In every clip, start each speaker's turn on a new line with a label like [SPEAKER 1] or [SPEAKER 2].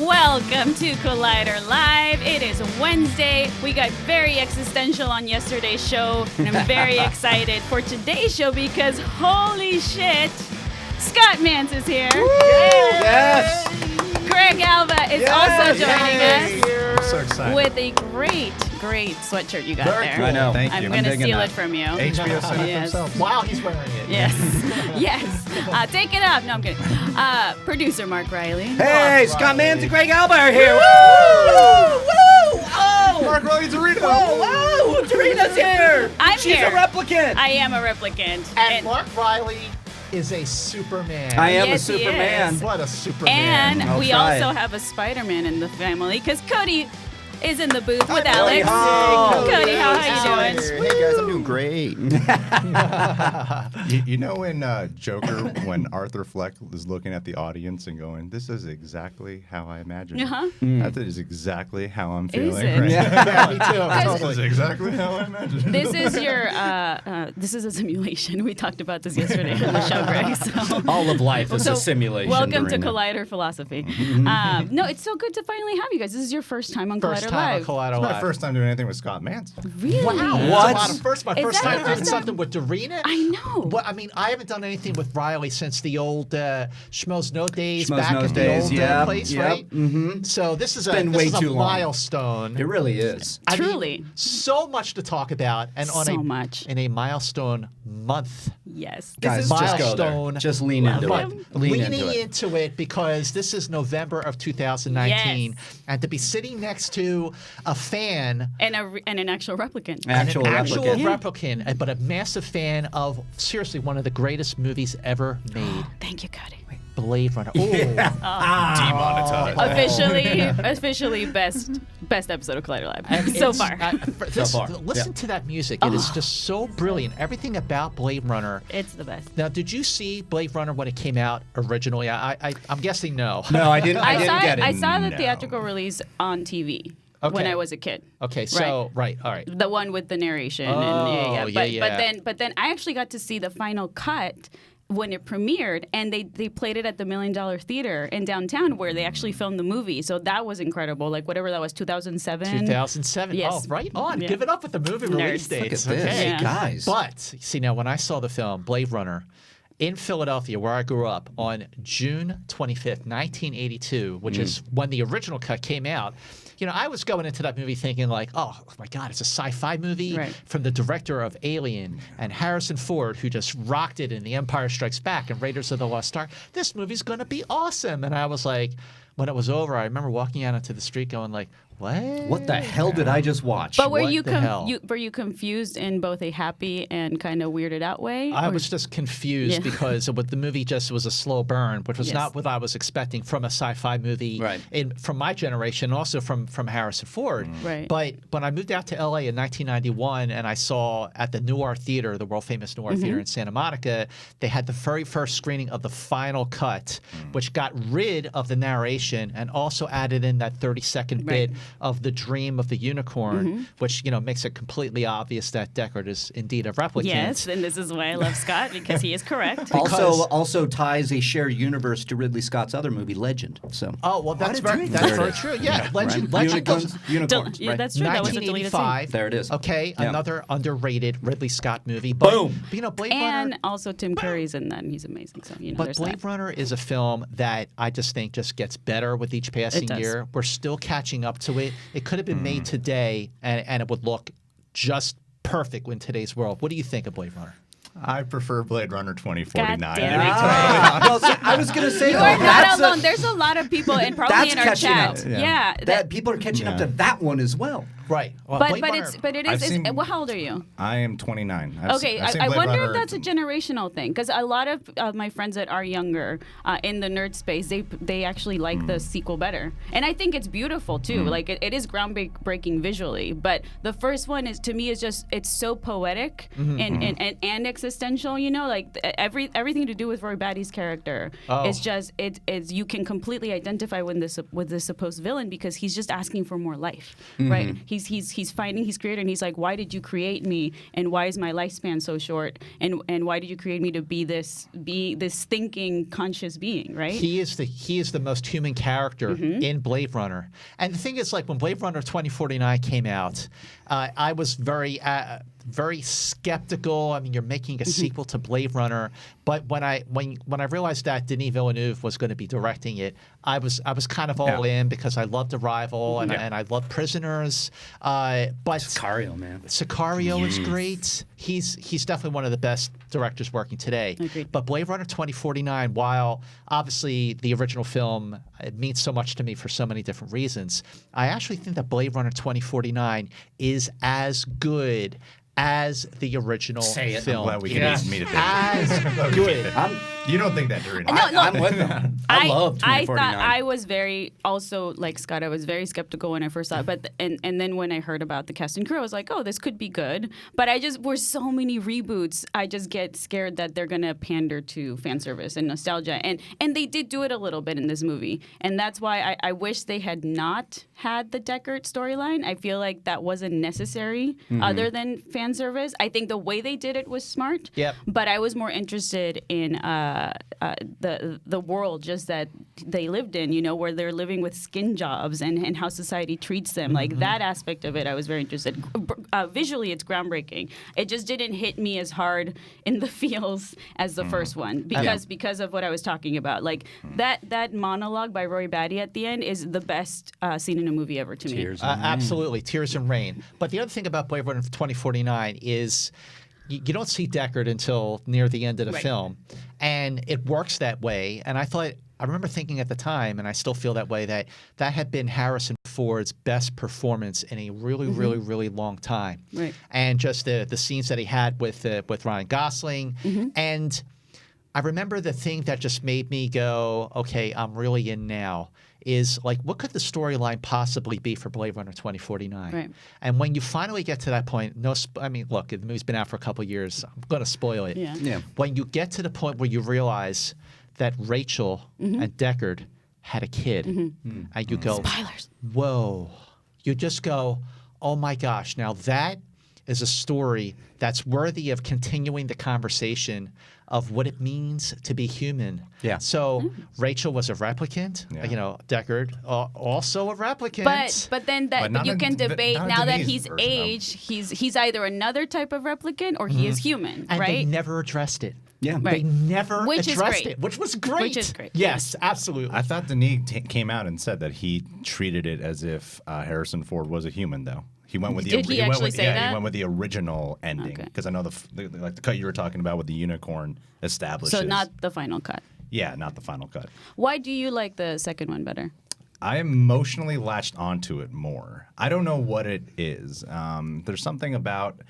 [SPEAKER 1] Welcome to Collider Live. It is Wednesday. We got very existential on yesterday's show, and I'm very excited for today's show because holy shit, Scott Mantz is here.
[SPEAKER 2] Yes.
[SPEAKER 1] Greg Alba is also joining us.
[SPEAKER 2] I'm so excited.
[SPEAKER 1] With a great sweatshirt you got
[SPEAKER 2] Very
[SPEAKER 1] there.
[SPEAKER 2] cool. I know. Thank you.
[SPEAKER 1] I'm going to steal it from you.
[SPEAKER 2] HBO sent it
[SPEAKER 1] Yes.
[SPEAKER 2] themselves.
[SPEAKER 3] Wow, he's wearing it.
[SPEAKER 1] Yes. Yes. Take it off. No, I'm kidding. Producer Mark Reilly.
[SPEAKER 4] Hey, Scott Mantz and Greg Alba are here. Woo! Oh!
[SPEAKER 2] Mark Reilly, Dorina.
[SPEAKER 4] Whoa! Dorina's here.
[SPEAKER 1] She's
[SPEAKER 4] a replicant.
[SPEAKER 1] I am a replicant.
[SPEAKER 3] And Mark Reilly is a Superman.
[SPEAKER 4] I am
[SPEAKER 1] Yes,
[SPEAKER 4] a
[SPEAKER 1] he
[SPEAKER 4] Superman.
[SPEAKER 1] is.
[SPEAKER 3] What a Superman.
[SPEAKER 1] And
[SPEAKER 4] I'll
[SPEAKER 1] we
[SPEAKER 4] try
[SPEAKER 1] also
[SPEAKER 4] it.
[SPEAKER 1] have a Spider-Man in the family because Cody is in the booth with
[SPEAKER 3] Cody
[SPEAKER 1] Alex.
[SPEAKER 4] Hall.
[SPEAKER 1] Cody, how you
[SPEAKER 3] Alex.
[SPEAKER 1] doing?
[SPEAKER 5] Hey guys, I'm doing great.
[SPEAKER 2] You know in Joker, when Arthur Fleck is looking at the audience and going, "This is exactly how I imagined it."
[SPEAKER 1] Uh-huh.
[SPEAKER 2] That is exactly how I'm feeling.
[SPEAKER 1] it?
[SPEAKER 2] Right now.
[SPEAKER 3] Yeah, me too.
[SPEAKER 2] This is exactly how I imagined it.
[SPEAKER 1] This is your this is a simulation. We talked about this yesterday on the show, Greg. So.
[SPEAKER 4] All of life is
[SPEAKER 1] So,
[SPEAKER 4] a simulation.
[SPEAKER 1] Welcome to
[SPEAKER 4] Dorina.
[SPEAKER 1] Collider Philosophy. No, it's so good to finally have you guys. This is your first time on
[SPEAKER 3] First
[SPEAKER 1] Collider
[SPEAKER 3] time on
[SPEAKER 1] Live.
[SPEAKER 3] Collider
[SPEAKER 2] It's my
[SPEAKER 3] Live.
[SPEAKER 2] first time doing anything with Scott Mantz.
[SPEAKER 1] Really?
[SPEAKER 3] Wow,
[SPEAKER 4] What?
[SPEAKER 3] that's a lot of first. My
[SPEAKER 1] Is
[SPEAKER 3] first
[SPEAKER 1] that
[SPEAKER 3] time
[SPEAKER 1] your
[SPEAKER 3] doing
[SPEAKER 1] first time?
[SPEAKER 3] something with Dorina.
[SPEAKER 1] I know.
[SPEAKER 3] Well, I mean, I haven't done anything with Reilly since the old Schmoes No Days
[SPEAKER 4] Schmoes
[SPEAKER 3] back
[SPEAKER 4] No
[SPEAKER 3] at the
[SPEAKER 4] Days,
[SPEAKER 3] old
[SPEAKER 4] yep,
[SPEAKER 3] place,
[SPEAKER 4] yep,
[SPEAKER 3] right?
[SPEAKER 4] mm-hmm.
[SPEAKER 3] So this is
[SPEAKER 4] been way
[SPEAKER 3] a
[SPEAKER 4] too long.
[SPEAKER 3] milestone.
[SPEAKER 4] It really is.
[SPEAKER 3] I mean,
[SPEAKER 1] Truly.
[SPEAKER 3] so much to talk about, and on
[SPEAKER 1] So much.
[SPEAKER 3] in a milestone month.
[SPEAKER 1] Yes.
[SPEAKER 4] Guys,
[SPEAKER 3] is
[SPEAKER 4] just go there.
[SPEAKER 3] milestone.
[SPEAKER 4] Just lean into
[SPEAKER 3] Right.
[SPEAKER 4] it. Lean
[SPEAKER 3] Leaning
[SPEAKER 4] into it.
[SPEAKER 3] because this is November of 2019,
[SPEAKER 1] Yes.
[SPEAKER 3] and to be sitting next to a fan,
[SPEAKER 1] And an actual replicant.
[SPEAKER 4] Actual
[SPEAKER 3] an actual
[SPEAKER 4] replicant.
[SPEAKER 3] replicant, but a massive fan of seriously one of the greatest movies ever made,
[SPEAKER 1] Thank you, Cody.
[SPEAKER 3] Blade Runner.
[SPEAKER 2] Demonetized.
[SPEAKER 1] Officially best episode of Collider Live
[SPEAKER 3] And
[SPEAKER 1] so
[SPEAKER 3] it's-
[SPEAKER 1] far.
[SPEAKER 4] far.
[SPEAKER 3] Listen to that music. It is just so brilliant. Everything about Blade Runner.
[SPEAKER 1] It's the best.
[SPEAKER 3] Now, did you see Blade Runner when it came out originally? I'm guessing no.
[SPEAKER 4] No, I didn't. I didn't get it.
[SPEAKER 1] I saw the
[SPEAKER 2] No.
[SPEAKER 1] theatrical release on TV when
[SPEAKER 3] Okay.
[SPEAKER 1] I was a kid.
[SPEAKER 3] Okay, so right, all right.
[SPEAKER 1] The one with the narration.
[SPEAKER 3] Oh,
[SPEAKER 1] and
[SPEAKER 3] yeah.
[SPEAKER 1] But then I actually got to see the final cut when it premiered, and they played it at the $1 Million Theater in downtown where they actually filmed the movie. So that was incredible. Like whatever that was, 2007.
[SPEAKER 3] 2007.
[SPEAKER 1] Yes.
[SPEAKER 3] Oh, right on.
[SPEAKER 1] Yeah.
[SPEAKER 3] Give it up with the movie release
[SPEAKER 1] Nerds.
[SPEAKER 3] dates.
[SPEAKER 4] Look at this,
[SPEAKER 3] Okay.
[SPEAKER 1] Yeah.
[SPEAKER 4] guys.
[SPEAKER 3] But see now, when I saw the film Blade Runner in Philadelphia, where I grew up, on June 25th, 1982, which is when the original cut came out. You know, I was going into that movie thinking like, oh my God, it's a sci-fi movie
[SPEAKER 1] Right.
[SPEAKER 3] from the director of Alien and Harrison Ford, who just rocked it in The Empire Strikes Back and Raiders of the Lost Ark. This movie's going to be awesome. And I was like, when it was over, I remember walking out into the street going like, what?
[SPEAKER 4] What the hell did I just watch?
[SPEAKER 1] But were
[SPEAKER 3] What
[SPEAKER 1] you,
[SPEAKER 3] the hell?
[SPEAKER 1] were you confused in both a happy and kind of weirded out way?
[SPEAKER 3] I
[SPEAKER 1] Or-
[SPEAKER 3] was just confused
[SPEAKER 1] Yeah.
[SPEAKER 3] because the movie just was a slow burn, which was
[SPEAKER 1] Yes.
[SPEAKER 3] not what I was expecting from a sci-fi movie
[SPEAKER 4] Right.
[SPEAKER 3] from my generation, also from Harrison Ford.
[SPEAKER 1] Right.
[SPEAKER 3] But when I moved out to LA in 1991 and I saw at the Noir Theater, the world famous Noir Theater in Santa Monica, they had the very first screening of the final cut, which got rid of the narration and also added in that 30-second
[SPEAKER 1] Right.
[SPEAKER 3] bit of the dream of the unicorn, which makes it completely obvious that Deckard is indeed a replicant.
[SPEAKER 1] Yes, and this is why I love Scott, because he is correct.
[SPEAKER 4] Also ties a shared universe to Ridley Scott's other movie, Legend. So.
[SPEAKER 3] Oh well, that's very
[SPEAKER 4] There it is.
[SPEAKER 3] true. Yeah, Legend
[SPEAKER 4] Right.
[SPEAKER 3] goes
[SPEAKER 4] Unicorns.
[SPEAKER 1] Yeah,
[SPEAKER 4] right.
[SPEAKER 1] that's true. That was a deleted scene.
[SPEAKER 3] 1985.
[SPEAKER 4] There it is.
[SPEAKER 3] Okay,
[SPEAKER 4] Yeah.
[SPEAKER 3] another underrated Ridley Scott movie. But,
[SPEAKER 4] Boom.
[SPEAKER 3] but, Blade
[SPEAKER 1] And
[SPEAKER 3] Runner.
[SPEAKER 1] also Tim Curry's in that, and he's amazing. So
[SPEAKER 3] But
[SPEAKER 1] there's
[SPEAKER 3] Blade
[SPEAKER 1] that.
[SPEAKER 3] Runner is a film that I just think just gets better with each passing
[SPEAKER 1] does.
[SPEAKER 3] year. We're still catching up to it. It could have been made today, and it would look just perfect in today's world. What do you think of Blade Runner?
[SPEAKER 2] I prefer Blade Runner 2049.
[SPEAKER 1] God damn it.
[SPEAKER 4] Well, see, I was going to say
[SPEAKER 1] You
[SPEAKER 4] though,
[SPEAKER 1] are not
[SPEAKER 4] that's
[SPEAKER 1] alone.
[SPEAKER 4] a-
[SPEAKER 1] There's a lot of people, and probably
[SPEAKER 4] That's
[SPEAKER 1] in our
[SPEAKER 4] catching
[SPEAKER 1] chat.
[SPEAKER 4] up.
[SPEAKER 1] Yeah.
[SPEAKER 4] that people are catching up to that one as well.
[SPEAKER 3] Right. Well,
[SPEAKER 1] but
[SPEAKER 3] Blade
[SPEAKER 1] but
[SPEAKER 3] Runner-
[SPEAKER 1] it's but it
[SPEAKER 2] I've
[SPEAKER 1] is.
[SPEAKER 2] seen-
[SPEAKER 1] Well, how old are you?
[SPEAKER 2] I am 29.
[SPEAKER 1] Okay,
[SPEAKER 2] I've seen
[SPEAKER 1] I
[SPEAKER 2] Blade
[SPEAKER 1] wonder
[SPEAKER 2] Runner.
[SPEAKER 1] if that's a generational thing, because a lot of my friends that are younger in the nerd space, they actually like the sequel better, and I think it's beautiful too. Like it is groundbreaking visually, but the first one is to me is just it's so poetic and existential. You know, like everything to do with Roy Batty's character. It's just it's you can completely identify with this supposed villain because he's just asking for more life, right? He's finding his creator and he's like, why did you create me, and why is my lifespan so short, and why did you create me to be this thinking conscious being, right?
[SPEAKER 3] He is the most human character in Blade Runner. And the thing is, like, when Blade Runner 2049 came out, I was very skeptical. I mean, you're making a sequel to Blade Runner, but when I realized that Denis Villeneuve was going to be directing it, I was kind of all in because I loved Arrival and I love Prisoners. But
[SPEAKER 4] Sicario, man.
[SPEAKER 3] Sicario is great. He's definitely one of the best directors working today.
[SPEAKER 1] Agreed.
[SPEAKER 3] But Blade Runner 2049, while obviously the original film, it means so much to me for so many different reasons, I actually think that Blade Runner 2049 is as good as the original film.
[SPEAKER 2] I'm glad we can meet it there.
[SPEAKER 3] As good.
[SPEAKER 2] You don't think that, Dorina?
[SPEAKER 4] I'm with them. I love 2049.
[SPEAKER 1] I thought I was very, also like Scott, I was very skeptical when I first saw it. But and then when I heard about the cast and crew, I was like, oh, this could be good. But we're so many reboots. I just get scared that they're gonna pander to fan service and nostalgia. And they did do it a little bit in this movie, and that's why I wish they had not had the Deckard storyline. I feel like that wasn't necessary, other than fan service. I think the way they did it was smart.
[SPEAKER 3] Yep.
[SPEAKER 1] But I was more interested in the world just that they lived in, you know, where they're living with skin jobs and how society treats them. Like that aspect of it, I was very interested. Visually, it's groundbreaking. It just didn't hit me as hard in the feels as the first one because of what I was talking about. Like that monologue by Roy Batty at the end is the best scene in a movie ever to me.
[SPEAKER 3] Absolutely, Tears and Rain. But the other thing about Blade Runner 2049 is you don't see Deckard until near the end of the film, and it works that way. And I remember thinking at the time, and I still feel that way, that had been Harrison Ford's best performance in a really, really, really long time. Right. And just the scenes that he had with Ryan Gosling, and I remember the thing that just made me go, okay, I'm really in now, is like, what could the storyline possibly be for Blade Runner 2049? Right. And when you finally get to that point, I mean, look, the movie's been out for a couple of years. I'm going to spoil it. Yeah. When you get to the point where you realize that Rachel and Deckard had a kid, and you go,
[SPEAKER 1] spoilers.
[SPEAKER 3] Whoa. You just go, oh my gosh, now that is a story that's worthy of continuing the conversation of what it means to be human. Yeah. So Rachel was a replicant. Yeah. You know, Deckard also a replicant.
[SPEAKER 1] But then you can debate now that he's aged. He's either another type of replicant or he is human,
[SPEAKER 3] and
[SPEAKER 1] right?
[SPEAKER 3] they never addressed it.
[SPEAKER 4] Yeah,
[SPEAKER 3] they never addressed it, which was great.
[SPEAKER 1] Which is great.
[SPEAKER 3] Yes, absolutely.
[SPEAKER 2] I thought Denis came out and said that he treated it as if Harrison Ford was a human, though. He went with
[SPEAKER 1] Did he actually say that?
[SPEAKER 2] He went with the original ending because I know the cut you were talking about with the unicorn establishes.
[SPEAKER 1] So not the final cut.
[SPEAKER 2] Yeah, not the final cut.
[SPEAKER 1] Why do you like the second one better?
[SPEAKER 2] I emotionally latched onto it more. I don't know what it is. There's something about.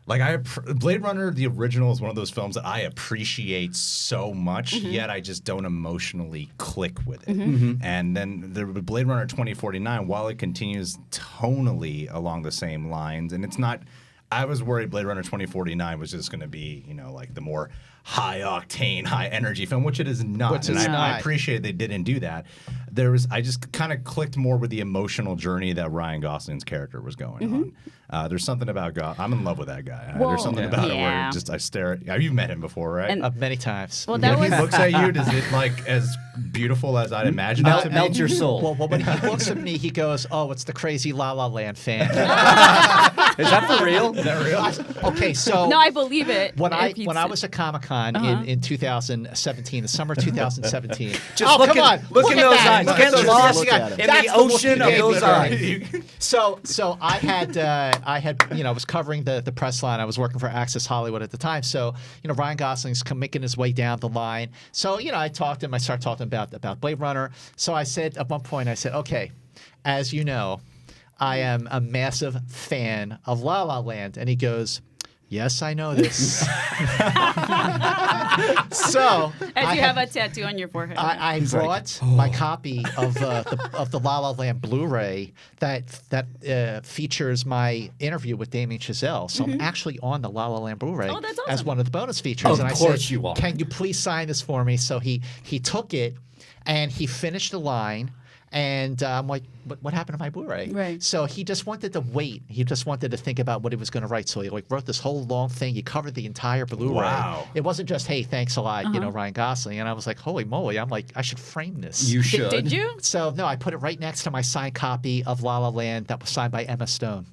[SPEAKER 2] Like Blade Runner, the original, is one of those films that I appreciate so much, yet I just don't emotionally click with it. And then the Blade Runner 2049, while it continues tonally along the same lines, and it's not. I was worried Blade Runner 2049 was just going to be, you know, like the more high octane, high energy film, which it is not. I appreciate they didn't do that. I just kind of clicked more with the emotional journey that Ryan Gosling's character was going on. There's something about I'm in love with that guy. There's something about it where I stare at. You've met him before, right?
[SPEAKER 3] Many times.
[SPEAKER 1] Well,
[SPEAKER 2] when he looks at you, does it like as beautiful as I'd imagine it to be?
[SPEAKER 4] Melt your soul.
[SPEAKER 3] Well, when he looks at me, he goes, "Oh, it's the crazy La La Land fan."
[SPEAKER 4] Is that for real?
[SPEAKER 2] Is that real?
[SPEAKER 3] Okay, so
[SPEAKER 1] no, I believe it.
[SPEAKER 3] When I was at Comic-Con in 2017, the summer 2017.
[SPEAKER 4] Just look in those eyes. Get lost in the ocean of those eyes.
[SPEAKER 3] So I had I was covering the press line. I was working for Access Hollywood at the time. So Ryan Gosling's making his way down the line. So I talked to him. I started talking about Blade Runner. So I said at one point, okay, as you know, I am a massive fan of La La Land, and he goes, "Yes, I know this." So
[SPEAKER 1] As
[SPEAKER 3] I
[SPEAKER 1] you have a tattoo on your forehead.
[SPEAKER 3] I brought my copy of the La La Land Blu-ray that features my interview with Damien Chazelle. So I'm actually on the La La Land Blu-ray
[SPEAKER 1] Oh, that's
[SPEAKER 3] as
[SPEAKER 1] awesome.
[SPEAKER 3] one of the bonus features.
[SPEAKER 4] Of
[SPEAKER 3] and I
[SPEAKER 4] course
[SPEAKER 3] said,
[SPEAKER 4] you are.
[SPEAKER 3] "Can you please sign this for me?" So he took it and he finished the line. And I'm like, what happened to my Blu-ray?
[SPEAKER 1] Right.
[SPEAKER 3] So he just wanted to wait. He just wanted to think about what he was going to write. So he wrote this whole long thing. He covered the entire Blu-ray.
[SPEAKER 2] Wow.
[SPEAKER 3] It wasn't just, hey, thanks a lot, Ryan Gosling. And I was like, holy moly. I'm like, I should frame this.
[SPEAKER 4] You should.
[SPEAKER 1] Did you?
[SPEAKER 3] So no, I put it right next to my signed copy of La La Land that was signed by Emma Stone.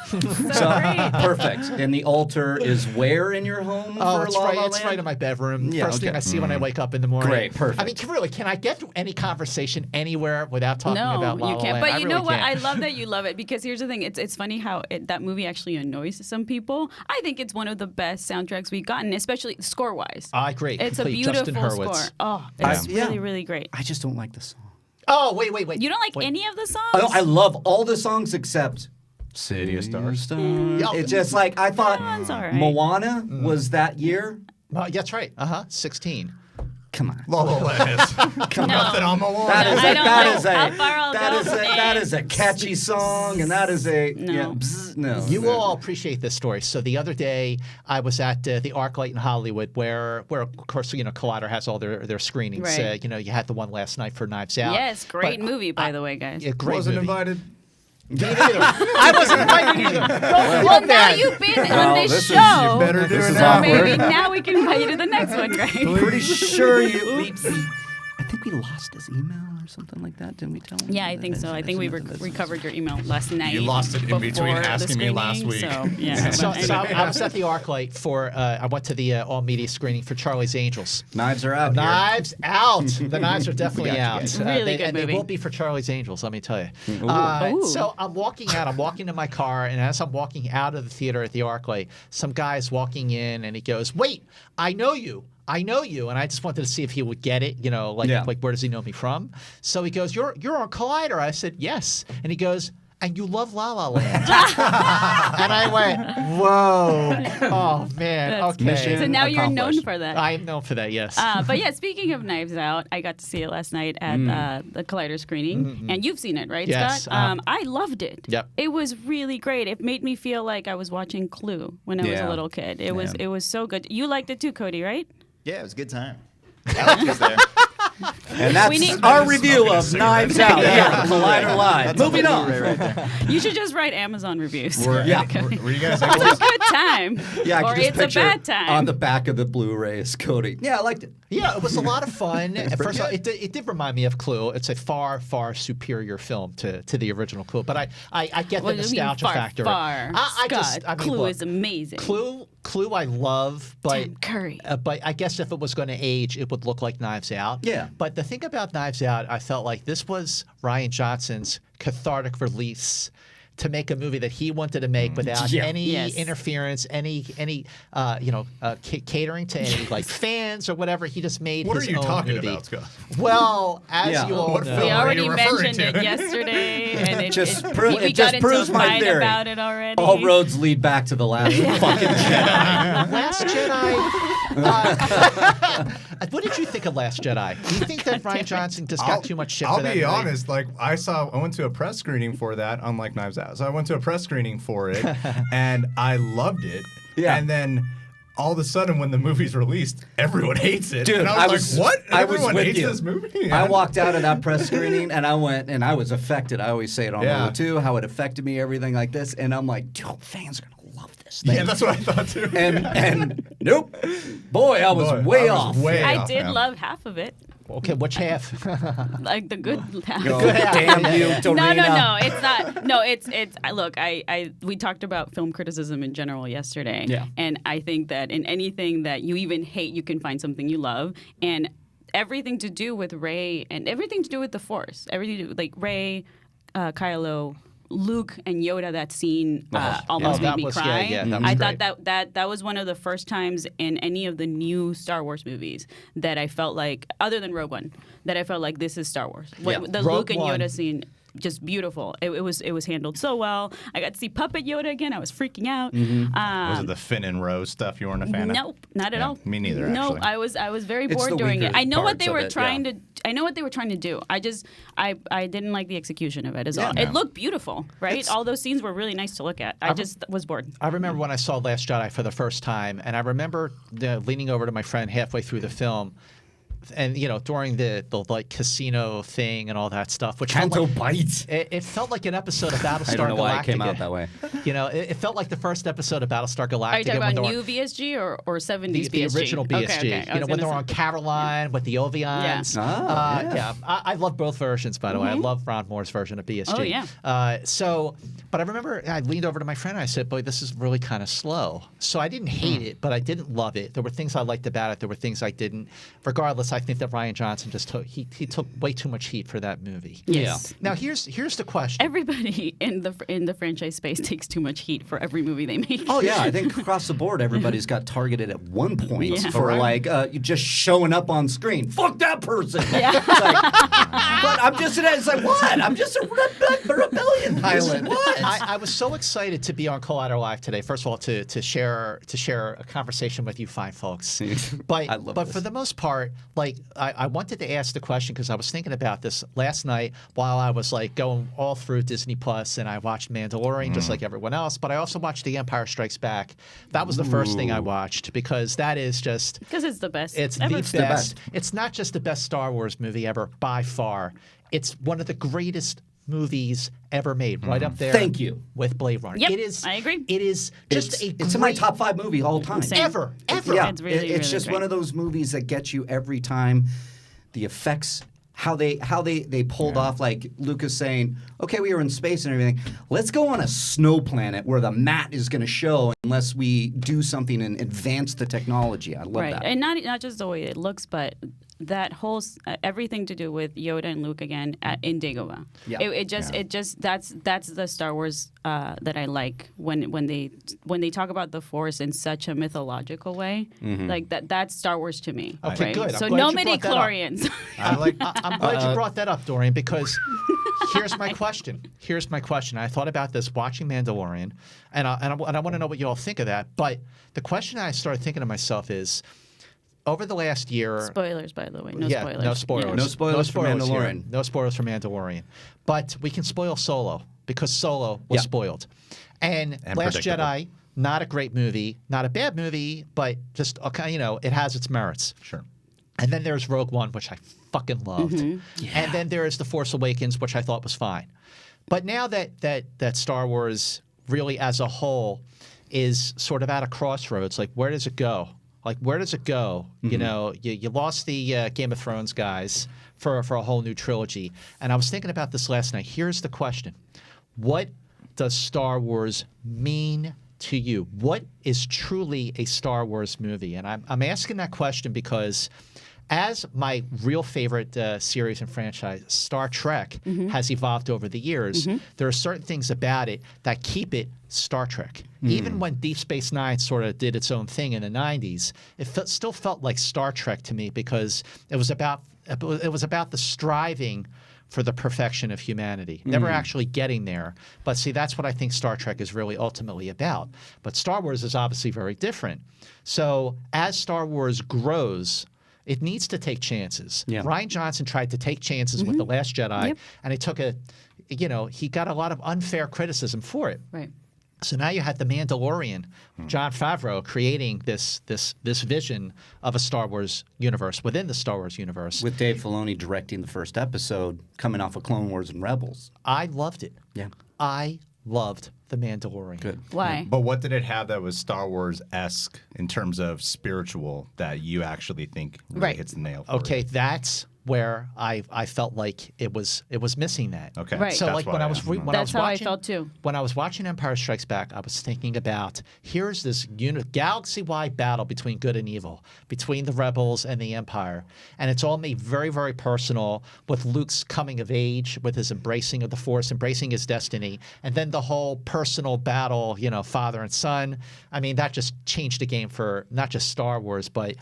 [SPEAKER 1] So great.
[SPEAKER 4] Perfect. And the altar is where in your home
[SPEAKER 3] Oh,
[SPEAKER 4] for
[SPEAKER 3] it's
[SPEAKER 4] La La
[SPEAKER 3] right.
[SPEAKER 4] Land?
[SPEAKER 3] It's right in my bedroom.
[SPEAKER 4] Yeah,
[SPEAKER 3] First thing
[SPEAKER 4] okay.
[SPEAKER 3] I see when I wake up in the morning.
[SPEAKER 4] Great, perfect.
[SPEAKER 3] I mean, really, can I get through any conversation anywhere without talking
[SPEAKER 1] No,
[SPEAKER 3] about La
[SPEAKER 1] you
[SPEAKER 3] La
[SPEAKER 1] can't.
[SPEAKER 3] Land?
[SPEAKER 1] But
[SPEAKER 3] I
[SPEAKER 1] you
[SPEAKER 3] really
[SPEAKER 1] know what?
[SPEAKER 3] can't.
[SPEAKER 1] I love that you love it because here's the thing. It's funny how that movie actually annoys some people. I think it's one of the best soundtracks we've gotten, especially score-wise.
[SPEAKER 3] I agree.
[SPEAKER 1] It's a
[SPEAKER 3] Complete.
[SPEAKER 1] beautiful
[SPEAKER 3] Justin Hurwitz.
[SPEAKER 1] score. Oh, it's
[SPEAKER 4] Yeah.
[SPEAKER 1] really, really great.
[SPEAKER 4] I just don't like the song.
[SPEAKER 3] Oh, wait.
[SPEAKER 1] You don't like
[SPEAKER 3] Wait.
[SPEAKER 1] any of the songs?
[SPEAKER 4] I love all the songs except
[SPEAKER 2] City of Stars.
[SPEAKER 3] Yeah.
[SPEAKER 4] It's just like I thought
[SPEAKER 1] That one's all right.
[SPEAKER 4] Moana was that year.
[SPEAKER 3] That's right. 16.
[SPEAKER 4] Come on.
[SPEAKER 2] La La Land.
[SPEAKER 1] No.
[SPEAKER 2] Nothing on Moana.
[SPEAKER 4] That is
[SPEAKER 1] I
[SPEAKER 4] a
[SPEAKER 1] don't
[SPEAKER 4] that
[SPEAKER 1] know
[SPEAKER 4] is a
[SPEAKER 1] how far I'll
[SPEAKER 4] that
[SPEAKER 1] go
[SPEAKER 4] is a
[SPEAKER 1] with
[SPEAKER 4] that
[SPEAKER 1] it.
[SPEAKER 4] is a catchy song, and that is a
[SPEAKER 1] No.
[SPEAKER 4] no.
[SPEAKER 3] You will all appreciate this story. So the other day, I was at the ArcLight in Hollywood, where of course Collider has all their screenings.
[SPEAKER 1] Right.
[SPEAKER 3] You had the one last night for Knives Out.
[SPEAKER 1] Yes, great
[SPEAKER 3] But
[SPEAKER 1] movie, by the way, guys.
[SPEAKER 3] Yeah, great
[SPEAKER 2] Wasn't
[SPEAKER 3] movie.
[SPEAKER 2] invited.
[SPEAKER 3] Me neither. I wasn't invited either.
[SPEAKER 1] Well, now you've been on this
[SPEAKER 2] this is-
[SPEAKER 1] show.
[SPEAKER 2] you better do
[SPEAKER 4] This
[SPEAKER 2] it
[SPEAKER 4] is
[SPEAKER 2] now.
[SPEAKER 4] awkward.
[SPEAKER 1] Maybe now we can invite you to the next one, right?
[SPEAKER 4] Pretty sure we I think we lost his email or something like that. Didn't we tell him?
[SPEAKER 1] Yeah, I think so. I think we recovered your email last night.
[SPEAKER 2] You lost it in between
[SPEAKER 1] before the
[SPEAKER 2] asking me last
[SPEAKER 1] screening,
[SPEAKER 2] week.
[SPEAKER 1] So, yeah.
[SPEAKER 3] So,
[SPEAKER 1] but
[SPEAKER 3] so
[SPEAKER 1] anyway.
[SPEAKER 3] I was at the ArcLight for. I went to the all media screening for Charlie's Angels.
[SPEAKER 4] Knives are out.
[SPEAKER 3] Knives out. The knives are definitely
[SPEAKER 4] got you
[SPEAKER 3] out.
[SPEAKER 4] guys.
[SPEAKER 1] Really good
[SPEAKER 3] and
[SPEAKER 1] movie.
[SPEAKER 3] they will be for Charlie's Angels, let me tell you.
[SPEAKER 1] Ooh.
[SPEAKER 3] So I'm walking out. I'm walking to my car, and as I'm walking out of the theater at the ArcLight, some guy's walking in, and he goes, "Wait, I know you." And I just wanted to see if he would get it, like where does he know me from? So he goes, "You're on Collider." I said, "Yes," and he goes, "And you love La La Land." And I went, "Whoa, oh man,
[SPEAKER 1] That's
[SPEAKER 3] okay."
[SPEAKER 4] Mission
[SPEAKER 1] So now you're known
[SPEAKER 4] accomplished.
[SPEAKER 1] for that.
[SPEAKER 3] I am known for that, yes.
[SPEAKER 1] But yeah, speaking of Knives Out, I got to see it last night at the Collider screening, and you've seen it, right,
[SPEAKER 3] Yes,
[SPEAKER 1] Scott? I loved it.
[SPEAKER 3] Yep.
[SPEAKER 1] It was really great. It made me feel like I was watching Clue when I was
[SPEAKER 4] Yeah.
[SPEAKER 1] a little kid. It was so good. You liked it too, Cody, right?
[SPEAKER 5] Yeah, it was a good time. Alex was there.
[SPEAKER 4] And that's
[SPEAKER 1] We need-
[SPEAKER 4] our review of
[SPEAKER 2] cigarette.
[SPEAKER 4] Knives Out. Yeah, Collider Live.
[SPEAKER 5] That's
[SPEAKER 4] Moving on.
[SPEAKER 5] Right there.
[SPEAKER 1] You should just write Amazon reviews.
[SPEAKER 2] Were you guys able
[SPEAKER 1] It's a
[SPEAKER 2] to
[SPEAKER 1] good time.
[SPEAKER 4] Yeah, I
[SPEAKER 1] or
[SPEAKER 4] can just
[SPEAKER 1] it's a
[SPEAKER 4] picture
[SPEAKER 1] bad time.
[SPEAKER 4] on the back of the Blu-ray is Cody. Yeah, I liked it.
[SPEAKER 3] Yeah, it was a lot of fun. First of all, it did remind me of Clue. It's a far, far superior film to the original Clue. But I get
[SPEAKER 1] What
[SPEAKER 3] the
[SPEAKER 1] do you mean
[SPEAKER 3] nostalgia
[SPEAKER 1] far,
[SPEAKER 3] factor.
[SPEAKER 1] Far. Scott, Clue
[SPEAKER 3] look,
[SPEAKER 1] is amazing.
[SPEAKER 3] Clue I love, but
[SPEAKER 1] Tim Curry.
[SPEAKER 3] But I guess if it was going to age, it would look like Knives Out.
[SPEAKER 4] Yeah.
[SPEAKER 3] But the thing about Knives Out, I felt like this was Rian Johnson's cathartic release to make a movie that he wanted to make without any
[SPEAKER 1] Yes.
[SPEAKER 3] interference, any catering to any like fans or whatever. He just made
[SPEAKER 2] What
[SPEAKER 3] his
[SPEAKER 2] are you
[SPEAKER 3] own
[SPEAKER 2] talking
[SPEAKER 3] movie.
[SPEAKER 2] about, Scott?
[SPEAKER 3] Well, as
[SPEAKER 4] Yeah.
[SPEAKER 3] you all
[SPEAKER 2] What
[SPEAKER 3] know,
[SPEAKER 2] film
[SPEAKER 1] We
[SPEAKER 2] are
[SPEAKER 1] already
[SPEAKER 2] you referring
[SPEAKER 1] mentioned
[SPEAKER 2] to?
[SPEAKER 1] it yesterday, and it
[SPEAKER 4] It
[SPEAKER 1] we
[SPEAKER 4] just
[SPEAKER 1] got into a
[SPEAKER 4] proves my
[SPEAKER 1] fight
[SPEAKER 4] theory.
[SPEAKER 1] about it already.
[SPEAKER 4] All roads lead back to the last fucking Jedi.
[SPEAKER 3] Last Jedi. What did you think of Last Jedi? Do you think that Rian Johnson just got too much shit
[SPEAKER 2] I'll
[SPEAKER 3] for that
[SPEAKER 2] be
[SPEAKER 3] movie?
[SPEAKER 2] honest. Like I went to a press screening for that, unlike Knives Out. So I went to a press screening for it, and I loved it.
[SPEAKER 4] Yeah.
[SPEAKER 2] And then all of a sudden, when the movie's released, everyone hates it.
[SPEAKER 4] Dude,
[SPEAKER 2] and I was like, "What?
[SPEAKER 4] I was
[SPEAKER 2] Everyone
[SPEAKER 4] with
[SPEAKER 2] hates
[SPEAKER 4] you.
[SPEAKER 2] this movie?"
[SPEAKER 4] I walked out of that press screening and I went and I was affected. I always say it on
[SPEAKER 2] Yeah.
[SPEAKER 4] Roll 2, how it affected me, everything like this. And I'm like, dude, fans are gonna love this thing.
[SPEAKER 2] Yeah, that's what I thought too.
[SPEAKER 4] and nope. Boy, I was way off.
[SPEAKER 1] I did
[SPEAKER 2] man.
[SPEAKER 1] love half of it,
[SPEAKER 3] Okay, which half?
[SPEAKER 1] like the good half.
[SPEAKER 4] Go, damn you, Dorina.
[SPEAKER 1] No, it's not. No, it's. Look, we talked about film criticism in general yesterday,
[SPEAKER 4] Yeah.
[SPEAKER 1] and I think that in anything that you even hate, you can find something you love, and everything to do with Rey and everything to do with the Force, everything to do, like Rey, Kylo, Luke, and Yoda. That scene almost made
[SPEAKER 3] that
[SPEAKER 1] me
[SPEAKER 3] was-
[SPEAKER 1] cry.
[SPEAKER 3] yeah, that was
[SPEAKER 1] I
[SPEAKER 3] great.
[SPEAKER 1] thought that was one of the first times in any of the new Star Wars movies that I felt like, other than Rogue One, that I felt like this is Star Wars.
[SPEAKER 4] Yeah.
[SPEAKER 1] The
[SPEAKER 3] Rogue
[SPEAKER 1] Luke and
[SPEAKER 3] One-
[SPEAKER 1] Yoda scene. just beautiful. It was handled so well. I got to see Puppet Yoda again. I was freaking out.
[SPEAKER 2] Was it the Finn and Rose stuff you weren't a fan of?
[SPEAKER 1] Nope, not at all.
[SPEAKER 2] Me neither.
[SPEAKER 1] No,
[SPEAKER 2] actually.
[SPEAKER 1] I was very
[SPEAKER 4] It's
[SPEAKER 1] bored
[SPEAKER 4] the
[SPEAKER 1] during it.
[SPEAKER 4] weaker
[SPEAKER 1] I know what
[SPEAKER 4] parts
[SPEAKER 1] they
[SPEAKER 4] of
[SPEAKER 1] were
[SPEAKER 4] it,
[SPEAKER 1] trying to. I know what they were trying to do. I didn't like the execution of it as all.
[SPEAKER 2] no.
[SPEAKER 1] It looked beautiful, right? All those scenes were really nice to look at. I just was bored.
[SPEAKER 3] I remember when I saw Last Jedi for the first time, and I remember leaning over to my friend halfway through the film, and during the like casino thing and all that stuff, which felt
[SPEAKER 4] Canto
[SPEAKER 3] like,
[SPEAKER 4] bites.
[SPEAKER 3] it felt like an episode of Battlestar Galactica.
[SPEAKER 4] I don't know why it came out that way.
[SPEAKER 3] It felt like the first episode of Battlestar Galactica.
[SPEAKER 1] Are you talking
[SPEAKER 3] when
[SPEAKER 1] about
[SPEAKER 3] they
[SPEAKER 1] new
[SPEAKER 3] were-
[SPEAKER 1] VSG or 70s
[SPEAKER 3] the
[SPEAKER 1] VSG?
[SPEAKER 3] original BSG.
[SPEAKER 1] Okay. I was
[SPEAKER 3] When they
[SPEAKER 1] gonna
[SPEAKER 3] were on
[SPEAKER 1] say-
[SPEAKER 3] Caroline with the Ovions.
[SPEAKER 4] Yeah.
[SPEAKER 3] I love both versions, by the way. I love Ron Moore's version of BSG.
[SPEAKER 1] Oh, yeah.
[SPEAKER 3] But I remember I leaned over to my friend and I said, boy, this is really kind of slow. So I didn't hate it, but I didn't love it. There were things I liked about it. There were things I didn't. Regardless, I think that Rian Johnson just took way too much heat for that movie.
[SPEAKER 1] Yes.
[SPEAKER 3] Now here's the question.
[SPEAKER 1] Everybody in the franchise space takes too much heat for every movie they make.
[SPEAKER 4] Oh yeah, I think across the board everybody's got targeted at one point
[SPEAKER 1] Yeah.
[SPEAKER 4] for like just showing up on screen. Fuck that person. Yeah. But I'm just it's like what? I'm just a rebellion pilot. What?
[SPEAKER 3] I was so excited to be on Collider Live today. First of all, to share a conversation with you fine folks. But
[SPEAKER 4] I love
[SPEAKER 3] but
[SPEAKER 4] this.
[SPEAKER 3] for the most part, like I wanted to ask the question because I was thinking about this last night while I was like going all through Disney Plus and I watched Mandalorian just like everyone else. But I also watched The Empire Strikes Back. That was the first thing I watched because that is just
[SPEAKER 1] Because it's the best.
[SPEAKER 3] it's
[SPEAKER 1] ever.
[SPEAKER 3] the best. It's not just the best Star Wars movie ever by far. It's one of the greatest movies ever made, right up there.
[SPEAKER 4] Thank you.
[SPEAKER 3] With Blade Runner.
[SPEAKER 1] Yep,
[SPEAKER 3] It is.
[SPEAKER 1] I agree.
[SPEAKER 3] It is just
[SPEAKER 4] It's in my top 5 movie all time.
[SPEAKER 1] Same.
[SPEAKER 3] ever.
[SPEAKER 4] Yeah,
[SPEAKER 1] It's really,
[SPEAKER 4] it's
[SPEAKER 1] really
[SPEAKER 4] just
[SPEAKER 1] great.
[SPEAKER 4] one of those movies that gets you every time. The effects, how they pulled off, like Lucas saying, "Okay, we were in space and everything. Let's go on a snow planet where the mat is going to show unless we do something and advance the technology." I love
[SPEAKER 1] Right,
[SPEAKER 4] that.
[SPEAKER 1] and not just the way it looks, but that whole everything to do with Yoda and Luke again in Dagobah.
[SPEAKER 4] Yeah.
[SPEAKER 1] It just that's the Star Wars that I like when they talk about the Force in such a mythological way. Like that's Star Wars to me.
[SPEAKER 3] Okay,
[SPEAKER 1] right?
[SPEAKER 3] good. I'm
[SPEAKER 1] So
[SPEAKER 3] glad
[SPEAKER 1] no
[SPEAKER 3] you brought that up.
[SPEAKER 1] midichlorians.
[SPEAKER 3] I'm glad you brought that up, Dorian, because here's my question. I thought about this watching Mandalorian, and I want to know what you all think of that. But the question I started thinking to myself is, over the last year,
[SPEAKER 1] Spoilers, by the way. No
[SPEAKER 3] yeah,
[SPEAKER 1] spoilers.
[SPEAKER 3] no spoilers.
[SPEAKER 4] No spoilers for
[SPEAKER 3] here.
[SPEAKER 4] Mandalorian.
[SPEAKER 3] No spoilers for Mandalorian. But we can spoil Solo because Solo was
[SPEAKER 4] Yeah.
[SPEAKER 3] spoiled. And Last
[SPEAKER 2] predictable.
[SPEAKER 3] Jedi, not a great movie, not a bad movie, but just it has its merits.
[SPEAKER 2] Sure.
[SPEAKER 3] And then there's Rogue One, which I fucking loved. And then there is The Force Awakens, which I thought was fine. But now that Star Wars really as a whole is sort of at a crossroads, like where does it go? You know, you lost the Game of Thrones guys for a whole new trilogy. And I was thinking about this last night. Here's the question. What does Star Wars mean to you? What is truly a Star Wars movie? And I'm asking that question because as my real favorite series and franchise, Star Trek, has evolved over the years, there are certain things about it that keep it Star Trek. Even when Deep Space Nine sort of did its own thing in the 90s, it still felt like Star Trek to me because it was about the striving for the perfection of humanity, never actually getting there. But see, that's what I think Star Trek is really ultimately about. But Star Wars is obviously very different. So as Star Wars grows, it needs to take chances.
[SPEAKER 4] Yeah.
[SPEAKER 3] Rian Johnson tried to take chances with The Last Jedi,
[SPEAKER 1] Yep.
[SPEAKER 3] and he got a lot of unfair criticism for it.
[SPEAKER 1] Right.
[SPEAKER 3] So now you had The Mandalorian, Jon Favreau creating this vision of a Star Wars universe within the Star Wars universe.
[SPEAKER 4] With Dave Filoni directing the first episode, coming off of Clone Wars and Rebels.
[SPEAKER 3] I loved it.
[SPEAKER 4] Yeah.
[SPEAKER 3] I loved The Mandalorian.
[SPEAKER 4] Good.
[SPEAKER 1] Why?
[SPEAKER 2] But what did it have that was Star Wars-esque in terms of spiritual that you actually think really
[SPEAKER 1] Right.
[SPEAKER 2] hits the nail for
[SPEAKER 3] Okay,
[SPEAKER 2] it?
[SPEAKER 3] that's where I felt like it was missing that.
[SPEAKER 2] Okay.
[SPEAKER 1] Right.
[SPEAKER 3] So
[SPEAKER 2] That's
[SPEAKER 3] like
[SPEAKER 2] why
[SPEAKER 3] when I was
[SPEAKER 1] That's how I
[SPEAKER 3] watching,
[SPEAKER 1] felt too.
[SPEAKER 3] When I was watching Empire Strikes Back, I was thinking about here's this galaxy-wide battle between good and evil, between the rebels and the Empire, and it's all made very, very personal with Luke's coming of age, with his embracing of the Force, embracing his destiny, and then the whole personal battle, father and son. I mean, that just changed the game for not just Star Wars, but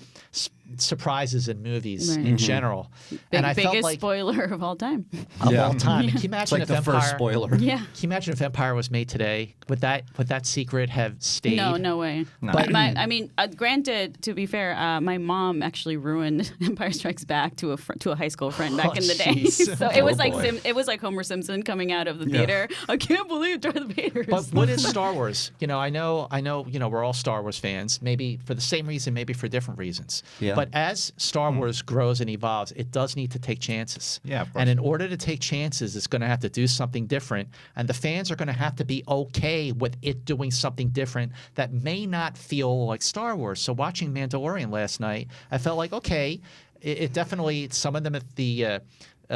[SPEAKER 3] surprises in movies
[SPEAKER 1] Right.
[SPEAKER 3] in general. And I felt
[SPEAKER 1] biggest
[SPEAKER 3] like
[SPEAKER 1] spoiler of all time.
[SPEAKER 3] of all time. Can you
[SPEAKER 4] It's
[SPEAKER 3] imagine
[SPEAKER 4] like
[SPEAKER 3] if
[SPEAKER 4] the
[SPEAKER 3] Empire?
[SPEAKER 4] first spoiler.
[SPEAKER 1] Yeah.
[SPEAKER 3] Can you imagine if Empire was made today? Would that secret have stayed?
[SPEAKER 1] No way. But granted, to be fair, my mom actually ruined Empire Strikes Back to a high school friend back in the day.
[SPEAKER 3] jeez.
[SPEAKER 1] So it was
[SPEAKER 4] boy.
[SPEAKER 1] it was like Homer Simpson coming out of the theater. I can't believe Darth Vader.
[SPEAKER 3] But what is Star Wars? I know, we're all Star Wars fans, maybe for the same reason, maybe for different reasons.
[SPEAKER 4] Yeah.
[SPEAKER 3] But as Star Wars grows and evolves, it does need to take chances.
[SPEAKER 2] Yeah, of course.
[SPEAKER 3] And in order to take chances, it's going to have to do something different. And the fans are going to have to be okay with it doing something different that may not feel like Star Wars. So watching Mandalorian last night, I felt like, okay, it definitely, some of them at the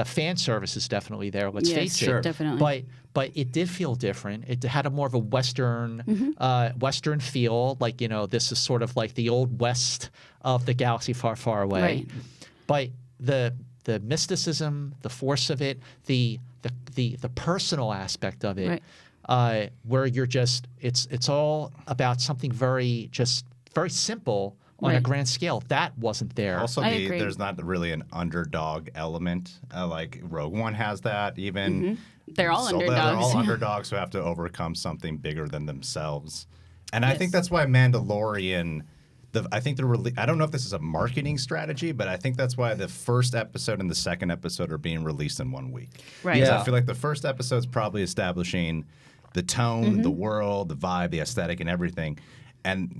[SPEAKER 3] fan service is definitely there. Let's
[SPEAKER 1] Yes,
[SPEAKER 3] face
[SPEAKER 1] sure.
[SPEAKER 3] it.
[SPEAKER 1] Definitely.
[SPEAKER 3] But it did feel different. It had a more of a Western feel. Like, this is sort of like the old West of the galaxy far, far away.
[SPEAKER 1] Right.
[SPEAKER 3] But the mysticism, the force of it, the personal aspect of it, where you're just it's all about something very simple on a
[SPEAKER 1] Right.
[SPEAKER 3] grand scale. That wasn't there.
[SPEAKER 2] Also,
[SPEAKER 1] I agree.
[SPEAKER 2] there's not really an underdog element. Like Rogue One has that. Even
[SPEAKER 1] They're all
[SPEAKER 2] They're
[SPEAKER 1] underdogs.
[SPEAKER 2] all underdogs who have to overcome something bigger than themselves. And I
[SPEAKER 1] Yes.
[SPEAKER 2] think that's why Mandalorian. I think I don't know if this is a marketing strategy, but I think that's why the first episode and the second episode are being released in 1 week.
[SPEAKER 1] Right.
[SPEAKER 2] Because
[SPEAKER 4] Yeah.
[SPEAKER 2] I feel like the first episode's probably establishing the tone, the world, the vibe, the aesthetic, and everything. And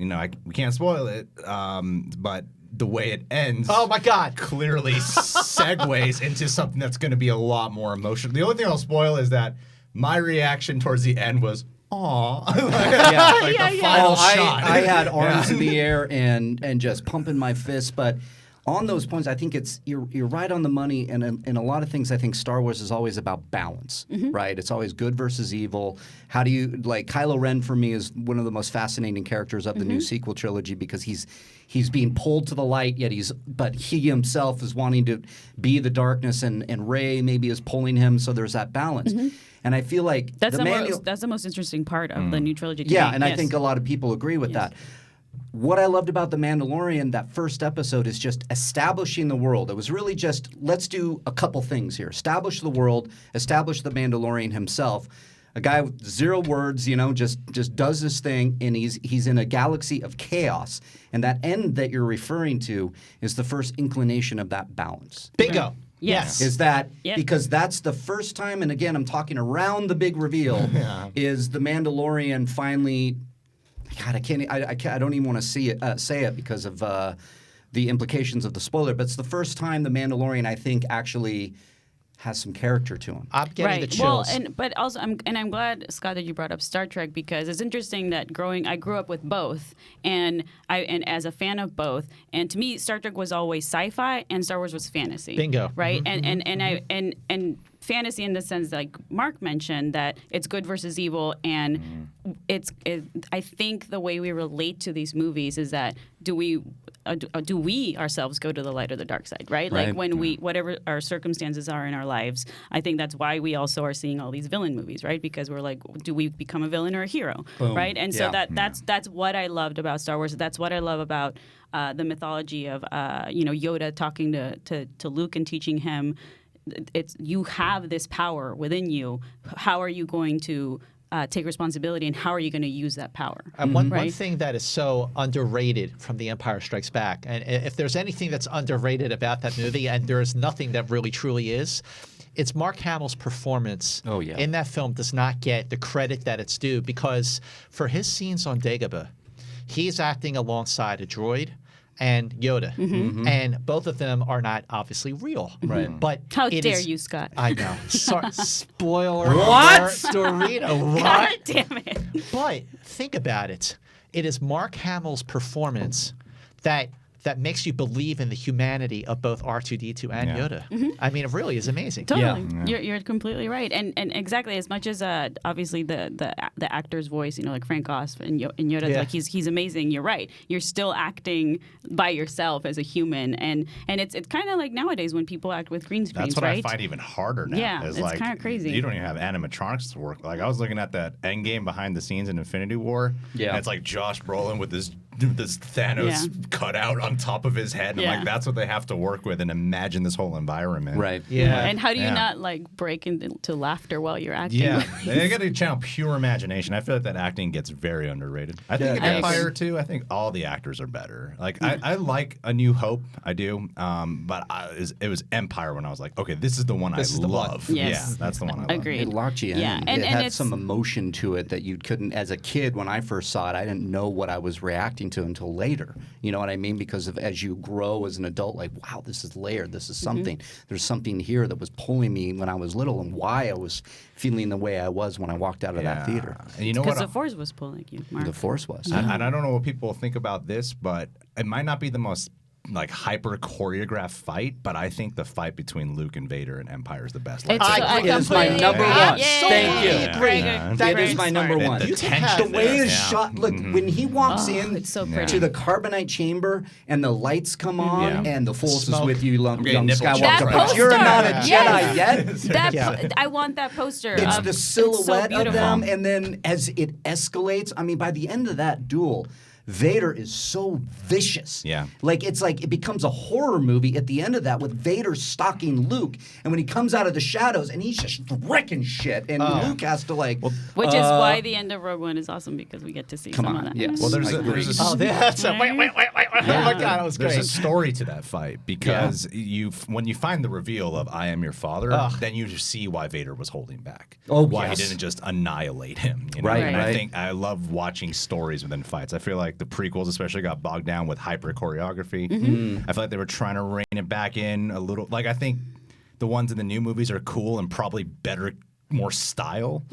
[SPEAKER 2] we can't spoil it, but the way it ends,
[SPEAKER 3] Oh my God!
[SPEAKER 2] clearly segues into something that's going to be a lot more emotional. The only thing I'll spoil is that my reaction towards the end was, "Aw!" like the final shot.
[SPEAKER 4] I had arms in the air and just pumping my fists, but on those points, I think you're right on the money, and in a lot of things, I think Star Wars is always about balance, right? It's always good versus evil. How do you Kylo Ren for me is one of the most fascinating characters of the new sequel trilogy because he's being pulled to the light, yet but he himself is wanting to be the darkness, and Rey maybe is pulling him, so there's that balance. And I feel like
[SPEAKER 1] That's
[SPEAKER 4] the
[SPEAKER 1] that's the most interesting part of the new trilogy. To
[SPEAKER 4] yeah,
[SPEAKER 1] me.
[SPEAKER 4] and I
[SPEAKER 1] Yes.
[SPEAKER 4] think a lot of people agree with that. What I loved about The Mandalorian, that first episode, is just establishing the world. It was really just, let's do a couple things here. Establish the world, establish the Mandalorian himself. A guy with 0 words, just does this thing, and he's in a galaxy of chaos. And that end that you're referring to is the first inclination of that balance.
[SPEAKER 3] Bingo.
[SPEAKER 1] Yes.
[SPEAKER 4] Is that
[SPEAKER 1] Yep.
[SPEAKER 4] because that's the first time, and again, I'm talking around the big reveal, is the Mandalorian finally. God, I don't even want to say it because of the implications of the spoiler. But it's the first time the Mandalorian, I think, actually has some character to him.
[SPEAKER 3] I'm getting the
[SPEAKER 1] Well,
[SPEAKER 3] chills.
[SPEAKER 1] but also, I'm glad, Scott, that you brought up Star Trek because it's interesting that I grew up with both, and as a fan of both, and to me, Star Trek was always sci-fi, and Star Wars was fantasy.
[SPEAKER 3] Bingo.
[SPEAKER 1] Right, and fantasy in the sense that, like Mark mentioned, that it's good versus evil, and I think the way we relate to these movies is that do we ourselves go to the light or the dark side, right?
[SPEAKER 4] Right.
[SPEAKER 1] Like when whatever our circumstances are in our lives, I think that's why we also are seeing all these villain movies, right? Because we're like, do we become a villain or a hero, right? And so that's what I loved about Star Wars. That's what I love about the mythology of Yoda talking to Luke and teaching him. You have this power within you. How are you going to take responsibility, and how are you going to use that power?
[SPEAKER 3] And one
[SPEAKER 1] Right.
[SPEAKER 3] thing that is so underrated from The Empire Strikes Back, and if there's anything that's underrated about that movie, and there is nothing that really truly is, it's Mark Hamill's performance in that film does not get the credit that it's due because for his scenes on Dagobah, he's acting alongside a droid and Yoda, and both of them are not obviously real.
[SPEAKER 4] Right.
[SPEAKER 3] But
[SPEAKER 1] How
[SPEAKER 3] it
[SPEAKER 1] dare
[SPEAKER 3] is-
[SPEAKER 1] you, Scott?
[SPEAKER 3] I know. Sorry, spoiler
[SPEAKER 4] What?
[SPEAKER 3] alert, Dorina. What?
[SPEAKER 1] God damn it!
[SPEAKER 3] But think about it. It is Mark Hamill's performance that makes you believe in the humanity of both R2-D2 and Yoda. I mean, it really is amazing.
[SPEAKER 1] Totally, you're completely right, and exactly as much as obviously the actor's voice, like Frank Oz and Yoda, like he's amazing. You're right. You're still acting by yourself as a human, and it's kind of like nowadays when people act with green screens,
[SPEAKER 2] That's what
[SPEAKER 1] right?
[SPEAKER 2] I find even harder now.
[SPEAKER 1] Yeah,
[SPEAKER 2] is
[SPEAKER 1] it's
[SPEAKER 2] like,
[SPEAKER 1] kinda crazy.
[SPEAKER 2] You don't even have animatronics to work. Like I was looking at that Endgame behind the scenes in Infinity War.
[SPEAKER 4] Yeah.
[SPEAKER 2] And it's like Josh Brolin with his this Thanos cutout on top of his head. And I'm like, that's what they have to work with and imagine this whole environment.
[SPEAKER 4] Right.
[SPEAKER 3] Yeah.
[SPEAKER 1] And how do you not like break into laughter while you're acting?
[SPEAKER 2] Yeah, they got to channel pure imagination. I feel like that acting gets very underrated. I think in Empire too. I think all the actors are better. Like I like A New Hope, I do. But it was Empire when I was like, okay, this is the one I love.
[SPEAKER 1] Yes.
[SPEAKER 2] Yeah, that's the one I love.
[SPEAKER 1] Agreed.
[SPEAKER 4] It locked you in.
[SPEAKER 1] Yeah,
[SPEAKER 4] It
[SPEAKER 1] and
[SPEAKER 4] had
[SPEAKER 1] it's
[SPEAKER 4] some emotion to it that you couldn't. As a kid, when I first saw it, I didn't know what I was reacting to until later. You know what I mean? Because as you grow as an adult, like, wow, this is layered. This is something. There's something here that was pulling me when I was little, and why I was feeling the way I was when I walked out of that theater.
[SPEAKER 2] And you know
[SPEAKER 1] because
[SPEAKER 2] what?
[SPEAKER 1] the Force was pulling you, Mark.
[SPEAKER 4] The Force was.
[SPEAKER 2] And I don't know what people think about this, but it might not be the most like hyper choreographed fight, but I think the fight between Luke and Vader in Empire is the best.
[SPEAKER 4] It is my number one. Thank you. It is my number one. The way it's shot. Look, when he walks in
[SPEAKER 1] it's so
[SPEAKER 4] to the carbonite chamber and the lights come on and the Force is with you, young Skywalker.
[SPEAKER 1] That
[SPEAKER 4] But you're not a Jedi yet.
[SPEAKER 1] I want that poster.
[SPEAKER 4] It's the silhouette
[SPEAKER 1] so
[SPEAKER 4] of them, and then as it escalates, I mean, by the end of that duel, Vader is so vicious.
[SPEAKER 2] Yeah.
[SPEAKER 4] Like it becomes a horror movie at the end of that with Vader stalking Luke, and when he comes out of the shadows and he's just wrecking shit, and Luke has to like.
[SPEAKER 1] Which is why the end of Rogue One is awesome, because we get to see some of that.
[SPEAKER 4] Yes.
[SPEAKER 2] Well, there's a
[SPEAKER 3] wait. Oh my God, it was great.
[SPEAKER 2] There's a story to that fight because when you find the reveal of I am your father, then you see why Vader was holding back. Why he didn't just annihilate him. You know?
[SPEAKER 4] Right,
[SPEAKER 2] And
[SPEAKER 4] right.
[SPEAKER 2] I think I love watching stories within fights. I feel like the prequels especially got bogged down with hyper choreography. I feel like they were trying to rein it back in a little. Like I think the ones in the new movies are cool and probably better, more style,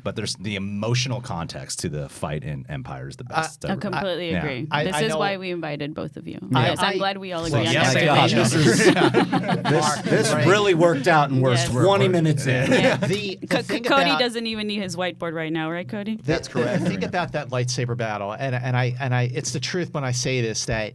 [SPEAKER 2] but there's the emotional context to the fight in Empire is the best.
[SPEAKER 1] I completely agree. This is why we invited both of you. Yes, I'm glad we all agree on
[SPEAKER 2] yes,
[SPEAKER 1] that.
[SPEAKER 4] This really worked out, and we're 20 minutes in.
[SPEAKER 3] The thing
[SPEAKER 1] Cody
[SPEAKER 3] about-
[SPEAKER 1] doesn't even need his whiteboard right now, right, Cody?
[SPEAKER 3] That's correct. The thing about that lightsaber battle, and I, it's the truth when I say this, that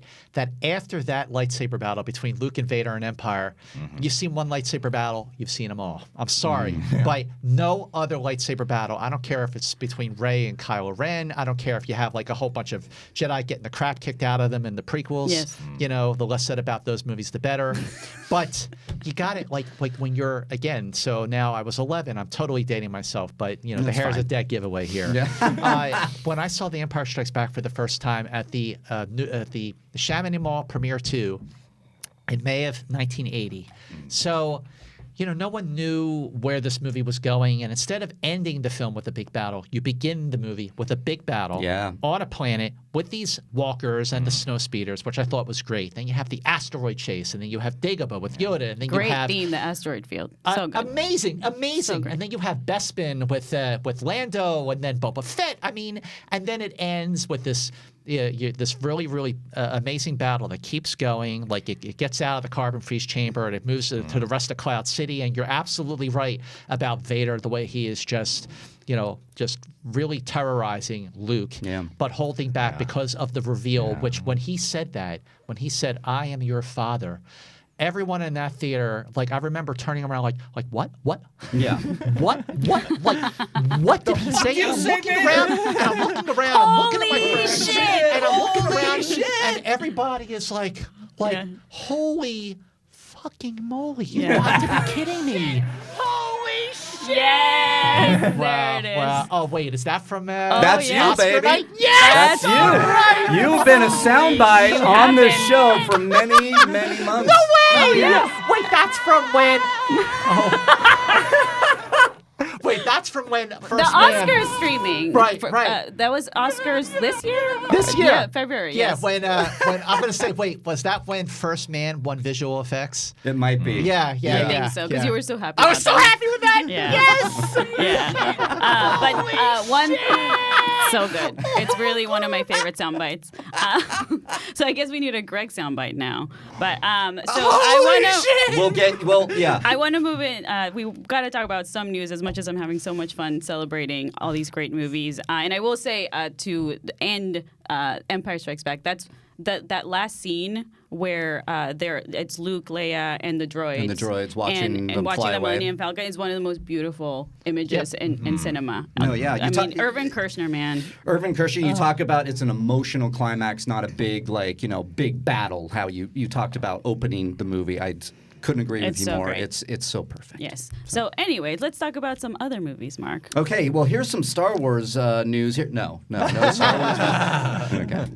[SPEAKER 3] after that lightsaber battle between Luke and Vader in Empire, you've seen one lightsaber battle, you've seen them all. I'm sorry, but no other lightsaber battle. I don't care if it's between Rey and Kylo Ren. I don't care if you have like a whole bunch of Jedi getting the crap kicked out of them in the prequels.
[SPEAKER 1] Yes.
[SPEAKER 3] You know, the less said about those movies, the better. But you got it like when you're again. So now I was 11. I'm totally dating myself, but you know the hair is a dead giveaway here. When I saw The Empire Strikes Back for the first time at the Chamonix Mall Premiere 2 in May of 1980, so. You know, no one knew where this movie was going, and instead of ending the film with a big battle, you begin the movie with a big battle on a planet with these walkers and the snow speeders, which I thought was great. Then you have the asteroid chase, and then you have Dagobah with Yoda, and then
[SPEAKER 1] Great
[SPEAKER 3] you have
[SPEAKER 1] theme, the asteroid field. So good.
[SPEAKER 3] amazing,
[SPEAKER 1] So great.
[SPEAKER 3] and then you have Bespin with Lando, and then Boba Fett. I mean, and then it ends with this. This really, really amazing battle that keeps going. Like it gets out of the carbon freeze chamber and it moves to the rest of Cloud City. And you're absolutely right about Vader, the way he is just really terrorizing Luke, but holding back because of the reveal. Which when he said, "I am your father." Everyone in that theater, like I remember turning around, like what?
[SPEAKER 4] Yeah.
[SPEAKER 3] What? Like what did he say? And I'm looking around, and I'm looking around, I'm looking at my friends, and I'm looking around, and everybody is like, holy fucking moly! You have to be kidding me!
[SPEAKER 1] Holy shit! Yes, there it is.
[SPEAKER 3] Wow. Oh wait, is that from?
[SPEAKER 4] That's you,
[SPEAKER 3] Oscar
[SPEAKER 4] baby.
[SPEAKER 3] night? Yes,
[SPEAKER 4] That's you. You've been a soundbite on this show for many, many months.
[SPEAKER 3] No way!
[SPEAKER 4] Oh, yeah.
[SPEAKER 3] Wait, that's from when? Wait, that's from when?
[SPEAKER 1] The Oscars streaming.
[SPEAKER 3] Right.
[SPEAKER 1] That was Oscars this year?
[SPEAKER 3] This year.
[SPEAKER 1] Yeah, February.
[SPEAKER 3] Yeah,
[SPEAKER 1] yes.
[SPEAKER 3] when I'm gonna say, wait, was that when First Man won visual effects?
[SPEAKER 4] It might be.
[SPEAKER 3] Yeah.
[SPEAKER 1] I think so, because you were so happy.
[SPEAKER 3] I was so happy with that.
[SPEAKER 1] Yeah.
[SPEAKER 3] Yes.
[SPEAKER 1] But one, so good. It's really one of my favorite sound bites. So I guess we need a Greg sound bite now. But I want to move in. We got to talk about some news. As much as I'm having so much fun celebrating all these great movies, and I will say to end Empire Strikes Back, that's that last scene where it's Luke, Leia, and the droids.
[SPEAKER 4] And the droids watching
[SPEAKER 1] and
[SPEAKER 4] them
[SPEAKER 1] watching
[SPEAKER 4] fly
[SPEAKER 1] the
[SPEAKER 4] away.
[SPEAKER 1] Millennium Falcon is one of the most beautiful images in cinema.
[SPEAKER 4] No, yeah,
[SPEAKER 1] I mean, Irvin Kershner, man.
[SPEAKER 4] Irvin Kershner, you talk about it's an emotional climax, not a big big battle. How you talked about opening the movie. I couldn't agree with you
[SPEAKER 1] so
[SPEAKER 4] more.
[SPEAKER 1] great.
[SPEAKER 4] It's so perfect.
[SPEAKER 1] Yes. So anyways, let's talk about some other movies, Mark.
[SPEAKER 4] Okay, well, here's some Star Wars news here. No Star Wars news. Okay.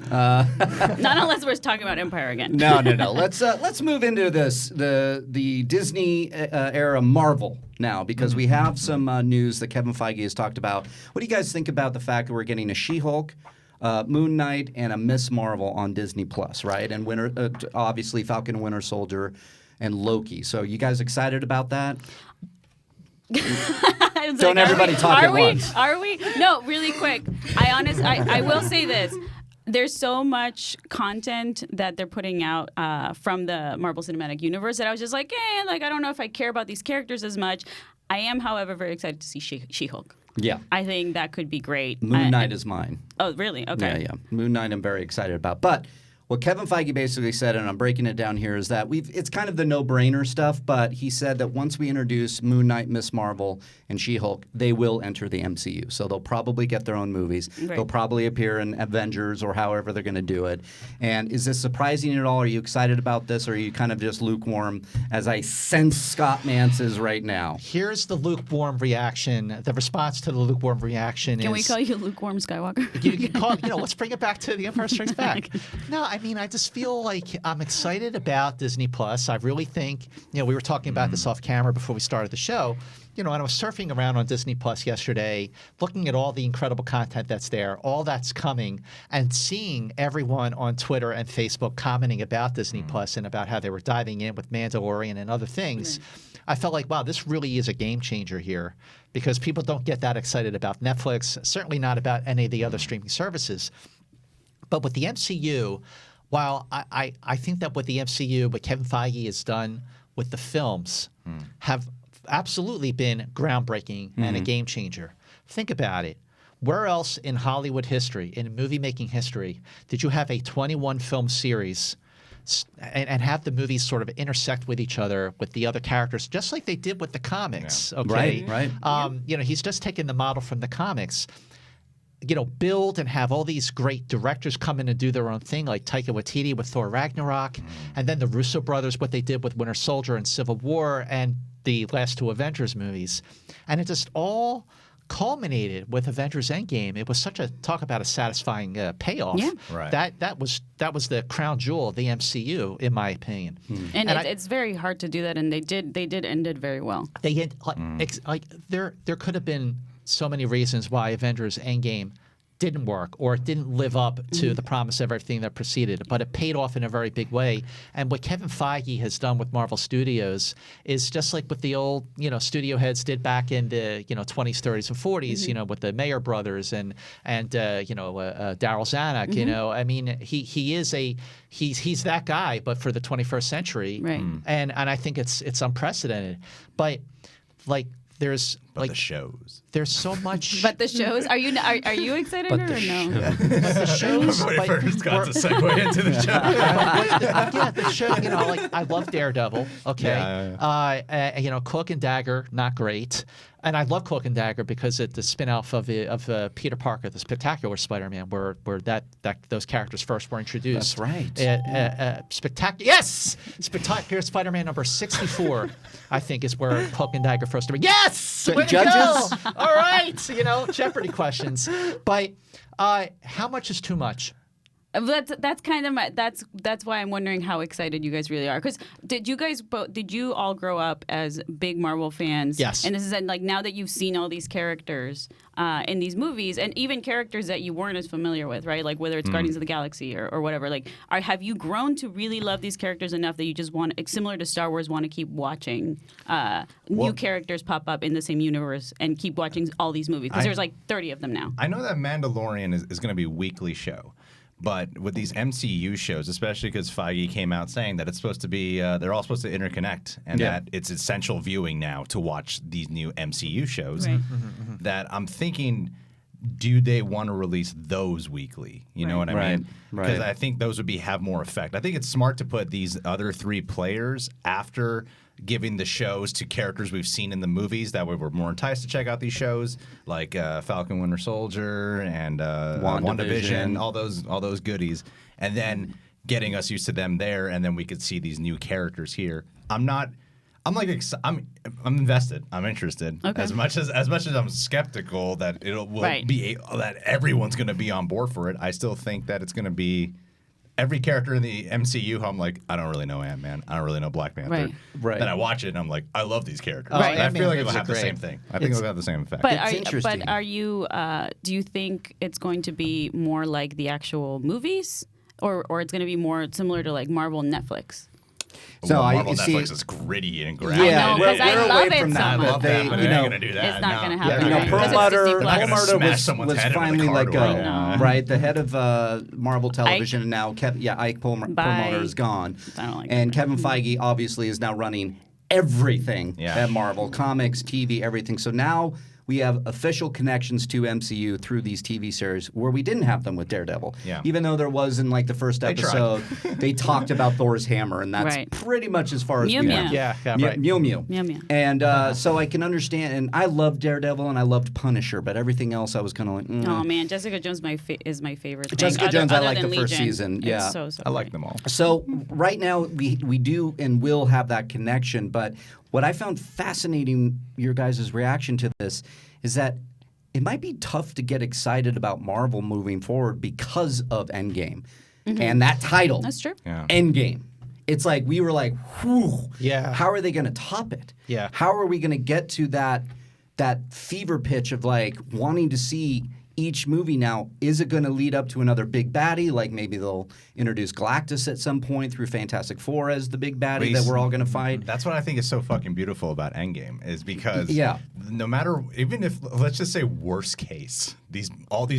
[SPEAKER 1] Not unless we're talking about Empire again.
[SPEAKER 4] No. Let's move into the Disney era Marvel now, because we have some news that Kevin Feige has talked about. What do you guys think about the fact that we're getting a She-Hulk, Moon Knight, and a Miss Marvel on Disney Plus, right? And obviously Falcon and Winter Soldier and Loki. So you guys excited about that? Don't everybody talk at once.
[SPEAKER 1] Are we? No, really quick. I will say this. There's so much content that they're putting out from the Marvel Cinematic Universe that I was just like, I don't know if I care about these characters as much. I am, however, very excited to see She-Hulk.
[SPEAKER 4] Yeah.
[SPEAKER 1] I think that could be great.
[SPEAKER 4] Moon Knight is mine.
[SPEAKER 1] Oh, really? Okay.
[SPEAKER 4] Yeah. Moon Knight I'm very excited about. But what Kevin Feige basically said, and I'm breaking it down here, is that it's kind of the no-brainer stuff, but he said that once we introduce Moon Knight, Miss Marvel, and She-Hulk, they will enter the MCU. So they'll probably get their own movies.
[SPEAKER 1] Right.
[SPEAKER 4] They'll probably appear in Avengers or however they're going to do it. And is this surprising at all? Are you excited about this, or are you kind of just lukewarm, as I sense Scott Mantz is right now?
[SPEAKER 3] Here's the lukewarm reaction. The response to the lukewarm reaction
[SPEAKER 1] Can we call you lukewarm Skywalker?
[SPEAKER 3] You can call, let's bring it back to The Empire Strikes Back. No, I mean, I just feel like I'm excited about Disney Plus. I really think, we were talking about this off camera before we started the show. And I was surfing around on Disney Plus yesterday, looking at all the incredible content that's there, all that's coming, and seeing everyone on Twitter and Facebook commenting about Disney Plus and about how they were diving in with Mandalorian and other things. Right. I felt like, wow, this really is a game changer here, because people don't get that excited about Netflix, certainly not about any of the other streaming services. But with the MCU, while I think that with the MCU, what Kevin Feige has done with the films have absolutely been groundbreaking and a game changer. Think about it. Where else in Hollywood history, in movie-making history, did you have a 21-film series and have the movies sort of intersect with each other, with the other characters, just like they did with the comics? Yeah. Okay?
[SPEAKER 4] Right.
[SPEAKER 3] He's just taken the model from the comics. Build and have all these great directors come in and do their own thing, like Taika Waititi with Thor Ragnarok, and then the Russo brothers, what they did with Winter Soldier and Civil War, and the last two Avengers movies. And it just all culminated with Avengers Endgame. It was such a talk about a satisfying payoff.
[SPEAKER 1] Yeah.
[SPEAKER 2] Right.
[SPEAKER 3] That was the crown jewel of the MCU, in my opinion.
[SPEAKER 1] And it's very hard to do that, and they did end it very well.
[SPEAKER 3] They had, there could have been so many reasons why Avengers Endgame didn't work, or it didn't live up to the promise of everything that preceded it, but it paid off in a very big way. And what Kevin Feige has done with Marvel Studios is just like what the old, studio heads did back in the, 20s, 30s, and 40s, with the Mayer brothers and Daryl Zanuck, I mean, he's that guy, but for the 21st century.
[SPEAKER 1] Right.
[SPEAKER 3] And I think it's unprecedented. But there's
[SPEAKER 2] the shows.
[SPEAKER 3] There's so much.
[SPEAKER 1] But the shows, are you excited or no?
[SPEAKER 3] But the shows.
[SPEAKER 2] Everybody first got to segue into the show.
[SPEAKER 3] The show. I love Daredevil. Okay.
[SPEAKER 2] Yeah.
[SPEAKER 3] Cloak and Dagger, not great. And I love Cloak and Dagger because it's the spin-off of Peter Parker, the Spectacular Spider-Man, where those characters first were introduced.
[SPEAKER 4] That's right.
[SPEAKER 3] Spectacular Spider-Man number 64, I think, is where Cloak and Dagger first appeared. Yes! Way to
[SPEAKER 4] Judges?
[SPEAKER 3] go! All right. Jeopardy questions. But how much is too much?
[SPEAKER 1] That's kind of that's why I'm wondering how excited you guys really are. Because did you all grow up as big Marvel fans?
[SPEAKER 3] Yes.
[SPEAKER 1] And this is now that you've seen all these characters in these movies, and even characters that you weren't as familiar with, right? Like whether it's Guardians of the Galaxy or whatever. Have you grown to really love these characters enough that you just want, similar to Star Wars, want to keep watching new characters pop up in the same universe and keep watching all these movies? Because there's 30 of them now.
[SPEAKER 2] I know that Mandalorian is going to be a weekly show. But with these MCU shows, especially because Feige came out saying that it's supposed to be, they're all supposed to interconnect, and that it's essential viewing now to watch these new MCU shows,
[SPEAKER 1] Right.
[SPEAKER 2] that I'm thinking do they want to release those weekly? You know what I mean?
[SPEAKER 4] Right.
[SPEAKER 2] Because I think those would have more effect. I think it's smart to put these other 3 players after giving the shows to characters we've seen in the movies. That way we're more enticed to check out these shows, like Falcon Winter Soldier and WandaVision, all those goodies, and then getting us used to them there, and then we could see these new characters here. I'm invested. I'm interested.
[SPEAKER 1] Okay.
[SPEAKER 2] As much as I'm skeptical that that everyone's going to be on board for it. I still think that it's going to be every character in the MCU who I'm like, I don't really know Ant-Man. I don't really know Black Panther.
[SPEAKER 3] Right.
[SPEAKER 2] Then I watch it and I'm like, I love these characters.
[SPEAKER 3] Right.
[SPEAKER 2] And I feel like
[SPEAKER 3] Ant-Man
[SPEAKER 2] it'll have the
[SPEAKER 3] movies are
[SPEAKER 2] same
[SPEAKER 3] great.
[SPEAKER 2] thing. I think it'll have the same effect.
[SPEAKER 1] But
[SPEAKER 4] interesting.
[SPEAKER 1] are you? Do you think it's going to be more like the actual movies, or it's going to be more similar to like Marvel and Netflix?
[SPEAKER 4] So
[SPEAKER 2] Marvel
[SPEAKER 4] I see.
[SPEAKER 2] Netflix is gritty and graphic.
[SPEAKER 4] Yeah,
[SPEAKER 1] I know, 'cause I
[SPEAKER 4] we're
[SPEAKER 1] love
[SPEAKER 4] away
[SPEAKER 1] it
[SPEAKER 4] from
[SPEAKER 1] so
[SPEAKER 4] that.
[SPEAKER 1] much.
[SPEAKER 4] But they,
[SPEAKER 2] but
[SPEAKER 4] you
[SPEAKER 2] it
[SPEAKER 4] know,
[SPEAKER 2] ain't gonna do that.
[SPEAKER 1] It's not going to
[SPEAKER 2] No.
[SPEAKER 1] happen.
[SPEAKER 4] You know,
[SPEAKER 1] right?
[SPEAKER 4] Pearl
[SPEAKER 1] 'Cause it's Disney
[SPEAKER 4] Mutter,
[SPEAKER 1] Plus.
[SPEAKER 2] They're not gonna smash someone's
[SPEAKER 4] was
[SPEAKER 2] head in with a
[SPEAKER 4] finally
[SPEAKER 2] car
[SPEAKER 4] like
[SPEAKER 2] door.
[SPEAKER 1] I know.
[SPEAKER 4] right, the head of Marvel Television, and now Ike Perlmutter is gone,
[SPEAKER 1] I don't like
[SPEAKER 4] and
[SPEAKER 1] that.
[SPEAKER 4] Kevin Feige obviously is now running everything
[SPEAKER 2] Yeah.
[SPEAKER 4] at Marvel, comics, TV, everything. So now we have official connections to MCU through these TV series where we didn't have them with Daredevil.
[SPEAKER 2] Yeah.
[SPEAKER 4] Even though there was in like the first
[SPEAKER 2] tried.
[SPEAKER 4] episode, they talked about Thor's hammer, and that's
[SPEAKER 1] Right.
[SPEAKER 4] pretty much as far as
[SPEAKER 1] Mew
[SPEAKER 4] we
[SPEAKER 1] Mew.
[SPEAKER 4] went.
[SPEAKER 3] Yeah, right.
[SPEAKER 4] Mew Mew.
[SPEAKER 1] Mew Mew.
[SPEAKER 4] And so I can understand, and I loved Daredevil and I loved Punisher, but everything else I was kind of like,
[SPEAKER 1] Oh man, Jessica Jones is my favorite thing.
[SPEAKER 4] Jessica Jones, I
[SPEAKER 1] other
[SPEAKER 4] like
[SPEAKER 1] than
[SPEAKER 4] the first
[SPEAKER 1] Legion.
[SPEAKER 4] season,
[SPEAKER 1] It's
[SPEAKER 4] yeah.
[SPEAKER 1] so
[SPEAKER 2] I like
[SPEAKER 1] great.
[SPEAKER 2] them all.
[SPEAKER 4] So right now we do and will have that connection, but what I found fascinating, your guys' reaction to this, is that it might be tough to get excited about Marvel moving forward because of Endgame. And that title.
[SPEAKER 1] That's true.
[SPEAKER 2] Yeah.
[SPEAKER 4] Endgame. It's like we were like, whew.
[SPEAKER 3] Yeah.
[SPEAKER 4] How are they going to top it?
[SPEAKER 3] Yeah.
[SPEAKER 4] How are we going to get to that fever pitch of like wanting to see each movie now? Is it going to lead up to another big baddie? Like maybe they'll introduce Galactus at some point through Fantastic Four as the big baddie that we're all going to fight.
[SPEAKER 2] That's what I think is so fucking beautiful about Endgame is because
[SPEAKER 4] Yeah.
[SPEAKER 2] no matter, even if, let's just say worst case,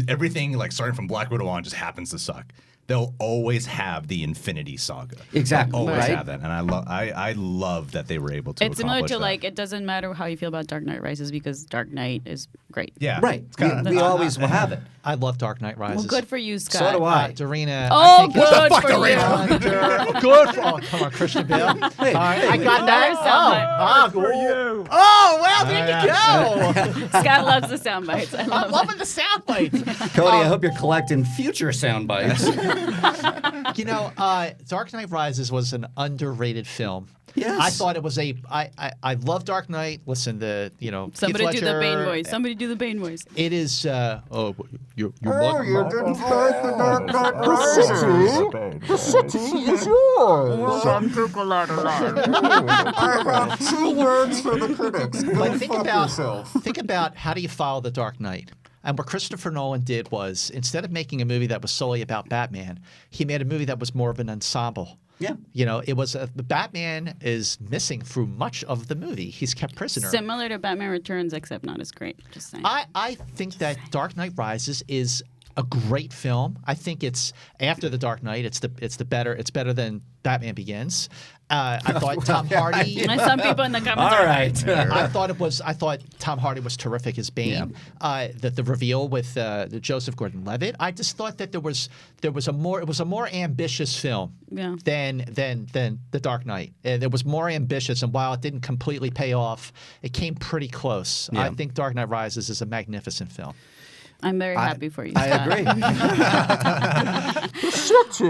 [SPEAKER 2] everything like starting from Black Widow on just happens to suck. They'll always have the Infinity Saga.
[SPEAKER 4] Exactly,
[SPEAKER 2] They'll always
[SPEAKER 4] right?
[SPEAKER 2] have that, and I love that they were able to.
[SPEAKER 1] It's similar
[SPEAKER 2] accomplish
[SPEAKER 1] to
[SPEAKER 2] that.
[SPEAKER 1] like it doesn't matter how you feel about Dark Knight Rises because Dark Knight is great.
[SPEAKER 2] Yeah,
[SPEAKER 4] Right.
[SPEAKER 2] It's kinda-
[SPEAKER 4] We always will have it.
[SPEAKER 3] I love Dark Knight Rises.
[SPEAKER 1] Well, good for you, Scott.
[SPEAKER 4] So do I.
[SPEAKER 3] Dorina.
[SPEAKER 1] Oh,
[SPEAKER 3] I think
[SPEAKER 1] good
[SPEAKER 2] What the fuck,
[SPEAKER 1] for
[SPEAKER 2] Dorina?
[SPEAKER 1] you.
[SPEAKER 3] good for. Oh, come on, Christian Bale.
[SPEAKER 4] Hey,
[SPEAKER 3] All right,
[SPEAKER 4] hey,
[SPEAKER 3] I got
[SPEAKER 1] There's
[SPEAKER 3] that.
[SPEAKER 1] soundbite.
[SPEAKER 3] For you. Oh, well, there you go.
[SPEAKER 1] Scott loves the sound bites. I
[SPEAKER 3] I'm
[SPEAKER 1] love
[SPEAKER 3] loving the sound bites.
[SPEAKER 4] Cody, I hope you're collecting future sound bites.
[SPEAKER 3] You know, Dark Knight Rises was an underrated film.
[SPEAKER 4] Yes.
[SPEAKER 3] I thought it was I love Dark Knight. Listen, Heath
[SPEAKER 1] Somebody do the
[SPEAKER 3] Ledger,
[SPEAKER 1] Bane voice. Somebody do the Bane voice.
[SPEAKER 3] It is. You
[SPEAKER 6] didn't like the Dark Knight Rises. The city is yours. Welcome to I have 2 words for the critics. Go
[SPEAKER 3] But
[SPEAKER 6] fuck yourself.
[SPEAKER 3] think about how do you follow the Dark Knight? And what Christopher Nolan did was, instead of making a movie that was solely about Batman, he made a movie that was more of an ensemble.
[SPEAKER 4] Yeah.
[SPEAKER 3] You know, it was the Batman is missing through much of the movie. He's kept prisoner.
[SPEAKER 1] Similar to Batman Returns, except not as great. Just saying.
[SPEAKER 3] I think that Dark Knight Rises is a great film. I think it's after the Dark Knight. It's better than Batman Begins. I thought Tom Hardy.
[SPEAKER 1] And some people in the comments
[SPEAKER 4] All
[SPEAKER 1] are
[SPEAKER 4] right.
[SPEAKER 3] I thought Tom Hardy was terrific as Bane. The reveal with Joseph Gordon-Levitt. I just thought that it was a more ambitious film
[SPEAKER 1] Yeah.
[SPEAKER 3] than The Dark Knight. And it was more ambitious, and while it didn't completely pay off, it came pretty close.
[SPEAKER 4] Yeah.
[SPEAKER 3] I think Dark Knight Rises is a magnificent film.
[SPEAKER 1] I'm very happy for you.
[SPEAKER 4] I
[SPEAKER 1] Scott.
[SPEAKER 4] agree.
[SPEAKER 6] The city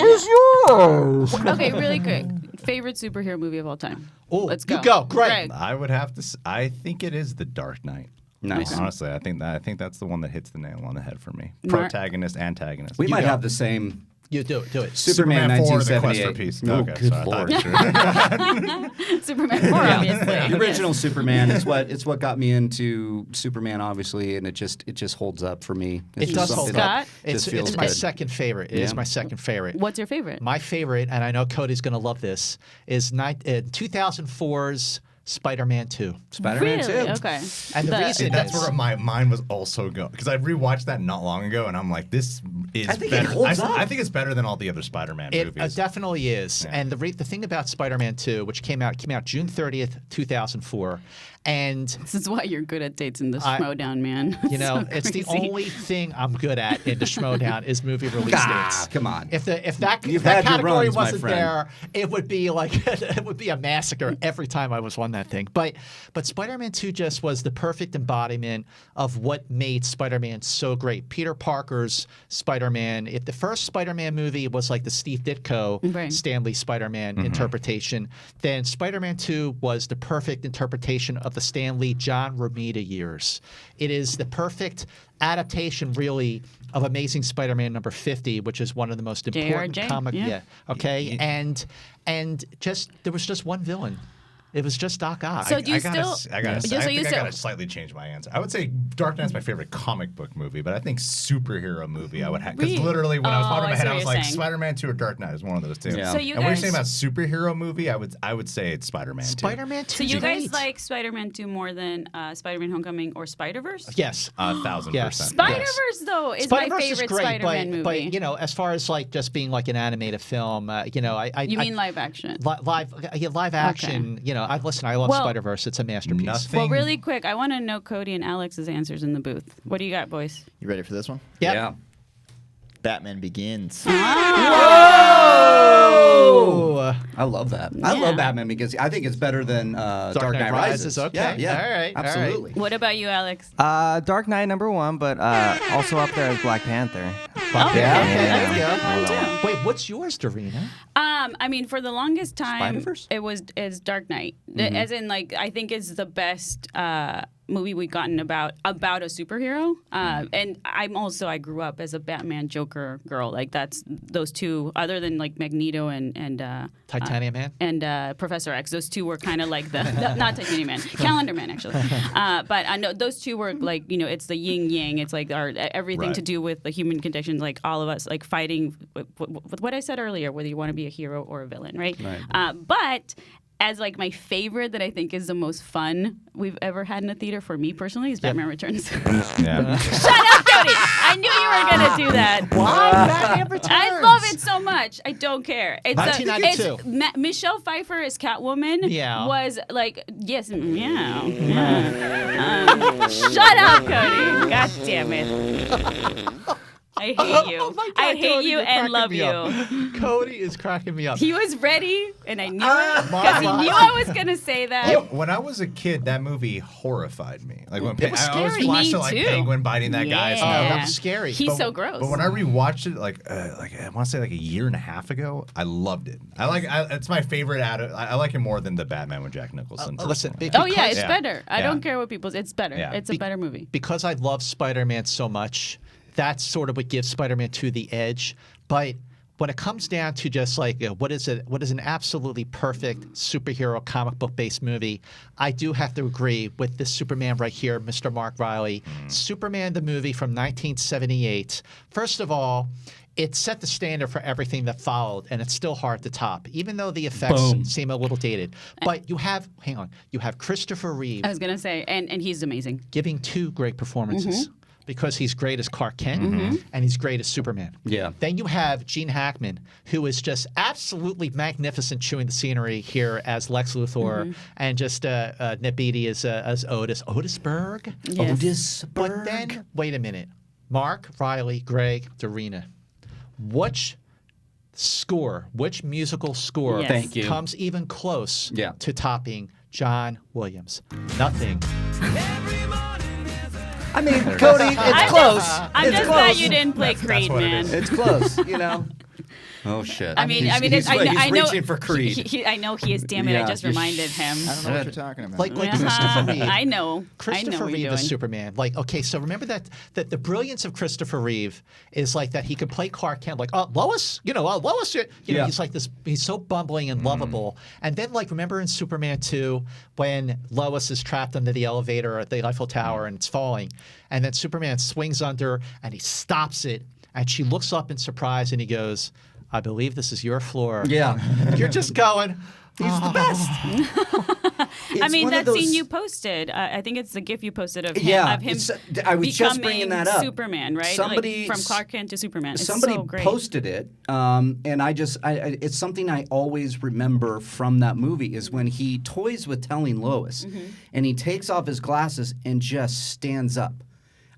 [SPEAKER 6] is yours.
[SPEAKER 1] Okay, really quick. Favorite superhero movie of all time?
[SPEAKER 3] Oh,
[SPEAKER 1] Let's
[SPEAKER 3] you
[SPEAKER 1] go.
[SPEAKER 3] go. Great.
[SPEAKER 1] Greg.
[SPEAKER 2] I would have to. I think it is the Dark Knight.
[SPEAKER 4] Nice.
[SPEAKER 2] Honestly, I think that's the one that hits the nail on the head for me.
[SPEAKER 1] Mark?
[SPEAKER 2] Protagonist, antagonist.
[SPEAKER 4] We might
[SPEAKER 3] go.
[SPEAKER 4] have the same.
[SPEAKER 3] You do it.
[SPEAKER 4] Superman
[SPEAKER 2] 4, The Quest
[SPEAKER 4] 1978.
[SPEAKER 2] for Peace.
[SPEAKER 4] Oh,
[SPEAKER 2] Okay,
[SPEAKER 4] good
[SPEAKER 2] sorry, I
[SPEAKER 4] lord.
[SPEAKER 2] thought you were-
[SPEAKER 1] Superman 4, obviously.
[SPEAKER 4] The original Superman is what got me into Superman, obviously, and it just holds up for me.
[SPEAKER 3] It
[SPEAKER 4] just
[SPEAKER 3] does
[SPEAKER 4] something
[SPEAKER 3] hold
[SPEAKER 4] that
[SPEAKER 3] up.
[SPEAKER 4] just feels
[SPEAKER 3] It's my
[SPEAKER 4] good.
[SPEAKER 3] second favorite. It is
[SPEAKER 4] Yeah.
[SPEAKER 3] my second favorite.
[SPEAKER 1] What's your favorite?
[SPEAKER 3] My favorite, and I know Cody's going to love this, is 2004's Spider-Man 2.
[SPEAKER 4] Spider-Man
[SPEAKER 1] Really?
[SPEAKER 4] 2.
[SPEAKER 1] Okay.
[SPEAKER 3] And the reason
[SPEAKER 2] That's
[SPEAKER 3] is,
[SPEAKER 2] where my mind was also going, because I rewatched that not long ago, and I'm like, this is
[SPEAKER 4] I think it
[SPEAKER 2] better.
[SPEAKER 4] holds up.
[SPEAKER 2] I think it's better than all the other Spider-Man
[SPEAKER 3] it
[SPEAKER 2] movies.
[SPEAKER 3] definitely is.
[SPEAKER 2] Yeah.
[SPEAKER 3] And the thing about Spider-Man 2, which came out June 30th, 2004, and
[SPEAKER 1] This is why you're good at dates in the Schmodown, man.
[SPEAKER 3] you know,
[SPEAKER 1] So
[SPEAKER 3] it's the
[SPEAKER 1] crazy.
[SPEAKER 3] only thing I'm good at in the Schmodown is movie release dates.
[SPEAKER 4] Come on.
[SPEAKER 3] If that
[SPEAKER 4] You've
[SPEAKER 3] that
[SPEAKER 4] had your
[SPEAKER 3] category
[SPEAKER 4] runs, my
[SPEAKER 3] wasn't
[SPEAKER 4] friend.
[SPEAKER 3] there, it would be like it would be a massacre every time I was on that thing. But Spider-Man 2 just was the perfect embodiment of what made Spider-Man so great. Peter Parker's Spider-Man. If the first Spider-Man movie was like the Steve Ditko
[SPEAKER 1] Right.
[SPEAKER 3] Stan Lee Spider-Man interpretation, then Spider-Man 2 was the perfect interpretation of the Stan Lee John Romita years. It is the perfect adaptation, really, of Amazing Spider-Man number 50, which is one of the most important
[SPEAKER 1] JRJ,
[SPEAKER 3] comic.
[SPEAKER 1] yeah.
[SPEAKER 3] Okay. And just there was just one villain. It was just Doc Ock.
[SPEAKER 1] So do you
[SPEAKER 2] I
[SPEAKER 1] still?
[SPEAKER 2] gotta slightly change my answer. I would say Dark Knight's my favorite comic book movie, but I think superhero movie I would have, because
[SPEAKER 1] Really?
[SPEAKER 2] literally when I was
[SPEAKER 1] Oh,
[SPEAKER 2] popping in my
[SPEAKER 1] I
[SPEAKER 2] head,
[SPEAKER 1] see
[SPEAKER 2] I
[SPEAKER 1] what
[SPEAKER 2] was
[SPEAKER 1] you're
[SPEAKER 2] like
[SPEAKER 1] saying.
[SPEAKER 2] Spider-Man 2 or Dark Knight is one of those two.
[SPEAKER 4] Yeah.
[SPEAKER 1] So you
[SPEAKER 2] And when you're
[SPEAKER 1] guys-
[SPEAKER 2] saying about superhero movie, I would say it's Spider-Man 2.
[SPEAKER 3] Spider-Man 2.
[SPEAKER 1] So you guys
[SPEAKER 3] great.
[SPEAKER 1] like Spider-Man 2 more than Spider-Man: Homecoming or Spider-Verse?
[SPEAKER 3] Yes.
[SPEAKER 2] 1,000%.
[SPEAKER 3] Yes.
[SPEAKER 1] Spider-Verse though is my
[SPEAKER 3] Spider-Verse
[SPEAKER 1] favorite
[SPEAKER 3] is great,
[SPEAKER 1] Spider-Man movie.
[SPEAKER 3] but you know, as far as like just being like an animated film,
[SPEAKER 1] you mean live action?
[SPEAKER 3] live action? You know, I love
[SPEAKER 1] Well-
[SPEAKER 3] Spider-Verse. It's a masterpiece.
[SPEAKER 2] Nothing.
[SPEAKER 1] Well, really quick, I want to know Cody and Alex's answers in the booth. What do you got, boys?
[SPEAKER 5] You ready for this one?
[SPEAKER 3] Yep.
[SPEAKER 4] Yeah.
[SPEAKER 5] Batman Begins.
[SPEAKER 3] Oh.
[SPEAKER 4] I love that. I
[SPEAKER 1] Yeah.
[SPEAKER 4] love Batman because I think it's better than Dark Knight Rises.
[SPEAKER 3] Okay.
[SPEAKER 4] Yeah, yeah.
[SPEAKER 3] All right. All right.
[SPEAKER 4] Absolutely.
[SPEAKER 1] What about you, Alex?
[SPEAKER 6] Dark Knight #1, but also up there as Black Panther.
[SPEAKER 1] Oh, okay.
[SPEAKER 3] Yeah.
[SPEAKER 1] That's a good one, too.
[SPEAKER 3] Wait, what's yours, Dorina?
[SPEAKER 1] I mean, for the longest time,
[SPEAKER 4] Spider-Verse?
[SPEAKER 1] it's Dark Knight. As in, like, I think it's the best movie we've gotten about a superhero. And I grew up as a Batman Joker girl. Like, that's those two, other than like Magneto and
[SPEAKER 3] Titanium Man?
[SPEAKER 1] and Professor X. Those two were kind of like the not Titanium Man, Calendar Man actually. But I know those two were like, you know, it's the yin yang. It's like our everything
[SPEAKER 2] Right.
[SPEAKER 1] to do with the human condition. Like all of us like fighting with what I said earlier, whether you want to be a hero or a villain, right? But as like my favorite that I think is the most fun we've ever had in a theater for me personally is Batman Returns.
[SPEAKER 2] Yeah.
[SPEAKER 1] Shut up, Cody! I knew you were gonna do that.
[SPEAKER 3] Why Batman Returns?
[SPEAKER 1] I love it so much. I don't care. It's
[SPEAKER 3] 1992.
[SPEAKER 1] Michelle Pfeiffer as Catwoman.
[SPEAKER 3] Yeah.
[SPEAKER 1] Was like yes, meow. Shut up, Cody. God damn it. I hate you.
[SPEAKER 3] Oh my God,
[SPEAKER 1] I hate
[SPEAKER 3] Cody,
[SPEAKER 1] you
[SPEAKER 3] you're
[SPEAKER 1] and
[SPEAKER 3] cracking
[SPEAKER 1] love
[SPEAKER 3] me
[SPEAKER 1] you.
[SPEAKER 3] up. Cody is cracking me up.
[SPEAKER 1] He was ready, and I knew it because he knew I was gonna say that.
[SPEAKER 2] When I was a kid, that movie horrified me. Like when
[SPEAKER 3] It was
[SPEAKER 2] I always
[SPEAKER 3] scary.
[SPEAKER 2] flashed
[SPEAKER 1] Me
[SPEAKER 2] it like
[SPEAKER 1] too.
[SPEAKER 2] Penguin biting that guy's
[SPEAKER 1] Yeah.
[SPEAKER 2] nose.
[SPEAKER 3] that was scary.
[SPEAKER 1] He's so gross.
[SPEAKER 2] But when I rewatched it, like I want to say like a year and a half ago, I loved it. It's my favorite I like it more than the Batman with Jack Nicholson.
[SPEAKER 3] Listen,
[SPEAKER 2] personally.
[SPEAKER 1] oh yeah, it's
[SPEAKER 2] Yeah.
[SPEAKER 1] better. I
[SPEAKER 2] Yeah.
[SPEAKER 1] don't care what people. It's better.
[SPEAKER 2] Yeah.
[SPEAKER 1] It's a better movie.
[SPEAKER 3] because I love Spider-Man so much, that's sort of what gives Spider-Man 2 the edge. But when it comes down to just like what is an absolutely perfect superhero comic book based movie, I do have to agree with this Superman right here, Mr. Mark Reilly. Superman the movie from 1978. First of all, it set the standard for everything that followed, and it's still hard to top, even though the effects
[SPEAKER 4] Boom.
[SPEAKER 3] seem a little dated. But you have Christopher Reeve
[SPEAKER 1] I was gonna say, and he's amazing.
[SPEAKER 3] giving two great performances because he's great as Clark Kent and he's great as Superman.
[SPEAKER 4] Yeah.
[SPEAKER 3] Then you have Gene Hackman, who is just absolutely magnificent chewing the scenery here as Lex Luthor, and just Ned Beatty as Otisberg.
[SPEAKER 1] Yes.
[SPEAKER 4] Otisberg.
[SPEAKER 3] But then, wait a minute. Mark, Reilly, Greg, Dorina. Which musical score
[SPEAKER 1] Yes.
[SPEAKER 4] Thank you.
[SPEAKER 3] comes even close
[SPEAKER 4] Yeah.
[SPEAKER 3] to topping John Williams? Nothing.
[SPEAKER 4] I mean, Cody, it's close.
[SPEAKER 1] I'm
[SPEAKER 4] It's
[SPEAKER 1] just
[SPEAKER 4] close.
[SPEAKER 1] glad you didn't play
[SPEAKER 2] That's
[SPEAKER 1] Creed,
[SPEAKER 2] what it
[SPEAKER 1] man.
[SPEAKER 2] is.
[SPEAKER 4] It's close, you know. Oh shit.
[SPEAKER 1] I mean,
[SPEAKER 4] he's
[SPEAKER 1] I know.
[SPEAKER 4] reaching for Creed.
[SPEAKER 1] I know he is. Damn it! I
[SPEAKER 4] Yeah,
[SPEAKER 1] just
[SPEAKER 4] you're
[SPEAKER 1] reminded him.
[SPEAKER 5] I don't know what you're talking about.
[SPEAKER 3] Like Christopher Reeve.
[SPEAKER 1] I know.
[SPEAKER 3] Christopher
[SPEAKER 1] I know what
[SPEAKER 3] Reeve
[SPEAKER 1] you're
[SPEAKER 3] as
[SPEAKER 1] doing.
[SPEAKER 3] Superman. Like, okay, so remember that the brilliance of Christopher Reeve is like that he could play Clark Kent, like, Lois, Lois,
[SPEAKER 4] Yeah.
[SPEAKER 3] he's like this, he's so bumbling and lovable. And then, like, remember in Superman 2 when Lois is trapped under the elevator at the Eiffel Tower and it's falling, and then Superman swings under and he stops it, and she looks up in surprise and he goes, I believe this is your floor.
[SPEAKER 4] Yeah.
[SPEAKER 3] You're just going,
[SPEAKER 4] He's the best.
[SPEAKER 1] I mean,
[SPEAKER 4] one of
[SPEAKER 1] that
[SPEAKER 4] those-
[SPEAKER 1] scene you posted, I think it's the GIF you posted of him,
[SPEAKER 4] Yeah,
[SPEAKER 1] of him
[SPEAKER 4] I was just bringing
[SPEAKER 1] becoming
[SPEAKER 4] that up.
[SPEAKER 1] Superman, right?
[SPEAKER 4] Somebody-
[SPEAKER 1] like from Clark Kent to Superman. It's
[SPEAKER 4] Somebody
[SPEAKER 1] so great.
[SPEAKER 4] posted it, and it's something I always remember from that movie is when he toys with telling Lois, and he takes off his glasses and just stands up.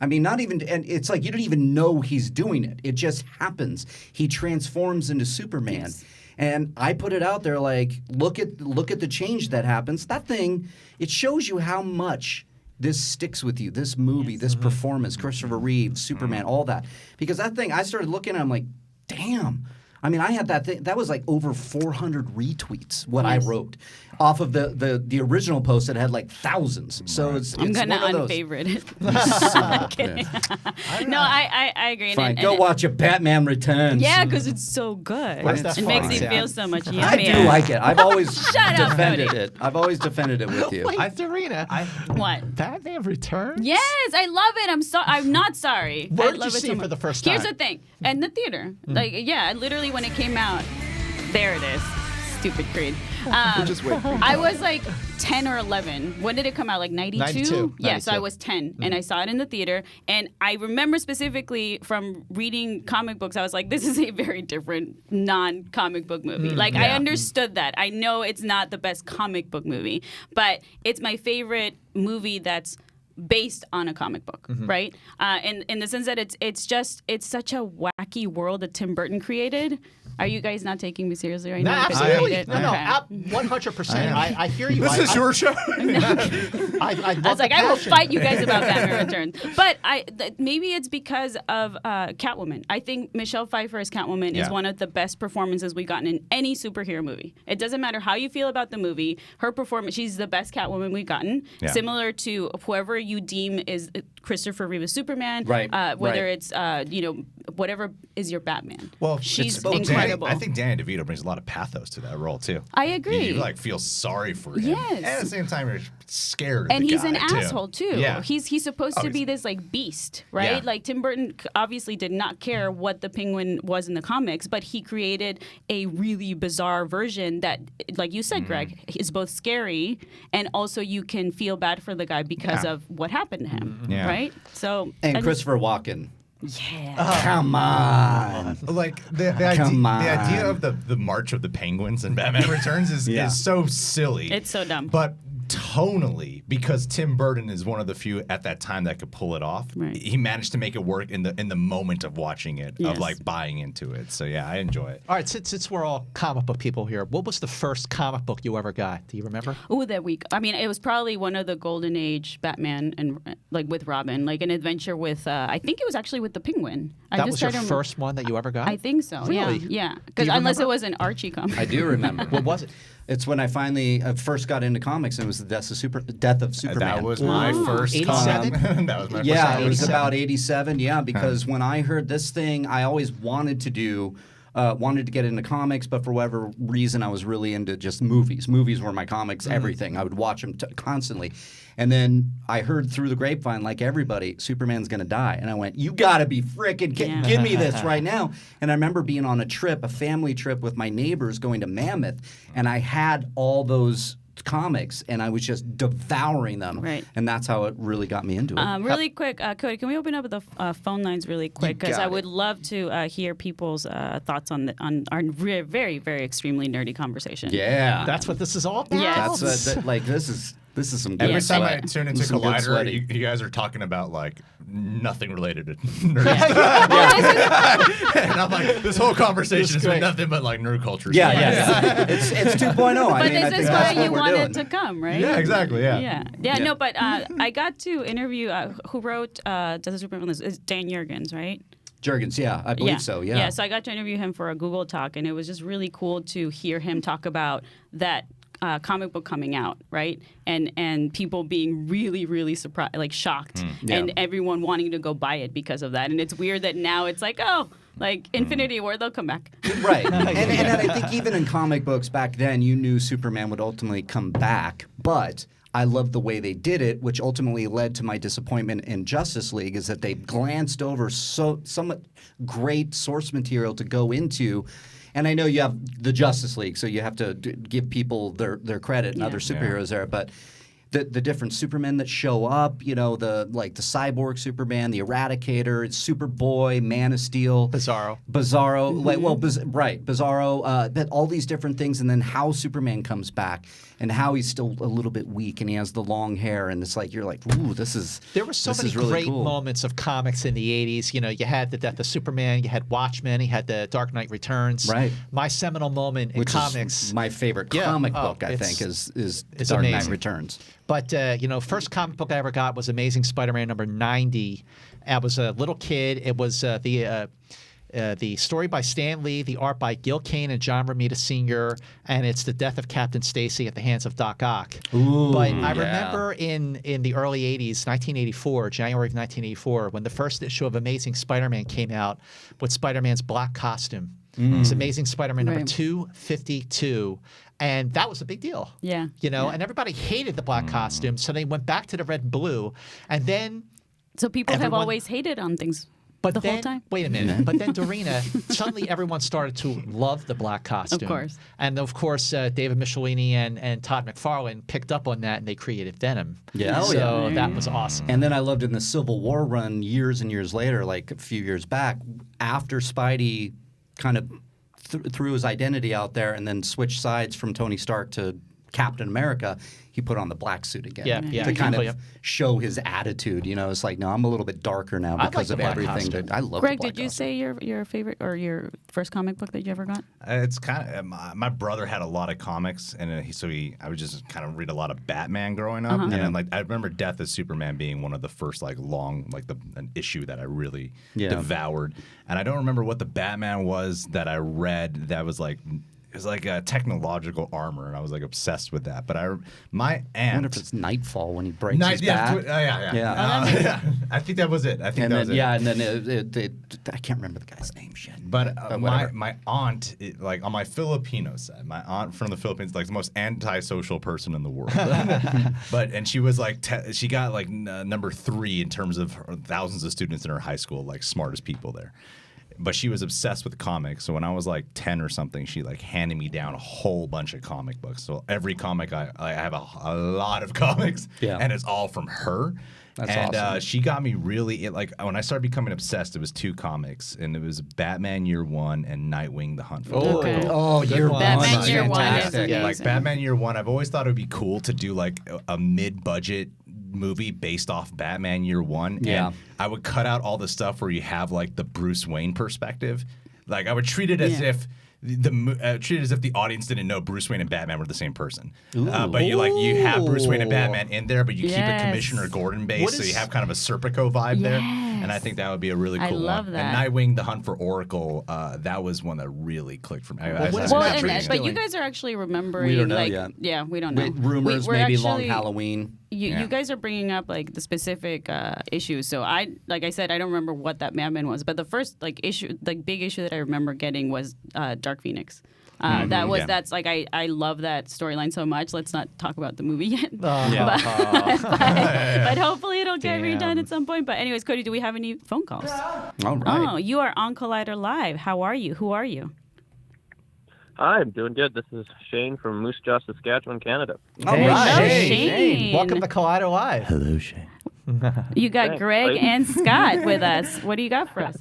[SPEAKER 4] I mean, not even, and it's like you don't even know he's doing it. It just happens. He transforms into Superman.
[SPEAKER 1] Yes.
[SPEAKER 4] And I put it out there like, look at the change that happens. That thing, it shows you how much this sticks with you. This movie, this performance, Christopher Reeve, Superman, all that. Because that thing, I started looking at it, I'm like, damn. I mean, I had that thing. That was like over 400 retweets. What I wrote off of the original post that had like thousands. So it's
[SPEAKER 1] I'm gonna
[SPEAKER 4] one of those.
[SPEAKER 1] unfavorite it. I'm kidding. No, I agree.
[SPEAKER 4] Fine,
[SPEAKER 1] And
[SPEAKER 4] go watch it. Batman Returns.
[SPEAKER 1] Yeah, because it's so good.
[SPEAKER 3] Where's that
[SPEAKER 1] It makes
[SPEAKER 3] from?
[SPEAKER 1] you feel so much yummier.
[SPEAKER 4] I do like it. I've always
[SPEAKER 1] Shut up,
[SPEAKER 4] defended
[SPEAKER 1] Cody.
[SPEAKER 4] it. I've always defended it with you.
[SPEAKER 3] Wait, Dorina.
[SPEAKER 1] What?
[SPEAKER 3] Batman Returns?
[SPEAKER 1] Yes, I love it. I'm not sorry.
[SPEAKER 3] Where
[SPEAKER 1] I
[SPEAKER 3] did
[SPEAKER 1] love
[SPEAKER 3] you
[SPEAKER 1] it
[SPEAKER 3] see
[SPEAKER 1] so
[SPEAKER 3] it for
[SPEAKER 1] much.
[SPEAKER 3] the first
[SPEAKER 1] Here's
[SPEAKER 3] time?
[SPEAKER 1] the thing. In the theater. Like, yeah, literally when it came out, there it is. Stupid Creed.
[SPEAKER 5] Just wait.
[SPEAKER 1] I was like 10 or 11. When did it come out? Like 92?
[SPEAKER 3] 92.
[SPEAKER 1] Yeah, so I
[SPEAKER 3] 92.
[SPEAKER 1] was 10 and I saw it in the theater. And I remember specifically from reading comic books, I was like, this is a very different non-comic book movie. Like, I understood that. I know it's not the best comic book movie, but it's my favorite movie that's based on a comic book, right? In the sense that it's such a wacky world that Tim Burton created. Are you guys not taking me seriously right
[SPEAKER 3] No,
[SPEAKER 1] now? because you
[SPEAKER 3] absolutely.
[SPEAKER 1] hate it?
[SPEAKER 3] No,
[SPEAKER 1] Okay.
[SPEAKER 3] 100%. I hear you.
[SPEAKER 2] This is your show.
[SPEAKER 3] I
[SPEAKER 1] I was like, I will fight you guys about Batman Returns. But maybe it's because of Catwoman. I think Michelle Pfeiffer as Catwoman is one of the best performances we've gotten in any superhero movie. It doesn't matter how you feel about the movie. Her performance, she's the best Catwoman we've gotten.
[SPEAKER 2] Yeah.
[SPEAKER 1] Similar to whoever you deem is Christopher Reeve as Superman.
[SPEAKER 4] Right,
[SPEAKER 1] Whether
[SPEAKER 4] right.
[SPEAKER 1] it's, whatever is your Batman.
[SPEAKER 2] Well,
[SPEAKER 1] she's
[SPEAKER 2] it's both.
[SPEAKER 1] incredible.
[SPEAKER 2] I think Danny DeVito brings a lot of pathos to that role too.
[SPEAKER 1] I agree.
[SPEAKER 2] You like feel sorry for him.
[SPEAKER 1] Yes.
[SPEAKER 2] And at the same time, you're scared. Of
[SPEAKER 1] And
[SPEAKER 2] the
[SPEAKER 1] he's
[SPEAKER 2] guy,
[SPEAKER 1] an
[SPEAKER 2] too.
[SPEAKER 1] asshole too.
[SPEAKER 2] Yeah.
[SPEAKER 1] He's supposed to
[SPEAKER 2] he's-
[SPEAKER 1] be this like beast, right?
[SPEAKER 2] Yeah.
[SPEAKER 1] Like Tim Burton obviously did not care what the Penguin was in the comics, but he created a really bizarre version that, like you said, Greg, is both scary and also you can feel bad for the guy because
[SPEAKER 2] Yeah.
[SPEAKER 1] of what happened to him,
[SPEAKER 2] Yeah.
[SPEAKER 1] right? So
[SPEAKER 4] And
[SPEAKER 1] I just-
[SPEAKER 4] Christopher Walken.
[SPEAKER 1] yeah.
[SPEAKER 4] Come on.
[SPEAKER 2] Like the
[SPEAKER 4] Come
[SPEAKER 2] idea
[SPEAKER 4] on.
[SPEAKER 2] of the March of the Penguins in Batman Returns is so silly.
[SPEAKER 1] It's so dumb.
[SPEAKER 2] But tonally, because Tim Burton is one of the few at that time that could pull it off,
[SPEAKER 1] Right.
[SPEAKER 2] he managed to make it work in the moment of watching it,
[SPEAKER 1] Yes.
[SPEAKER 2] of like buying into it. So yeah, I enjoy it.
[SPEAKER 3] All right, since we're all comic book people here, what was the first comic book you ever got? Do you remember?
[SPEAKER 1] Ooh, that week. I mean, it was probably one of the golden age Batman and like with Robin, like an adventure with. I think it was actually with the Penguin.
[SPEAKER 3] That was your
[SPEAKER 1] tried to
[SPEAKER 3] first one that you ever got?
[SPEAKER 1] I think so.
[SPEAKER 3] Really?
[SPEAKER 1] Yeah.
[SPEAKER 3] Do
[SPEAKER 1] Because
[SPEAKER 3] you
[SPEAKER 1] unless
[SPEAKER 3] remember?
[SPEAKER 1] it was an Archie comic.
[SPEAKER 4] I do remember.
[SPEAKER 3] What was it?
[SPEAKER 4] It's when I finally first got into comics, and it was the death of Superman.
[SPEAKER 2] That was my first
[SPEAKER 3] 87?
[SPEAKER 2] that was my
[SPEAKER 4] Yeah,
[SPEAKER 2] first
[SPEAKER 4] it was
[SPEAKER 3] 87.
[SPEAKER 4] about 87. Yeah, because when I heard this thing, I always wanted to get into comics, but for whatever reason, I was really into just movies. Movies were my comics, everything. I would watch them constantly. And then I heard through the grapevine, like everybody, Superman's going to die. And I went, you got to be freaking give me this right now. And I remember being on a family trip with my neighbors going to Mammoth, and I had all those comics, and I was just devouring them.
[SPEAKER 1] Right.
[SPEAKER 4] And that's how it really got me into it.
[SPEAKER 1] Really quick, Cody, can we open up the phone lines really quick? Because
[SPEAKER 4] got
[SPEAKER 1] I
[SPEAKER 4] it.
[SPEAKER 1] would love to hear people's thoughts on our very, very extremely nerdy conversation.
[SPEAKER 4] Yeah.
[SPEAKER 3] That's what this is all about?
[SPEAKER 1] Yes.
[SPEAKER 4] That's like this is some good
[SPEAKER 2] Every time
[SPEAKER 4] sweat.
[SPEAKER 2] I tune into
[SPEAKER 4] This is some good
[SPEAKER 2] Collider,
[SPEAKER 4] sweaty.
[SPEAKER 2] you guys are talking about like nothing related to nerd stuff. And I'm like, this whole conversation has been
[SPEAKER 3] great.
[SPEAKER 2] nothing but like nerd culture.
[SPEAKER 4] Yeah,
[SPEAKER 2] stuff.
[SPEAKER 4] yeah. it's 2.0. I
[SPEAKER 1] But
[SPEAKER 4] mean, I
[SPEAKER 1] this
[SPEAKER 4] think
[SPEAKER 1] is
[SPEAKER 4] that's
[SPEAKER 1] why
[SPEAKER 4] what
[SPEAKER 1] you
[SPEAKER 4] we're
[SPEAKER 1] wanted
[SPEAKER 4] doing.
[SPEAKER 1] to come, right?
[SPEAKER 2] Yeah, exactly. Yeah.
[SPEAKER 1] Yeah. No, but I got to interview who wrote Death of Superman. It's Dan Jurgens, right?
[SPEAKER 4] Jurgens, yeah, I believe so. Yeah.
[SPEAKER 1] Yeah, so I got to interview him for a Google Talk, and it was just really cool to hear him talk about that comic book coming out, right? And people being really, really surprised, like shocked,
[SPEAKER 4] Yeah.
[SPEAKER 1] and everyone wanting to go buy it because of that. And it's weird that now it's like, oh, like Infinity War, they'll come back.
[SPEAKER 4] Right. and I think even in comic books back then, you knew Superman would ultimately come back, but I love the way they did it, which ultimately led to my disappointment in Justice League, is that they glanced over somewhat great source material to go into. And I know you have the Justice League, so you have to give people their credit and other superheroes there, but the different Supermen that show up, you know, the Cyborg Superman, the Eradicator, Superboy, Man of Steel,
[SPEAKER 3] Bizarro,
[SPEAKER 4] Bizarro, that all these different things, and then how Superman comes back and how he's still a little bit weak and he has the long hair, and it's like you're like, ooh, this is
[SPEAKER 3] there were so many
[SPEAKER 4] really
[SPEAKER 3] great
[SPEAKER 4] cool.
[SPEAKER 3] moments of comics in the 80s. You know, you had the death of Superman, you had Watchmen, you had the Dark Knight Returns.
[SPEAKER 4] Right.
[SPEAKER 3] My seminal moment in
[SPEAKER 4] Which
[SPEAKER 3] comics.
[SPEAKER 4] is my favorite comic book, I think, is Dark Knight Returns.
[SPEAKER 3] But, you know, first comic book I ever got was Amazing Spider-Man number 90. I was a little kid. It was the story by Stan Lee, the art by Gil Kane and John Romita Sr., and it's the death of Captain Stacy at the hands of Doc Ock. But I remember in the early 80s, 1984, January of 1984, when the first issue of Amazing Spider-Man came out with Spider-Man's black costume. It's Amazing Spider-Man number 252. And that was a big deal. Yeah. You know, and everybody hated the black costume, so they went back to the red and blue. And then
[SPEAKER 1] So people have always hated on things
[SPEAKER 3] but
[SPEAKER 1] the
[SPEAKER 3] then,
[SPEAKER 1] whole time?
[SPEAKER 3] Wait a minute. But then, Dorina, suddenly everyone started to love the black costume.
[SPEAKER 1] Of course.
[SPEAKER 3] And of course, David Michelini and Todd McFarlane picked up on that and they created Venom.
[SPEAKER 4] Yeah.
[SPEAKER 3] So that was awesome.
[SPEAKER 4] And then I loved in the Civil War run years and years later, like a few years back, after Spidey kind of threw his identity out there and then switched sides from Tony Stark to Captain America, he put on the black suit again to kind of show his attitude. You know, it's like, no, I'm a little bit darker now because of everything. I love
[SPEAKER 1] Greg,
[SPEAKER 4] the black
[SPEAKER 1] did you say your favorite or your first comic book that you ever got?
[SPEAKER 2] It's kind of my brother had a lot of comics, and I would just kind of read a lot of Batman growing up, and then, like I remember Death of Superman being one of the first an issue that I really devoured, and I don't remember what the Batman was that I read that was like. It was like a technological armor, and I was like obsessed with that. But my aunt.
[SPEAKER 4] I wonder if it's Nightfall when he breaks his back.
[SPEAKER 2] I think that was it. I think that was it.
[SPEAKER 4] Yeah, and then I can't remember the guy's name. Shit.
[SPEAKER 2] But my aunt, on my Filipino side, my aunt from the Philippines, like the most antisocial person in the world. And she was like, she got like number 3 in terms of thousands of students in her high school, like smartest people there. But she was obsessed with comics. So when I was like 10 or something, she like handed me down a whole bunch of comic books. So every comic, I have a lot of comics, and it's all from her.
[SPEAKER 4] That's awesome.
[SPEAKER 2] She got me really when I started becoming obsessed. It was 2 comics, and it was Batman Year One and Nightwing: The Hunt for Oracle.
[SPEAKER 4] Oh, Year One,
[SPEAKER 1] Batman Year One is
[SPEAKER 4] fantastic.
[SPEAKER 1] amazing.
[SPEAKER 2] Like Batman Year One, I've always thought it would be cool to do like a mid-budget movie based off Batman Year One.
[SPEAKER 4] Yeah.
[SPEAKER 2] And I would cut out all the stuff where you have like the Bruce Wayne perspective. Like I would treat it as if the audience didn't know Bruce Wayne and Batman were the same person. But you have Bruce Wayne and Batman in there, but you keep it Commissioner Gordon based, so you have kind of a Serpico vibe there. And I think that would be a really cool
[SPEAKER 1] love
[SPEAKER 2] one.
[SPEAKER 1] that.
[SPEAKER 2] And Nightwing: The Hunt for Oracle, that was one that really clicked for me.
[SPEAKER 1] But you guys are actually remembering.
[SPEAKER 4] We don't know yet.
[SPEAKER 1] Yeah, we don't know.
[SPEAKER 4] Rumors,
[SPEAKER 1] we're
[SPEAKER 4] maybe
[SPEAKER 1] actually,
[SPEAKER 4] Long Halloween.
[SPEAKER 1] You guys are bringing up like the specific issues. So like I said, I don't remember what that Batman was, but the first big issue that I remember getting was Dark Phoenix. That's like I love that storyline so much. Let's not talk about the movie yet. But hopefully it'll get redone at some point. But anyways, Cody, do we have any phone calls?
[SPEAKER 4] All right.
[SPEAKER 1] Oh, you are on Collider Live. How are you? Who are you?
[SPEAKER 7] Hi, I'm doing good. This is Shane from Moose Jaw, Saskatchewan, Canada.
[SPEAKER 3] Hey,
[SPEAKER 1] Hello,
[SPEAKER 3] Shane.
[SPEAKER 1] Shane.
[SPEAKER 3] Welcome to Collider Live.
[SPEAKER 2] Hello, Shane.
[SPEAKER 1] You got
[SPEAKER 7] Thanks.
[SPEAKER 1] Greg and Scott with us. What do you got for us?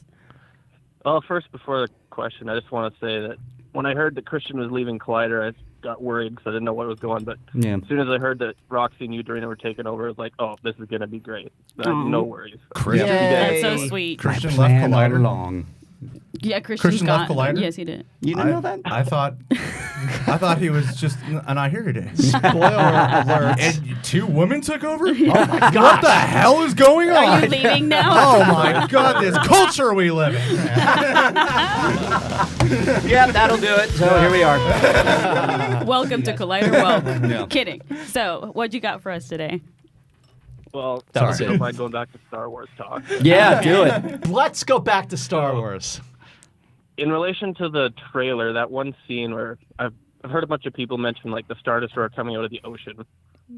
[SPEAKER 7] Well, first, before the question, I just want to say that when I heard that Christian was leaving Collider, I got worried because I didn't know what was going. But as soon as I heard that Roxy and you, Dorina, were taking over, I was like, oh, this is going to be great. So no worries.
[SPEAKER 2] Christian,
[SPEAKER 1] That's so sweet.
[SPEAKER 2] Christian left Collider.
[SPEAKER 4] Long.
[SPEAKER 1] Yeah, Christian
[SPEAKER 2] left Collider?
[SPEAKER 1] Yes, he did.
[SPEAKER 4] You didn't know that?
[SPEAKER 2] I thought he was just not here today.
[SPEAKER 3] Spoiler alert.
[SPEAKER 2] And 2 women took over? Oh my God. What the hell is going on?
[SPEAKER 1] Are you leaving now?
[SPEAKER 2] Oh my God, this culture we live in.
[SPEAKER 4] Yeah, that'll do it. So here we are.
[SPEAKER 1] Welcome to Collider. Well,
[SPEAKER 4] Yeah.
[SPEAKER 1] kidding. So, what you got for us today?
[SPEAKER 7] Well,
[SPEAKER 3] That was
[SPEAKER 7] I
[SPEAKER 3] it.
[SPEAKER 7] don't mind going back to Star Wars talk.
[SPEAKER 4] Yeah, do it.
[SPEAKER 3] Let's go back to Star Wars.
[SPEAKER 7] In relation to the trailer, that one scene where I've heard a bunch of people mention like the Star Destroyer coming out of the ocean.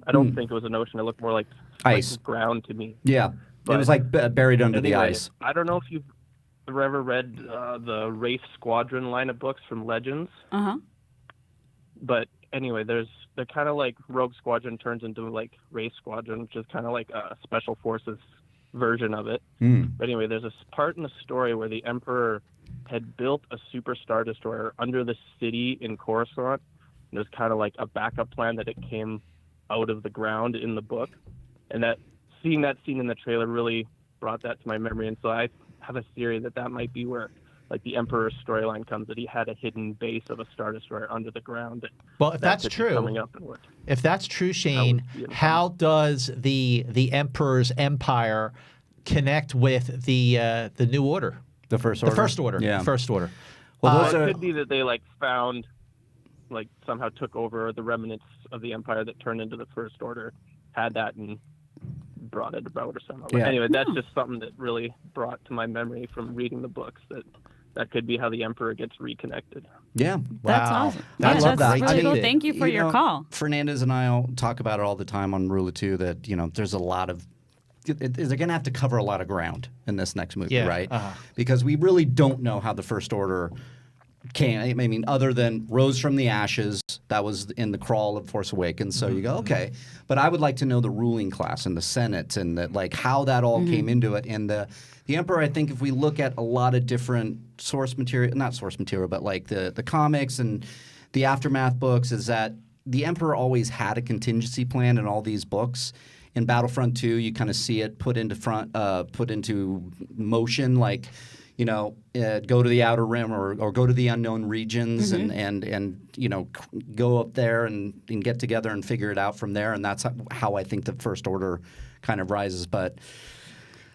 [SPEAKER 7] I don't think it was an ocean. It looked more like
[SPEAKER 4] Ice.
[SPEAKER 7] ground to me.
[SPEAKER 4] Yeah.
[SPEAKER 7] But
[SPEAKER 4] it was like buried under the
[SPEAKER 7] Anyway,
[SPEAKER 4] ice.
[SPEAKER 7] I don't know if you've ever read the Wraith Squadron line of books from Legends. But anyway, they're kind of like Rogue Squadron turns into like Wraith Squadron, which is kind of like a special forces version of it. But anyway, there's a part in the story where the Emperor had built a super star destroyer under the city in Coruscant. There's kind of like a backup plan that it came out of the ground in the book, and seeing that scene in the trailer really brought that to my memory. And so I have a theory that might be where like the Emperor's storyline comes, that he had a hidden base of a star destroyer under the ground.
[SPEAKER 3] Well, if that's true, Shane, how does the Emperor's empire connect with the New Order?
[SPEAKER 4] The First Order.
[SPEAKER 3] The First Order.
[SPEAKER 4] Yeah.
[SPEAKER 3] First Order.
[SPEAKER 7] Well, it could be that they like found, like somehow took over the remnants of the Empire that turned into the First Order, had that and brought it about or somehow.
[SPEAKER 4] Yeah.
[SPEAKER 7] Anyway, that's just something that really brought to my memory from reading the books, that could be how the Emperor gets reconnected.
[SPEAKER 4] Yeah.
[SPEAKER 1] That's awesome.
[SPEAKER 4] I love that.
[SPEAKER 1] That's really cool. Thank you for your call.
[SPEAKER 4] Fernandez and I all talk about it all the time on Rule of Two that, there's a lot of they're going to have to cover a lot of ground in this next movie, right? Because we really don't know how the First Order came. I mean, other than rose from the ashes, that was in the crawl of Force Awakens. So you go, okay. But I would like to know the ruling class and the Senate and how that all came into it. And the Emperor, I think if we look at a lot of different not source material, but like the comics and the Aftermath books, is that the Emperor always had a contingency plan in all these books. In Battlefront 2, you kind of see it put into motion, like, go to the Outer Rim or go to the unknown regions and go up there and get together and figure it out from there. And that's how I think the First Order kind of rises. But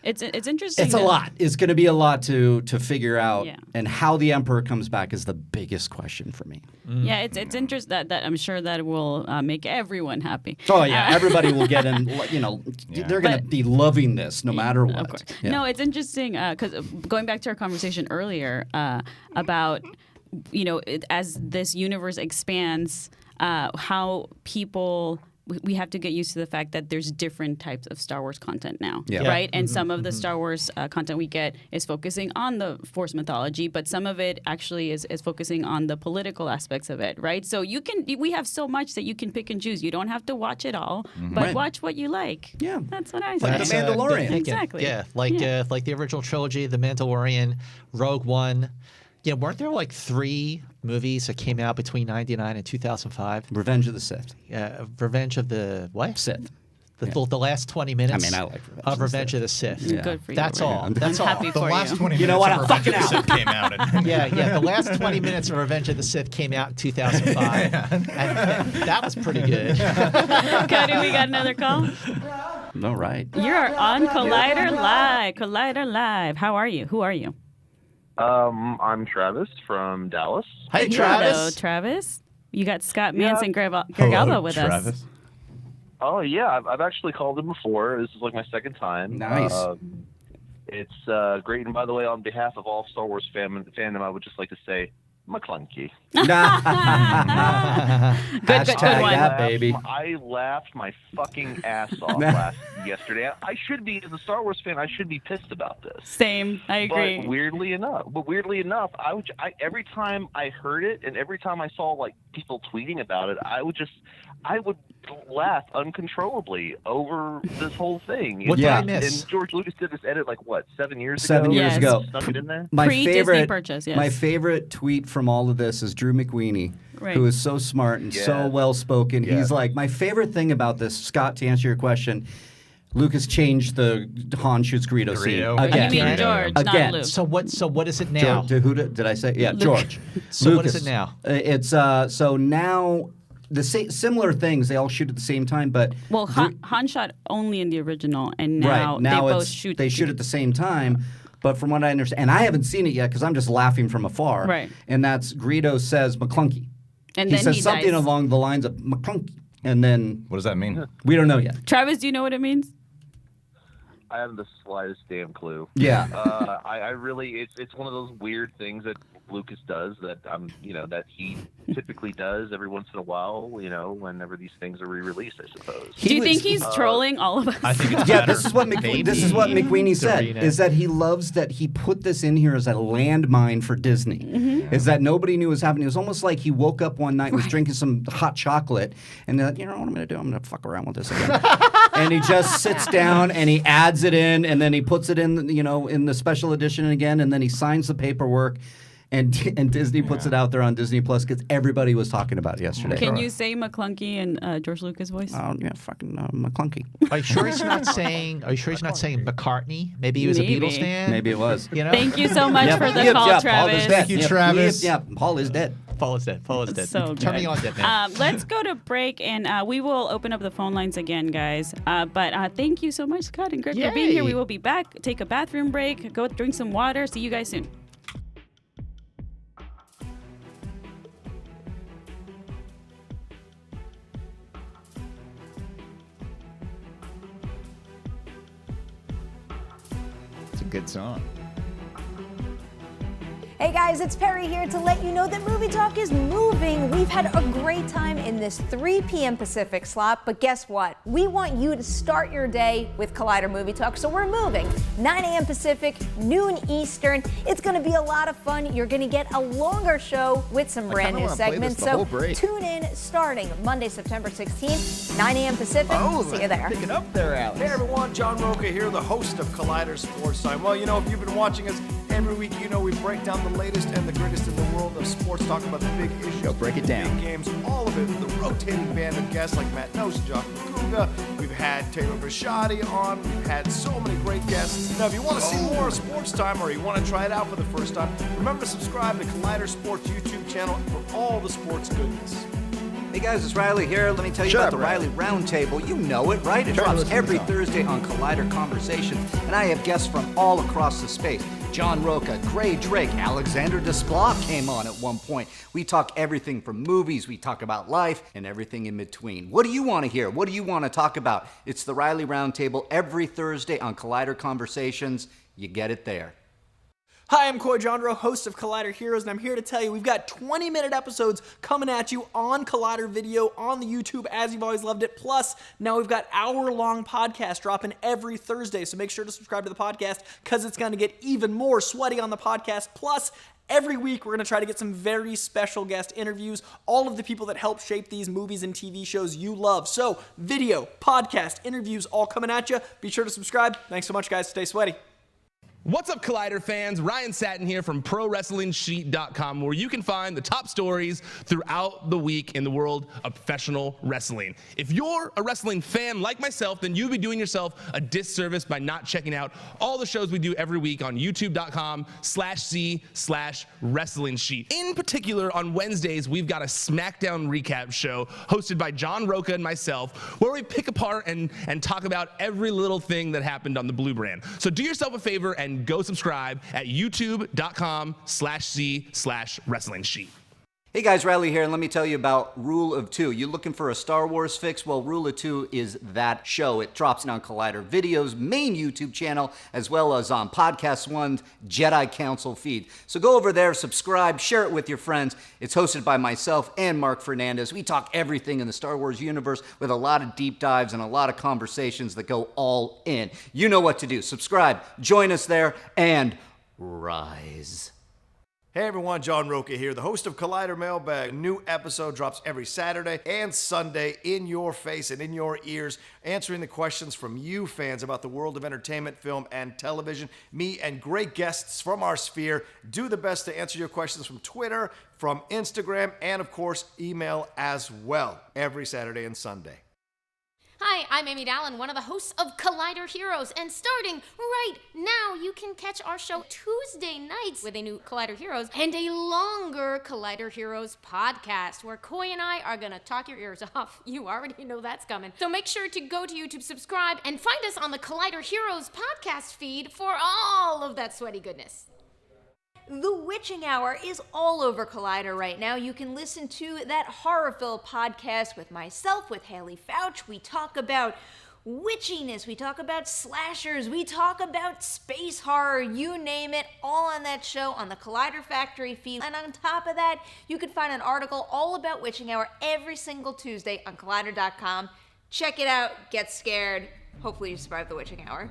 [SPEAKER 1] it's interesting.
[SPEAKER 4] It's a lot. It's going to be a lot to figure out, and how the Emperor comes back is the biggest question for me.
[SPEAKER 1] Yeah, it's interesting that I'm sure that will make everyone happy.
[SPEAKER 4] Oh yeah, everybody will get in. They're going to be loving this no matter what.
[SPEAKER 1] Of course. Yeah. No, it's interesting because going back to our conversation earlier about as this universe expands, how people. We have to get used to the fact that there's different types of Star Wars content now, right? And some of the Star Wars content we get is focusing on the Force mythology, but some of it actually is focusing on the political aspects of it, right? So we have so much that you can pick and choose. You don't have to watch it all, but watch what you like.
[SPEAKER 4] Yeah,
[SPEAKER 1] that's what I
[SPEAKER 4] say. Like The Mandalorian,
[SPEAKER 1] exactly.
[SPEAKER 3] Yeah, like the original trilogy, The Mandalorian, Rogue One. Yeah, weren't there like 3 movies that came out between 1999 and 2005?
[SPEAKER 4] Revenge of the Sith.
[SPEAKER 3] Yeah, Revenge of the what?
[SPEAKER 4] Sith.
[SPEAKER 3] The last 20 minutes.
[SPEAKER 4] I mean, I like
[SPEAKER 3] Revenge of the Sith.
[SPEAKER 4] Yeah.
[SPEAKER 1] Good for you.
[SPEAKER 3] That's all. That's
[SPEAKER 1] I'm
[SPEAKER 3] all.
[SPEAKER 1] happy for
[SPEAKER 2] The last 20 minutes
[SPEAKER 4] You know what?
[SPEAKER 2] of
[SPEAKER 4] I'm
[SPEAKER 2] Revenge
[SPEAKER 4] fucking
[SPEAKER 2] of the Sith came out.
[SPEAKER 3] The last 20 minutes of Revenge of the Sith came out in 2005. and that was pretty good.
[SPEAKER 1] Cody, we got another call?
[SPEAKER 4] All right.
[SPEAKER 1] You're on Collider Live. Collider Live. How are you? Who are you?
[SPEAKER 8] I'm Travis from Dallas.
[SPEAKER 3] Hey, Travis.
[SPEAKER 1] Hello, Travis. You got Scott Mantz and Greg Alba with us.
[SPEAKER 8] Oh, yeah. I've actually called him before. This is like my second time.
[SPEAKER 4] Nice.
[SPEAKER 8] It's great. And by the way, on behalf of all Star Wars fandom, I would just like to say, McClunky.
[SPEAKER 1] Good one.
[SPEAKER 4] That, baby.
[SPEAKER 8] I laughed my fucking ass off yesterday. I should be, as a Star Wars fan, I should be pissed about this.
[SPEAKER 1] Same. I agree.
[SPEAKER 8] But weirdly enough, every time I heard it and every time I saw like people tweeting about it, I would laugh uncontrollably over this whole thing.
[SPEAKER 3] What did I miss?
[SPEAKER 8] And George Lucas did this edit 7 years ago?
[SPEAKER 4] 7 years ago.
[SPEAKER 8] Snuck it in there.
[SPEAKER 1] Pre-Disney purchase, yes.
[SPEAKER 4] My favorite tweet from all of this is Drew McWeeny, who is so smart and so well-spoken.
[SPEAKER 8] Yeah.
[SPEAKER 4] He's like, my favorite thing about this, Scott, to answer your question, Lucas changed the Han shoots Greedo scene again.
[SPEAKER 1] You mean George, not Luke.
[SPEAKER 3] So what is it now?
[SPEAKER 4] Who did I say? Yeah,
[SPEAKER 1] Luke.
[SPEAKER 4] George.
[SPEAKER 3] So
[SPEAKER 4] Lucas.
[SPEAKER 3] what is it now?
[SPEAKER 4] It's so now the similar things. They all shoot at the same time, but
[SPEAKER 1] Han shot only in the original, and now they both shoot.
[SPEAKER 4] They shoot at the same time. But from what I understand, and I haven't seen it yet because I'm just laughing from afar.
[SPEAKER 1] Right.
[SPEAKER 4] And that's Greedo says McClunky.
[SPEAKER 1] And
[SPEAKER 4] he
[SPEAKER 1] then
[SPEAKER 4] says something along the lines of McClunky, and then
[SPEAKER 2] What does that mean?
[SPEAKER 4] we don't know yet.
[SPEAKER 1] Travis, do you know what it means?
[SPEAKER 8] I haven't the slightest damn clue.
[SPEAKER 4] Yeah.
[SPEAKER 8] I really, it's one of those weird things that Lucas does that that he typically does every once in a while, whenever these things are re-released, I suppose.
[SPEAKER 1] Do you think he's trolling all of us?
[SPEAKER 2] I think it's
[SPEAKER 4] Yeah,
[SPEAKER 2] better.
[SPEAKER 4] this is what McQueenie said,
[SPEAKER 3] Dorina.
[SPEAKER 4] is that he loves that he put this in here as a landmine for Disney. Is that nobody knew what was happening. It was almost like he woke up one night, was drinking some hot chocolate, and they're like, you know what I'm going to do? I'm going to fuck around with this again. And he just sits down and he adds it in, and then he puts it in, in the special edition again, and then he signs the paperwork. And Disney puts it out there on Disney Plus because everybody was talking about it yesterday.
[SPEAKER 1] Can you say McClunky in George Lucas' voice?
[SPEAKER 4] Oh yeah, fucking McClunky.
[SPEAKER 3] Are you sure he's not saying? Are you sure he's not saying McCartney? Maybe he was a Beatles fan.
[SPEAKER 4] Maybe it was.
[SPEAKER 1] Thank you so much for the call, Travis.
[SPEAKER 2] Thank you, Travis.
[SPEAKER 4] Paul is dead.
[SPEAKER 3] Paul is dead. Paul is dead.
[SPEAKER 1] So
[SPEAKER 3] Turn me
[SPEAKER 1] good.
[SPEAKER 3] on, dead man.
[SPEAKER 1] Let's go to break, and we will open up the phone lines again, guys. But thank you so much, Scott and Greg, for being here.
[SPEAKER 3] Yay.
[SPEAKER 1] We will be back. Take a bathroom break. Go drink some water. See you guys soon.
[SPEAKER 5] It's a good song.
[SPEAKER 9] Hey guys, it's Perry here to let you know that Movie Talk is moving. We've had a great time in this 3 p.m. Pacific slot, but guess what? We want you to start your day with Collider Movie Talk, so we're moving. 9 a.m. Pacific, noon Eastern. It's going to be a lot of fun. You're going to get a longer show with some brand new segments, so tune in starting Monday, September 16th, 9 a.m. Pacific. See you there.
[SPEAKER 5] Picking up there, Alex.
[SPEAKER 10] Hey everyone, John Roca here, the host of Collider Sports Time. Well, if you've been watching us every week, we break down the latest and the greatest in the world of sports, talk about the big issues,
[SPEAKER 5] Go break it down.
[SPEAKER 10] big games, all of it with a rotating band of guests like Matt Nose, Josh McCouga. We've had Taylor Bisciotti on. We've had so many great guests. Now, if you want to see more of Sports Time or you want to try it out for the first time, remember to subscribe to Collider Sports YouTube channel for all the sports goodness.
[SPEAKER 4] Hey guys, it's Reilly here. Let me tell you about the Reilly Roundtable. You know it, right? It drops every Thursday on Collider Conversations, and I have guests from all across the space. John Roca, Gray Drake, Alexander Desplat came on at one point. We talk everything from movies, we talk about life, and everything in between. What do you want to hear? What do you want to talk about? It's the Reilly Roundtable every Thursday on Collider Conversations. You get it there.
[SPEAKER 11] Hi, I'm Coy Jandro, host of Collider Heroes, and I'm here to tell you we've got 20-minute episodes coming at you on Collider Video, on the YouTube, as you've always loved it. Plus, now we've got hour-long podcasts dropping every Thursday, so make sure to subscribe to the podcast because it's going to get even more sweaty on the podcast. Plus, every week, we're going to try to get some very special guest interviews, all of the people that help shape these movies and TV shows you love. So, video, podcast, interviews, all coming at you. Be sure to subscribe. Thanks so much, guys. Stay sweaty.
[SPEAKER 12] What's up, Collider fans? Ryan Satin here from ProWrestlingSheet.com, where you can find the top stories throughout the week in the world of professional wrestling. If you're a wrestling fan like myself, then you'd be doing yourself a disservice by not checking out all the shows we do every week on YouTube.com/C/Wrestling Sheet. In particular, on Wednesdays, we've got a SmackDown recap show hosted by John Roca and myself, where we pick apart and talk about every little thing that happened on the Blue Brand. So do yourself a favor and go subscribe at youtube.com/C/Wrestling Sheet.
[SPEAKER 4] Hey guys, Reilly here, and let me tell you about Rule of Two. You looking for a Star Wars fix? Well, Rule of Two is that show. It drops on Collider Video's main YouTube channel, as well as on Podcast One's Jedi Council feed. So go over there, subscribe, share it with your friends. It's hosted by myself and Mark Fernandez. We talk everything in the Star Wars universe with a lot of deep dives and a lot of conversations that go all in. You know what to do. Subscribe, join us there, and rise.
[SPEAKER 10] Hey everyone, John Roca here, the host of Collider Mailbag. A new episode drops every Saturday and Sunday in your face and in your ears, answering the questions from you fans about the world of entertainment, film, and television. Me and great guests from our sphere do the best to answer your questions from Twitter, from Instagram, and of course, email as well, every Saturday and Sunday.
[SPEAKER 13] Hi, I'm Amy Dallin, one of the hosts of Collider Heroes, and starting right now, you can catch our show Tuesday nights with a new Collider Heroes and a longer Collider Heroes podcast, where Coy and I are gonna talk your ears off. You already know that's coming. So make sure to go to YouTube, subscribe, and find us on the Collider Heroes podcast feed for all of that sweaty goodness.
[SPEAKER 9] The Witching Hour is all over Collider right now. You can listen to that Horrorville podcast with myself, with Haley Fouch. We talk about witchiness, we talk about slashers, we talk about space horror, you name it, all on that show on the Collider Factory feed. And on top of that, you can find an article all about Witching Hour every single Tuesday on Collider.com. Check it out, get scared. Hopefully you survive the Witching Hour.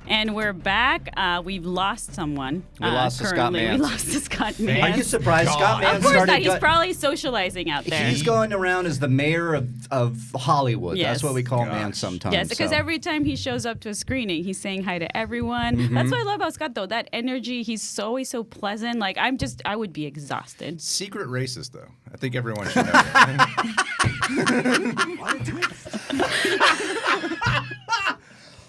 [SPEAKER 1] And we're back. We've lost someone.
[SPEAKER 4] We lost to Scott Mantz.
[SPEAKER 1] We lost to Scott Mantz.
[SPEAKER 4] Are you surprised? Scott Mantz
[SPEAKER 1] Of course
[SPEAKER 4] started.
[SPEAKER 1] not. He's probably socializing out there.
[SPEAKER 4] He's going around as the mayor of Hollywood.
[SPEAKER 1] Yes.
[SPEAKER 4] That's what we call Mantz sometimes.
[SPEAKER 1] Yes, because
[SPEAKER 4] so.
[SPEAKER 1] every time he shows up to a screening, he's saying hi to everyone.
[SPEAKER 4] Mhm.
[SPEAKER 1] That's what I love about Scott, though. That energy, he's always so pleasant. Like, I would be exhausted.
[SPEAKER 2] Secret racist, though. I think everyone should know that.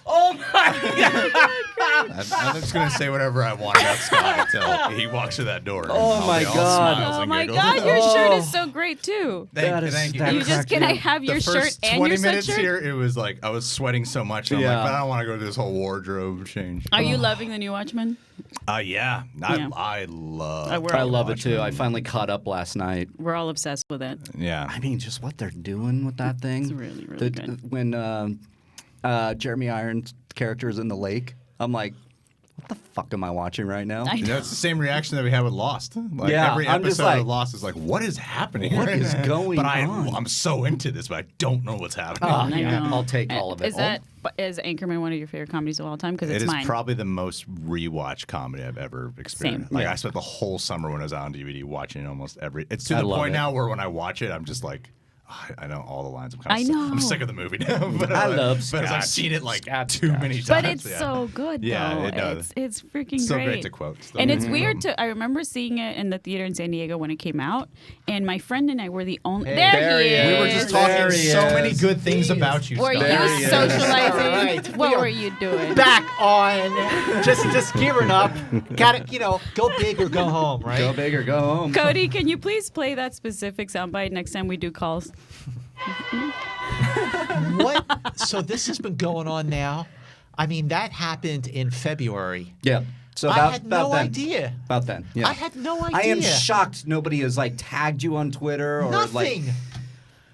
[SPEAKER 4] Oh my God!
[SPEAKER 2] I'm just going to say whatever I want about Scott until he walks through that door.
[SPEAKER 4] Oh my God.
[SPEAKER 1] Oh my God, your shirt is so great, too.
[SPEAKER 2] Thank you.
[SPEAKER 1] You just, can I have your shirt and your
[SPEAKER 2] 20 minutes
[SPEAKER 1] sweatshirt?
[SPEAKER 2] here, it was like I was sweating so much. And I'm like, but I don't want to go through this whole wardrobe change.
[SPEAKER 1] Are you loving the new Watchmen?
[SPEAKER 2] Yeah. I love
[SPEAKER 4] it too. I finally caught up last night.
[SPEAKER 1] We're all obsessed with it.
[SPEAKER 2] Yeah.
[SPEAKER 4] I mean, just what they're doing with that thing.
[SPEAKER 1] It's really, really good.
[SPEAKER 4] When Jeremy Irons' character is in the lake, I'm like, what the fuck am I watching right now?
[SPEAKER 2] You know, it's the same reaction that we have with Lost. Like
[SPEAKER 4] Yeah,
[SPEAKER 2] every
[SPEAKER 4] I'm just
[SPEAKER 2] episode
[SPEAKER 4] like,
[SPEAKER 2] of Lost is like, what is happening?
[SPEAKER 4] What is going
[SPEAKER 2] but
[SPEAKER 4] on?
[SPEAKER 2] I'm so into this, but I don't know what's happening.
[SPEAKER 4] Oh, yeah. I'll take all of it.
[SPEAKER 1] Is Anchorman one of your favorite comedies of all time? Because
[SPEAKER 2] It
[SPEAKER 1] it's
[SPEAKER 2] is
[SPEAKER 1] mine.
[SPEAKER 2] probably the most rewatched comedy I've ever experienced.
[SPEAKER 1] Same.
[SPEAKER 2] Like
[SPEAKER 1] Yeah.
[SPEAKER 2] I spent the whole summer when I was on DVD watching almost every. It's to
[SPEAKER 4] I
[SPEAKER 2] the
[SPEAKER 4] love
[SPEAKER 2] point
[SPEAKER 4] it.
[SPEAKER 2] now where when I watch it, I'm just like, I know all the lines.
[SPEAKER 1] I know.
[SPEAKER 2] I'm sick of the movie now. But
[SPEAKER 4] I love
[SPEAKER 2] because I've
[SPEAKER 4] Scotch.
[SPEAKER 2] seen it like too many times.
[SPEAKER 1] But it's
[SPEAKER 2] yeah.
[SPEAKER 1] so good, though.
[SPEAKER 2] Yeah, it does.
[SPEAKER 1] It's freaking
[SPEAKER 2] Still
[SPEAKER 1] great.
[SPEAKER 2] great to quote. Still
[SPEAKER 1] And
[SPEAKER 2] great
[SPEAKER 1] it's
[SPEAKER 2] to
[SPEAKER 1] weird
[SPEAKER 2] quote.
[SPEAKER 1] to. I remember seeing it in the theater in San Diego when it came out, and my friend and I were the only.
[SPEAKER 4] Hey,
[SPEAKER 1] there he is.
[SPEAKER 2] We were just talking so many good things about you.
[SPEAKER 1] Were
[SPEAKER 2] Scott.
[SPEAKER 1] you socializing?
[SPEAKER 3] Right.
[SPEAKER 1] What
[SPEAKER 3] We are
[SPEAKER 1] were you doing?
[SPEAKER 3] Back on, just gearing up. Got to, go big or go home, right?
[SPEAKER 4] Go big or go home.
[SPEAKER 1] Cody, can you please play that specific soundbite next time we do calls?
[SPEAKER 3] What? So this has been going on now. I mean, that happened in February.
[SPEAKER 4] Yeah. So
[SPEAKER 3] I
[SPEAKER 4] about,
[SPEAKER 3] had
[SPEAKER 4] about
[SPEAKER 3] no
[SPEAKER 4] then.
[SPEAKER 3] idea.
[SPEAKER 4] About then. Yeah.
[SPEAKER 3] I had no idea.
[SPEAKER 4] I am shocked nobody has like tagged you on Twitter or like
[SPEAKER 3] Nothing.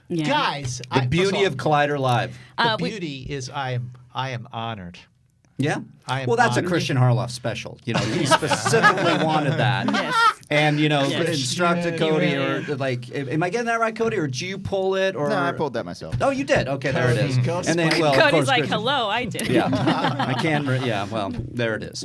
[SPEAKER 1] Yeah.
[SPEAKER 3] Guys,
[SPEAKER 4] the beauty of Collider Live.
[SPEAKER 3] The beauty is I am honored.
[SPEAKER 4] Yeah.
[SPEAKER 3] I am
[SPEAKER 4] Well, that's a
[SPEAKER 3] honored.
[SPEAKER 4] Christian Harloff special. You know, he specifically wanted that.
[SPEAKER 1] Yes.
[SPEAKER 4] And
[SPEAKER 1] Yes.
[SPEAKER 4] instructed
[SPEAKER 1] Yeah,
[SPEAKER 4] Cody,
[SPEAKER 1] you
[SPEAKER 4] or
[SPEAKER 1] really-
[SPEAKER 4] like, am I getting that right, Cody, or did you pull it? Or
[SPEAKER 5] No, I pulled that myself.
[SPEAKER 4] Oh, you did. Okay, there it is.
[SPEAKER 3] Cody's
[SPEAKER 4] And then, well, of
[SPEAKER 1] Cody's
[SPEAKER 4] course,
[SPEAKER 1] like,
[SPEAKER 4] Christian-
[SPEAKER 1] hello, I did.
[SPEAKER 4] Yeah, I can. Yeah, well, there it is.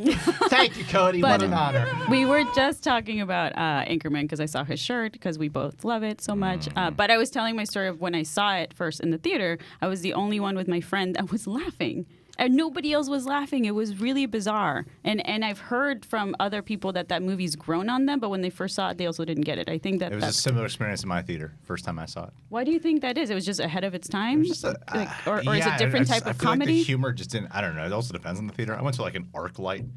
[SPEAKER 3] Thank you, Cody.
[SPEAKER 1] But
[SPEAKER 3] what an honor.
[SPEAKER 1] We were just talking about Anchorman because I saw his shirt because we both love it so much. But I was telling my story of when I saw it first in the theater. I was the only one with my friend that was laughing. And nobody else was laughing. It was really bizarre. And I've heard from other people that movie's grown on them, but when they first saw it, they also didn't get it. I think
[SPEAKER 2] It was a similar experience in my theater. First time I saw it.
[SPEAKER 1] Why do you think that is? It was just ahead of its time? Or is
[SPEAKER 2] Yeah,
[SPEAKER 1] it different type
[SPEAKER 2] I
[SPEAKER 1] of
[SPEAKER 2] feel
[SPEAKER 1] comedy?
[SPEAKER 2] Like the humor just didn't. I don't know. It also depends on the theater. I went to like an ArcLight.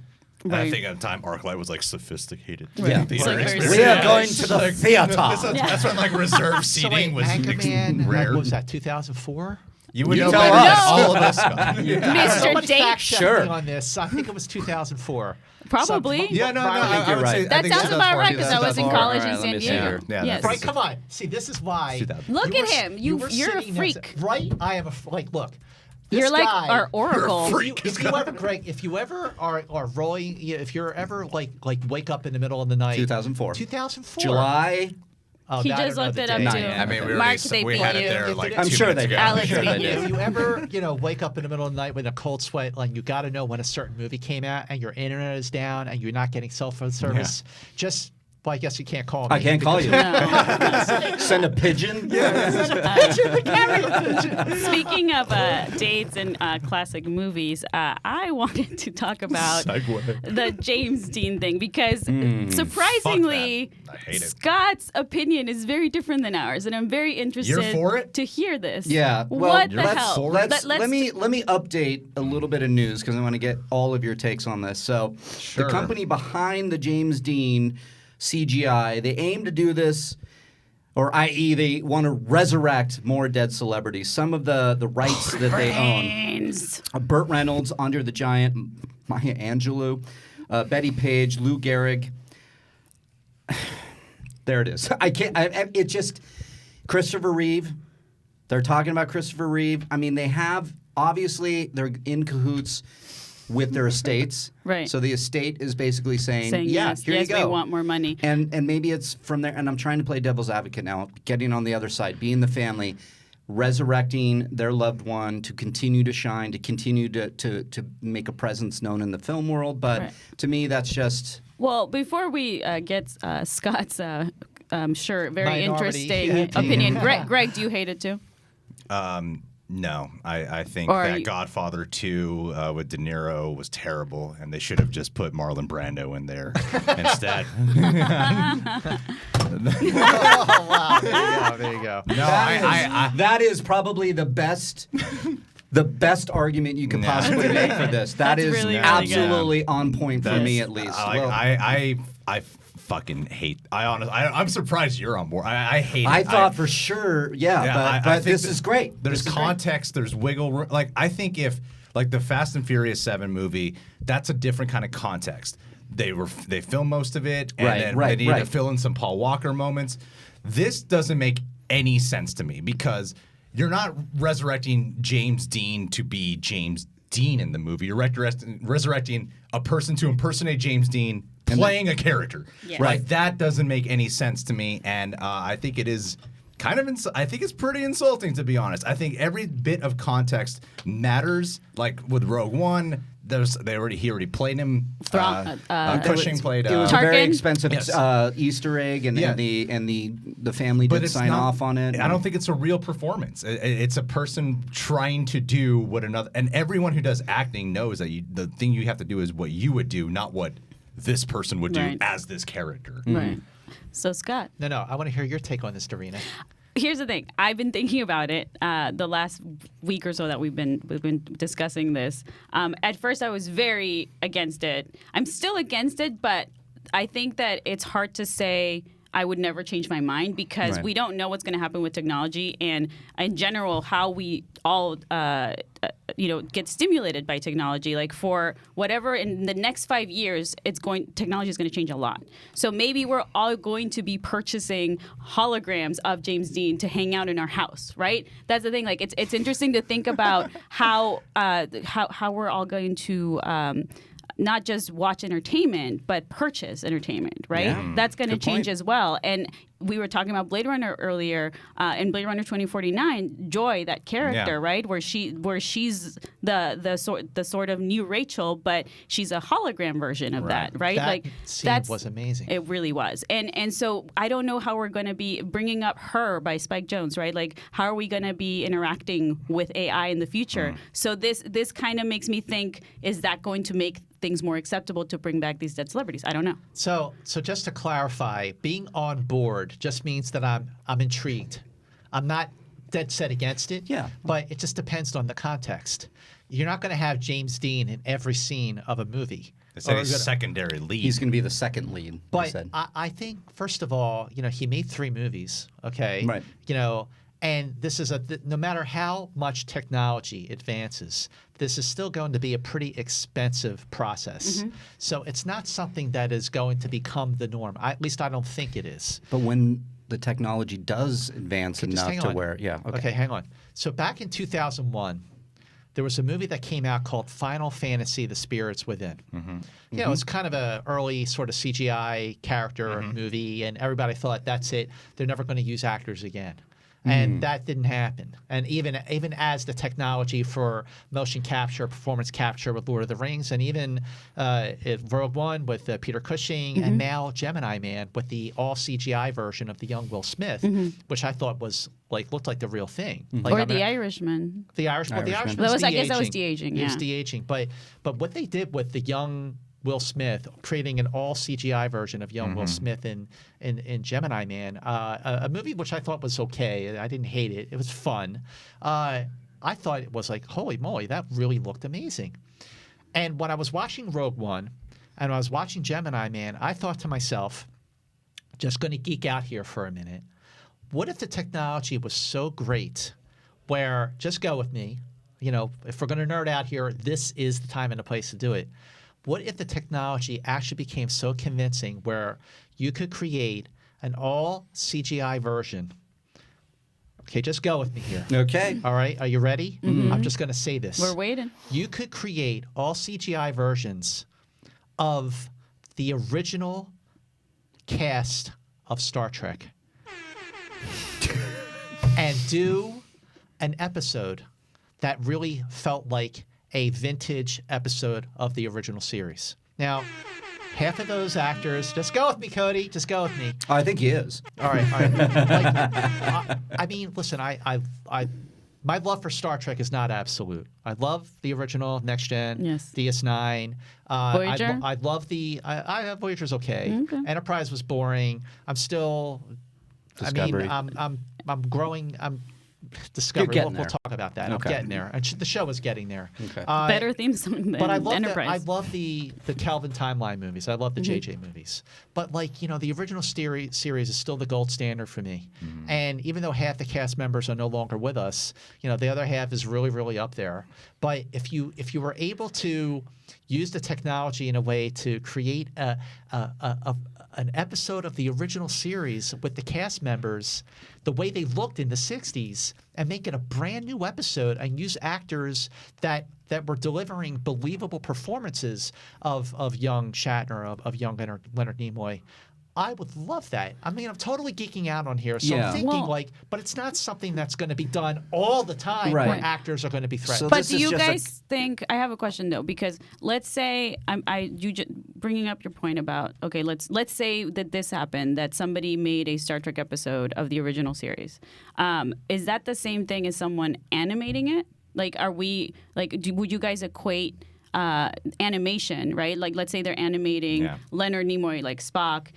[SPEAKER 2] And I
[SPEAKER 1] Right.
[SPEAKER 2] think at the time ArcLight was like sophisticated.
[SPEAKER 4] Yeah.
[SPEAKER 2] Theater
[SPEAKER 4] It's like very
[SPEAKER 2] experience.
[SPEAKER 4] We are going to the
[SPEAKER 2] Like,
[SPEAKER 4] theater.
[SPEAKER 2] That's when like reserved
[SPEAKER 3] So
[SPEAKER 2] seating
[SPEAKER 3] wait,
[SPEAKER 2] was
[SPEAKER 3] Anchorman,
[SPEAKER 2] rare.
[SPEAKER 3] what was that, 2004?
[SPEAKER 2] You would
[SPEAKER 4] You
[SPEAKER 2] know
[SPEAKER 4] tell
[SPEAKER 2] better
[SPEAKER 4] us.
[SPEAKER 2] than all of us, Scott.
[SPEAKER 1] Mr.
[SPEAKER 3] Somebody
[SPEAKER 1] Date.
[SPEAKER 3] fact check
[SPEAKER 4] Sure.
[SPEAKER 3] me on this. I think it was 2004.
[SPEAKER 1] Probably.
[SPEAKER 2] Yeah, no,
[SPEAKER 4] I think
[SPEAKER 2] I
[SPEAKER 4] you're
[SPEAKER 2] would
[SPEAKER 4] right.
[SPEAKER 2] say, I
[SPEAKER 1] That
[SPEAKER 2] think
[SPEAKER 1] sounds about
[SPEAKER 2] 2004,
[SPEAKER 1] right because I was in
[SPEAKER 2] 2004.
[SPEAKER 1] college
[SPEAKER 4] All
[SPEAKER 1] in
[SPEAKER 4] right, let
[SPEAKER 1] San
[SPEAKER 4] me see
[SPEAKER 1] Diego.
[SPEAKER 4] here.
[SPEAKER 2] Yeah,
[SPEAKER 1] Yes.
[SPEAKER 3] Right, come on. See, this is why.
[SPEAKER 2] 2000.
[SPEAKER 1] Look
[SPEAKER 3] you
[SPEAKER 1] at
[SPEAKER 3] were-
[SPEAKER 1] him.
[SPEAKER 3] you were
[SPEAKER 1] You're a
[SPEAKER 3] sitting next
[SPEAKER 1] freak.
[SPEAKER 3] to- right? I am a like. Look, this
[SPEAKER 1] You're like
[SPEAKER 3] guy,
[SPEAKER 1] our oracle.
[SPEAKER 3] If you ever, Greg, if you ever are rolling, if you're ever like wake up in the middle of the night.
[SPEAKER 4] 2004.
[SPEAKER 3] 2004.
[SPEAKER 4] July.
[SPEAKER 3] Oh,
[SPEAKER 1] He
[SPEAKER 3] I don't
[SPEAKER 1] just
[SPEAKER 3] know
[SPEAKER 1] looked
[SPEAKER 3] the
[SPEAKER 1] it up
[SPEAKER 3] date.
[SPEAKER 1] too.
[SPEAKER 2] I mean, we,
[SPEAKER 1] Mark, they
[SPEAKER 2] we
[SPEAKER 1] beat
[SPEAKER 2] had it
[SPEAKER 1] you.
[SPEAKER 2] there like
[SPEAKER 4] I'm
[SPEAKER 2] 2
[SPEAKER 4] sure
[SPEAKER 2] minutes
[SPEAKER 4] they
[SPEAKER 2] ago.
[SPEAKER 4] have.
[SPEAKER 1] Alex
[SPEAKER 4] I'm sure
[SPEAKER 1] beat
[SPEAKER 4] they
[SPEAKER 1] you.
[SPEAKER 4] did.
[SPEAKER 3] If you ever, wake up in the middle of the night with a cold sweat, like you got to know when a certain movie came out and your internet is down and you're not getting cell phone service, just. Well, I guess you can't call me.
[SPEAKER 4] I can't call you.
[SPEAKER 1] No.
[SPEAKER 4] Send a pigeon.
[SPEAKER 1] Speaking of dates and classic movies, I wanted to talk about
[SPEAKER 2] Segue.
[SPEAKER 1] the James Dean thing because surprisingly,
[SPEAKER 2] Fuck that. I hate it.
[SPEAKER 1] Scott's opinion is very different than ours, and I'm very interested
[SPEAKER 2] You're for it?
[SPEAKER 1] to hear this.
[SPEAKER 4] Yeah. Well,
[SPEAKER 1] what the
[SPEAKER 4] let's,
[SPEAKER 1] hell?
[SPEAKER 4] Let me update a little bit of news because I want to get all of your takes on this. So,
[SPEAKER 2] Sure.
[SPEAKER 4] the company behind the James Dean CGI, they aim to do this, or i.e., they want to resurrect more dead celebrities. Some of the rights that they own. Burt Reynolds, Andre the Giant, Maya Angelou, Betty Page, Lou Gehrig. There it is. I can't. It just. Christopher Reeve. They're talking about Christopher Reeve. I mean, obviously they're in cahoots with their estates.
[SPEAKER 1] Right.
[SPEAKER 4] So the estate is basically saying
[SPEAKER 1] yes,
[SPEAKER 4] here you go.
[SPEAKER 1] we want more money.
[SPEAKER 4] And maybe it's from there, and I'm trying to play devil's advocate now, getting on the other side, being the family, resurrecting their loved one to continue to shine, to continue to make a presence known in the film world. But to me, that's just...
[SPEAKER 1] Well, before we get Scott's, I'm sure, very
[SPEAKER 3] Minority
[SPEAKER 1] interesting opinion, Greg, do you hate it too?
[SPEAKER 2] No, I think
[SPEAKER 1] Or
[SPEAKER 2] that Godfather 2 with De Niro was terrible, and they should have just put Marlon Brando in there instead.
[SPEAKER 3] Oh, wow. There you go.
[SPEAKER 2] No,
[SPEAKER 4] that is probably the best argument you could possibly make for this. That is
[SPEAKER 1] really, really
[SPEAKER 4] absolutely on point for me, at least.
[SPEAKER 2] I fucking hate. I'm surprised you're on board. I hate it.
[SPEAKER 4] I thought for sure, but this is great.
[SPEAKER 2] There's context. There's wiggle room. Like, I think if, like, the Fast and Furious 7 movie, that's a different kind of context. They filmed most of it, and then they needed to fill in some Paul Walker moments. This doesn't make any sense to me because you're not resurrecting James Dean to be James Dean in the movie. You're resurrecting a person to impersonate James Dean playing a character.
[SPEAKER 1] Yes.
[SPEAKER 2] Right. That doesn't make any sense to me, and I think it is kind of I think it's pretty insulting, to be honest. I think every bit of context matters. Like with Rogue One, he already played him. Cushing played.
[SPEAKER 4] It was a very expensive
[SPEAKER 2] Yes.
[SPEAKER 4] Easter egg, and the family did sign off on it.
[SPEAKER 2] I don't think it's a real performance. It's a person trying to do what another. And everyone who does acting knows that the thing you have to do is what you would do, not what this person would do as this character.
[SPEAKER 1] Right. So, Scott.
[SPEAKER 3] No, I want to hear your take on this, Dorina.
[SPEAKER 1] Here's the thing. I've been thinking about it the last week or so that we've been discussing this. At first, I was very against it. I'm still against it, but I think that it's hard to say I would never change my mind because we don't know what's going to happen with technology and, in general, how we all get stimulated by technology. Like, for whatever in the next 5 years, technology is going to change a lot. So maybe we're all going to be purchasing holograms of James Dean to hang out in our house, right? That's the thing. Like, it's interesting to think about how we're all going to not just watch entertainment, but purchase entertainment, right?
[SPEAKER 4] Yeah.
[SPEAKER 1] That's going to change as well. And we were talking about Blade Runner earlier. In Blade Runner 2049, Joy, that character, right, where she's the sort of new Rachel, but she's a hologram version of that, right?
[SPEAKER 3] That scene was amazing.
[SPEAKER 1] It really was. And so I don't know how we're going to be bringing up Her by Spike Jonze, right? Like, how are we going to be interacting with AI in the future? So this kind of makes me think, is that going to make things more acceptable to bring back these dead celebrities? I don't know.
[SPEAKER 3] So just to clarify, being on board just means that I'm intrigued. I'm not dead set against it.
[SPEAKER 4] Yeah.
[SPEAKER 3] But it just depends on the context. You're not going to have James Dean in every scene of a movie.
[SPEAKER 2] They said he's a secondary lead.
[SPEAKER 4] He's going to be the second lead.
[SPEAKER 3] But I think, first of all, he made 3 movies. Okay.
[SPEAKER 4] Right.
[SPEAKER 3] And this is no matter how much technology advances, this is still going to be a pretty expensive process. So it's not something that is going to become the norm. At least I don't think it is.
[SPEAKER 4] But when the technology does advance enough to where,
[SPEAKER 3] Okay, hang on. So back in 2001, there was a movie that came out called Final Fantasy: The Spirits Within. It's kind of an early sort of CGI character movie, and everybody thought, that's it. They're never going to use actors again. And that didn't happen. And even as the technology for motion capture, performance capture with Lord of the Rings, and even Rogue One with Peter Cushing, and now Gemini Man with the all CGI version of the young Will Smith, which I thought looked like the real thing.
[SPEAKER 1] Or The Irishman.
[SPEAKER 3] The Irishman. The Irishman.
[SPEAKER 1] I guess that was de-aging.
[SPEAKER 3] It was de-aging. But what they did with the young Will Smith, creating an all CGI version of young Will Smith in Gemini Man, a movie which I thought was okay. I didn't hate it. It was fun. I thought it was like, holy moly, that really looked amazing. And when I was watching Rogue One and I was watching Gemini Man, I thought to myself, just going to geek out here for a minute, what if the technology was so great where, just go with me, if we're going to nerd out here, this is the time and the place to do it. What if the technology actually became so convincing where you could create an all CGI version Okay, just go with me here.
[SPEAKER 4] Okay.
[SPEAKER 3] All right, are you ready? I'm just going to say this.
[SPEAKER 1] We're waiting.
[SPEAKER 3] You could create all CGI versions of the original cast of Star Trek and do an episode that really felt like a vintage episode of the original series. Now, half of those actors, just go with me, Cody. Just go with me.
[SPEAKER 4] I think he is.
[SPEAKER 3] All right. Like, I mean, listen. My love for Star Trek is not absolute. I love the original Next Gen,
[SPEAKER 1] Yes.
[SPEAKER 3] DS9.
[SPEAKER 1] Voyager?
[SPEAKER 3] I love the. Voyager's okay. Enterprise was boring. I'm still.
[SPEAKER 4] Discovery.
[SPEAKER 3] I mean, I'm growing. I'm Discovery.
[SPEAKER 4] You're getting
[SPEAKER 3] We'll
[SPEAKER 4] there.
[SPEAKER 3] talk about that.
[SPEAKER 4] Okay.
[SPEAKER 3] I'm getting there. And the show is getting there.
[SPEAKER 4] Okay.
[SPEAKER 1] Better theme song than
[SPEAKER 3] But I love
[SPEAKER 1] Enterprise.
[SPEAKER 3] the Kelvin timeline movies. I love the JJ movies. But like, the original series is still the gold standard for me. And even though half the cast members are no longer with us, the other half is really, really up there. But if you were able to use the technology in a way to create an episode of the original series with the cast members the way they looked in the 60s and make it a brand new episode and use actors that were delivering believable performances of young Shatner, of young Leonard Nimoy. I would love that. I mean, I'm totally geeking out on here. So I'm thinking but it's not something that's going to be done all the time where actors are going to be threatened.
[SPEAKER 1] But do you guys think? I have a question though, because let's say bringing up your point about let's say that this happened, that somebody made a Star Trek episode of the original series. Is that the same thing as someone animating it? Like, are we would you guys equate animation, right? Like, let's say they're animating Leonard Nimoy, like Spock,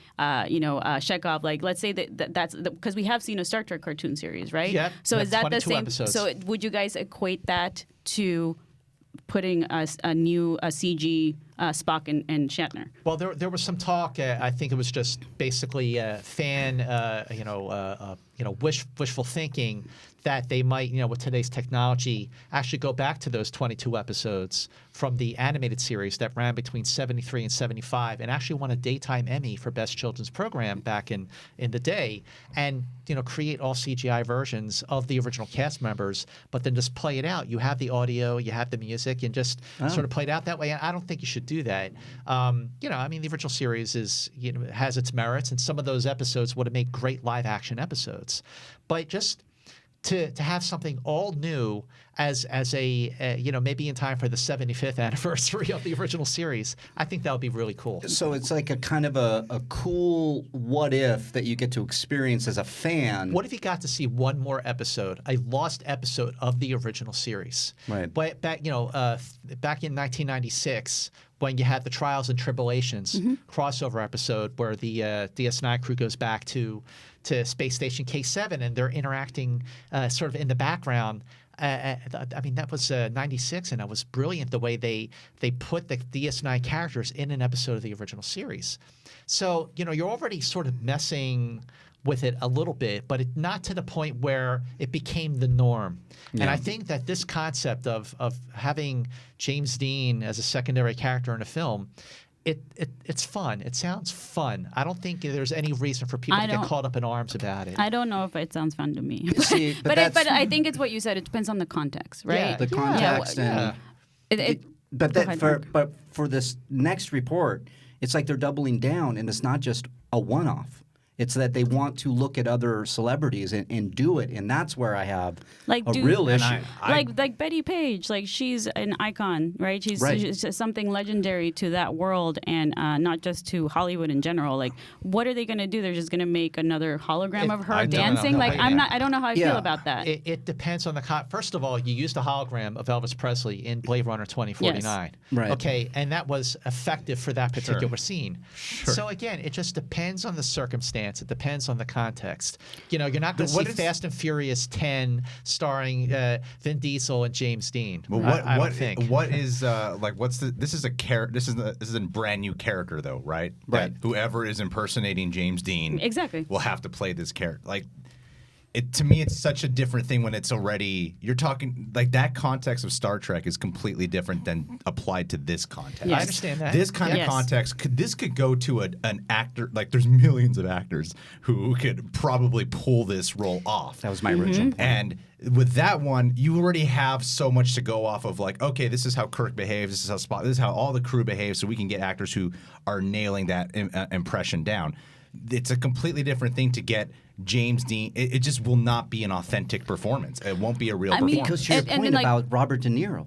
[SPEAKER 1] Chekhov. Like, let's say that's because we have seen a Star Trek cartoon series, right?
[SPEAKER 3] Yeah.
[SPEAKER 1] So is that the same?
[SPEAKER 3] Episodes.
[SPEAKER 1] So would you guys equate that to putting a new CG Spock and Shatner?
[SPEAKER 3] Well, there was some talk. I think it was just basically fan, wishful thinking that they might, with today's technology, actually go back to those 22 episodes from the animated series that ran between 73 and 75 and actually won a Daytime Emmy for Best Children's Program back in the day, and create all CGI versions of the original cast members, but then just play it out. You have the audio, you have the music, and just sort of play it out that way. And I don't think you should do that. I mean, the original series has its merits, and some of those episodes would have made great live action episodes. But just to have something all new as a maybe in time for the 75th anniversary of the original series, I think that would be really cool.
[SPEAKER 4] So it's like a kind of a cool what if that you get to experience as a fan.
[SPEAKER 3] What if you got to see one more episode, a lost episode of the original series?
[SPEAKER 4] Right.
[SPEAKER 3] But back in 1996, when you had the Trials and Tribulations crossover episode where the DS9 crew goes back to Space Station K7 and they're interacting sort of in the background. I mean, that was 96, and that was brilliant the way they put the DS9 characters in an episode of the original series. So, you're already sort of messing with it a little bit, but not to the point where it became the norm. Yeah. And I think that this concept of having James Dean as a secondary character in a film, it's fun. It sounds fun. I don't think there's any reason for people to get caught up in arms about it.
[SPEAKER 1] I don't know if it sounds fun to me.
[SPEAKER 4] See,
[SPEAKER 1] but I think it's what you said. It depends on the context, right?
[SPEAKER 4] Yeah, the context But for this next report, it's like they're doubling down, and it's not just a one-off. It's that they want to look at other celebrities and do it, and that's where I have a real issue.
[SPEAKER 1] Like Betty Page, like she's an icon, right? She's something legendary to that world, and not just to Hollywood in general. Like, what are they going to do? They're just going to make another hologram of her dancing? I don't know how I feel about that.
[SPEAKER 3] It depends on the first of all, you used a hologram of Elvis Presley in Blade Runner 2049.
[SPEAKER 1] Yes.
[SPEAKER 4] Right.
[SPEAKER 3] Okay, and that was effective for that particular scene. Sure. So again, it just depends on the circumstance. It depends on the context. You're not going to see Fast and Furious 10 starring Vin Diesel and James Dean.
[SPEAKER 2] Well,
[SPEAKER 3] I don't think.
[SPEAKER 2] What is this is a brand new character though, right?
[SPEAKER 4] Right.
[SPEAKER 2] That whoever is impersonating James Dean
[SPEAKER 1] exactly
[SPEAKER 2] will have to play this character. Like, to me, it's such a different thing when it's already, you're talking, like that context of Star Trek is completely different than applied to this context.
[SPEAKER 3] Yes. I understand that.
[SPEAKER 2] This kind of context, could go to an actor, like there's millions of actors who could probably pull this role off.
[SPEAKER 4] That was my original point.
[SPEAKER 2] And with that one, you already have so much to go off of, like, okay, this is how Kirk behaves, this is how Spock, this is how all the crew behaves, so we can get actors who are nailing that impression down. It's a completely different thing to get James Dean. It just will not be an authentic performance. It won't be a real performance.
[SPEAKER 4] Because to your point about Robert De Niro.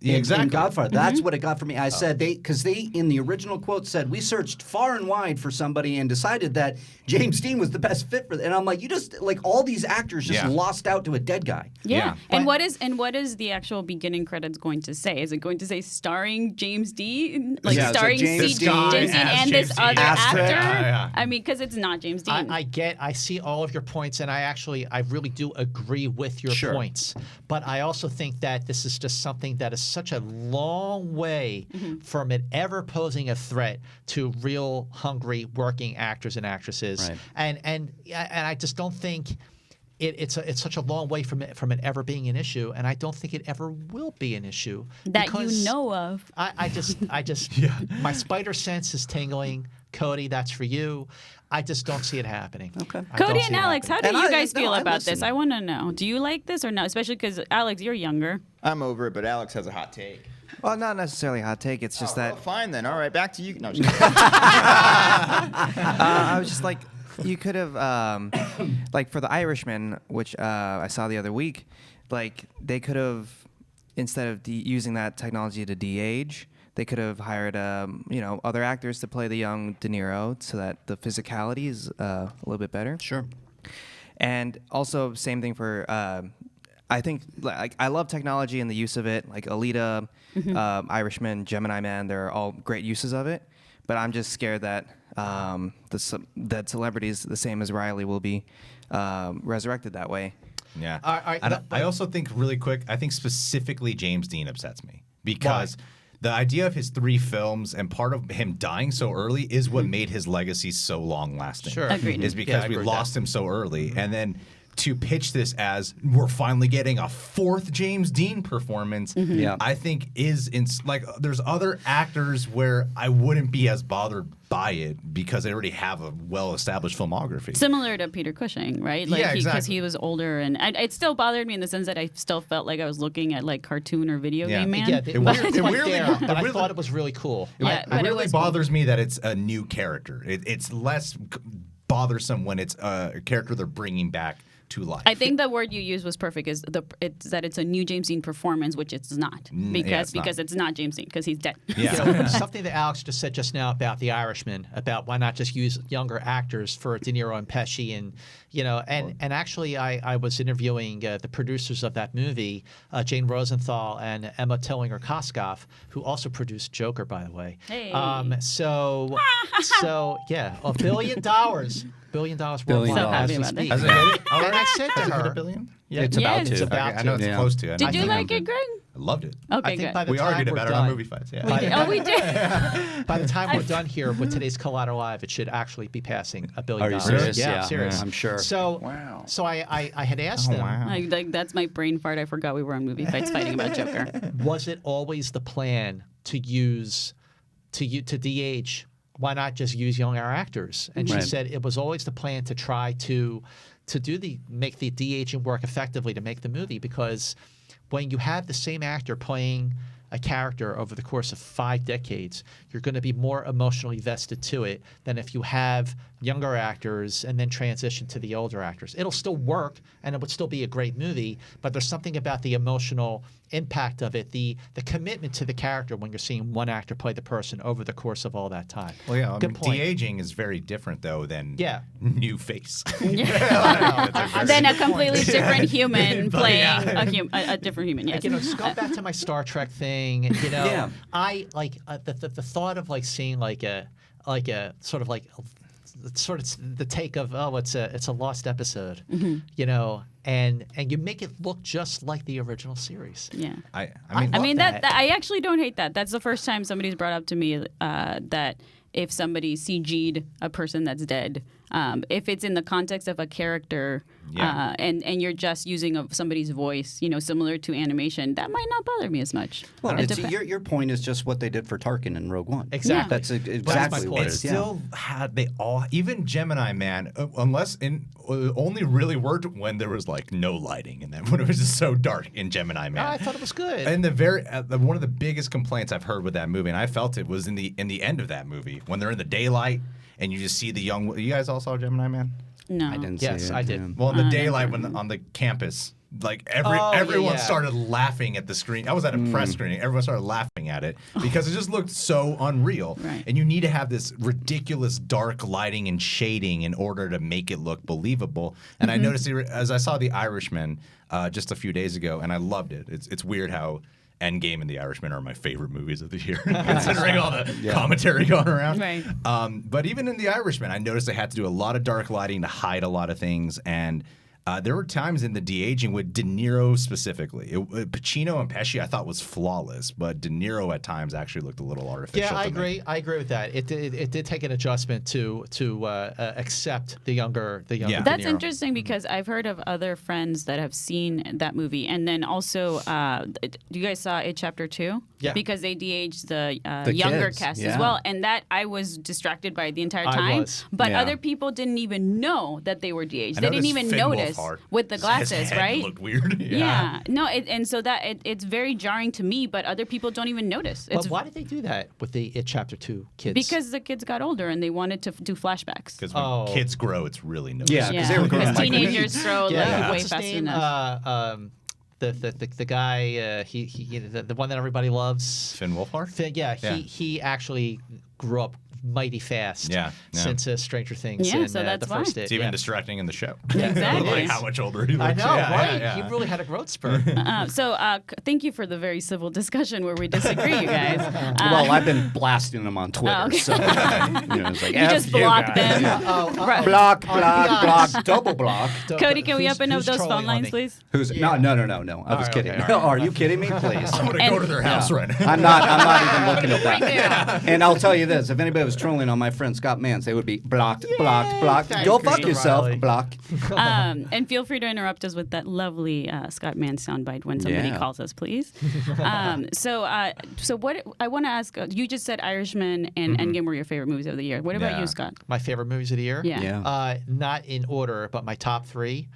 [SPEAKER 2] Yeah, exactly.
[SPEAKER 4] In Godfather. That's what it got for me. I said because they in the original quote said we searched far and wide for somebody and decided that James Dean was the best fit for it. And I'm like, you just like all these actors just lost out to a dead guy.
[SPEAKER 1] Yeah. And what is the actual beginning credits going to say? Is it going to say starring James Dean, like starring James Dean and this other actor? I mean, because it's not James Dean.
[SPEAKER 3] I see all of your points, and I really do agree with your points. But I also think that this is just something that is such a long way from it ever posing a threat to real hungry working actors and actresses, and I just don't think it's such a long way from it ever being an issue, and I don't think it ever will be an issue
[SPEAKER 1] that you know of.
[SPEAKER 3] I just my spider sense is tingling. Cody, that's for you. I just don't see it happening.
[SPEAKER 4] Okay.
[SPEAKER 1] Cody and Alex, how do you guys feel about this? I want to know. Do you like this or no? Especially because, Alex, you're younger.
[SPEAKER 5] I'm over it, but Alex has a hot take.
[SPEAKER 14] Well, not necessarily a hot take. It's just that.
[SPEAKER 5] Well, fine then. All right, back to you. No,
[SPEAKER 14] I was just like, you could have, like for the Irishman, which I saw the other week, like they could have, instead of using that technology to de-age, they could have hired, other actors to play the young De Niro so that the physicality is a little bit better.
[SPEAKER 4] Sure.
[SPEAKER 14] And also, same thing for, I think, like, I love technology and the use of it. Like Alita, Irishman, Gemini Man, they're all great uses of it. But I'm just scared that that celebrities, the same as Reilly, will be resurrected that way.
[SPEAKER 2] Yeah. I also think, really quick, I think specifically James Dean upsets me because the idea of his 3 films and part of him dying so early is what made his legacy so long lasting.
[SPEAKER 3] Sure.
[SPEAKER 1] Agreed.
[SPEAKER 2] Is because we lost him so early. And then to pitch this as we're finally getting a 4th James Dean performance, I think there's other actors where I wouldn't be as bothered by it because they already have a well-established filmography.
[SPEAKER 1] Similar to Peter Cushing, right? Like because he was older, and it still bothered me in the sense that I still felt like I was looking at like cartoon or video game man.
[SPEAKER 3] Yeah, but I thought it was really cool.
[SPEAKER 2] It really bothers me that it's a new character. It's less bothersome when it's a character they're bringing back to life.
[SPEAKER 1] I think the word you used was perfect. It's that it's a new James Dean performance, which it's not because it's not James Dean because he's dead.
[SPEAKER 3] Yeah. Something that Alex just said just now about The Irishman, about why not just use younger actors for De Niro and Pesci, and actually I was interviewing the producers of that movie, Jane Rosenthal and Emma Tillinger-Koskoff, who also produced Joker, by the way.
[SPEAKER 1] Hey.
[SPEAKER 3] So yeah, $1 billion. $1 billion worldwide as we speak.
[SPEAKER 2] Has it hit it?
[SPEAKER 3] And I said to
[SPEAKER 2] Has it
[SPEAKER 3] her,
[SPEAKER 2] hit $1 billion?
[SPEAKER 4] Yeah, it's about to.
[SPEAKER 3] It's about
[SPEAKER 2] I know it's close to.
[SPEAKER 1] Did you like it, Greg?
[SPEAKER 2] I loved it.
[SPEAKER 1] Okay,
[SPEAKER 3] I think
[SPEAKER 1] good.
[SPEAKER 3] by the
[SPEAKER 2] We
[SPEAKER 3] time
[SPEAKER 2] argued
[SPEAKER 3] we're
[SPEAKER 2] about it
[SPEAKER 3] done,
[SPEAKER 2] on Movie Fights. Yeah.
[SPEAKER 1] We did.
[SPEAKER 3] By the time we're done here with today's Collider Live, it should actually be passing $1 billion.
[SPEAKER 4] Are you serious?
[SPEAKER 3] Yeah,
[SPEAKER 4] Yeah,
[SPEAKER 3] I'm serious.
[SPEAKER 4] I'm sure.
[SPEAKER 3] So, so I had asked them,
[SPEAKER 1] Like that's my brain fart. I forgot we were on Movie Fights fighting about Joker.
[SPEAKER 3] was it always the plan to de-age? Why not just use younger actors? And she said it was always the plan to try to make the de-aging work effectively to make the movie, because when you have the same actor playing a character over the course of 5 decades, you're going to be more emotionally vested to it than if you have younger actors and then transition to the older actors. It'll still work and it would still be a great movie, but there's something about the emotional impact of it, the commitment to the character when you're seeing one actor play the person over the course of all that time.
[SPEAKER 2] Well, yeah,
[SPEAKER 3] Good point.
[SPEAKER 2] de-aging is very different though than new face.
[SPEAKER 1] Then a completely different human playing a different human. Yes.
[SPEAKER 3] Just go back to my Star Trek thing. I like the thought of like seeing like a sort of the take of it's a lost episode, and you make it look just like the original series.
[SPEAKER 1] Yeah,
[SPEAKER 2] I
[SPEAKER 1] mean that I actually don't hate that. That's the first time somebody's brought up to me that if somebody CG'd a person that's dead, if it's in the context of a character and you're just using somebody's voice, similar to animation, that might not bother me as much.
[SPEAKER 4] Well, your point is just what they did for Tarkin in Rogue One.
[SPEAKER 3] Exactly.
[SPEAKER 4] That's exactly what it is.
[SPEAKER 2] Still had even Gemini Man, only really worked when there was like no lighting and then when it was just so dark in Gemini Man.
[SPEAKER 3] I thought it was good.
[SPEAKER 2] And one of the biggest complaints I've heard with that movie, and I felt it was in the end of that movie when they're in the daylight and you just see the young. You guys all saw Gemini Man?
[SPEAKER 1] No,
[SPEAKER 4] I didn't see it.
[SPEAKER 3] Yes, I did.
[SPEAKER 2] Well, in the daylight when on the campus. Like everyone started laughing at the screen. I was at a press screening. Everyone started laughing at it because it just looked so unreal.
[SPEAKER 1] Right.
[SPEAKER 2] And you need to have this ridiculous dark lighting and shading in order to make it look believable. And I noticed as I saw The Irishman just a few days ago, and I loved it. It's weird how Endgame and The Irishman are my favorite movies of the year, considering all the commentary going around.
[SPEAKER 1] Right.
[SPEAKER 2] But even in The Irishman, I noticed they had to do a lot of dark lighting to hide a lot of things. And there were times in the de-aging with De Niro specifically. Pacino and Pesci I thought was flawless, but De Niro at times actually looked a little artificial.
[SPEAKER 3] Yeah, I
[SPEAKER 2] to
[SPEAKER 3] agree.
[SPEAKER 2] me.
[SPEAKER 3] I agree with that. It did take an adjustment to accept the younger. De
[SPEAKER 1] That's
[SPEAKER 3] Niro.
[SPEAKER 1] interesting because I've heard of other friends that have seen that movie, and then also, you guys saw It Chapter 2?
[SPEAKER 3] Yeah.
[SPEAKER 1] Because they de-aged the younger
[SPEAKER 4] kids,
[SPEAKER 1] cast as well, and that I was distracted by the entire
[SPEAKER 3] I
[SPEAKER 1] time.
[SPEAKER 3] was.
[SPEAKER 1] But
[SPEAKER 4] Yeah.
[SPEAKER 1] other people didn't even know that they were de-aged.
[SPEAKER 2] I
[SPEAKER 1] They didn't
[SPEAKER 2] noticed
[SPEAKER 1] even
[SPEAKER 2] Finn
[SPEAKER 1] notice
[SPEAKER 2] Wolfhard.
[SPEAKER 1] with the
[SPEAKER 2] His
[SPEAKER 1] glasses,
[SPEAKER 2] head
[SPEAKER 1] right?
[SPEAKER 2] looked weird.
[SPEAKER 1] Yeah. No, and so it's very jarring to me, but other people don't even notice.
[SPEAKER 3] But why did they do that with the It Chapter 2 kids?
[SPEAKER 1] Because the kids got older and they wanted to do flashbacks.
[SPEAKER 2] Because when kids grow, it's really noticeable.
[SPEAKER 4] Yeah, because they were growing
[SPEAKER 1] Because
[SPEAKER 4] like
[SPEAKER 1] teenagers throw way
[SPEAKER 3] What's his
[SPEAKER 1] faster
[SPEAKER 3] name?
[SPEAKER 1] than us.
[SPEAKER 3] The guy, the one that everybody loves.
[SPEAKER 2] Finn Wolfhard?
[SPEAKER 3] He actually grew up mighty fast.
[SPEAKER 2] Yeah.
[SPEAKER 3] Since Stranger Things.
[SPEAKER 1] Yeah,
[SPEAKER 3] and,
[SPEAKER 1] so that's
[SPEAKER 3] the first
[SPEAKER 1] why.
[SPEAKER 3] It.
[SPEAKER 2] It's even distracting in the show.
[SPEAKER 1] Exactly.
[SPEAKER 2] Like how much older he looks.
[SPEAKER 3] I know,
[SPEAKER 2] Yeah,
[SPEAKER 3] right?
[SPEAKER 2] yeah, yeah.
[SPEAKER 3] He really had a growth spurt.
[SPEAKER 1] Thank you for the very civil discussion where we disagree, you guys.
[SPEAKER 4] Well, I've been blasting them on Twitter,
[SPEAKER 1] okay.
[SPEAKER 4] so it's like
[SPEAKER 1] You just block them. Right.
[SPEAKER 4] block, double block.
[SPEAKER 1] Cody, can we
[SPEAKER 3] Who's-
[SPEAKER 1] open up
[SPEAKER 3] who's
[SPEAKER 1] those
[SPEAKER 3] trolling
[SPEAKER 1] phone lines,
[SPEAKER 3] on me?
[SPEAKER 1] please?
[SPEAKER 4] Who's no. I was kidding. Are you kidding me? Please.
[SPEAKER 2] I'm gonna go to their house right now.
[SPEAKER 4] I'm not even looking at that. And I'll tell you this: if anybody was trolling on my friend Scott Mantz, they would be blocked. Go fuck yourself.
[SPEAKER 3] Riley.
[SPEAKER 4] Block.
[SPEAKER 1] And feel free to interrupt us with that lovely Scott Mann soundbite when somebody calls us, please. So what I want to ask, you just said Irishman and Endgame were your favorite movies of the year. What about you, Scott?
[SPEAKER 3] My favorite movies of the year?
[SPEAKER 1] Yeah.
[SPEAKER 3] Not in order, but my top three.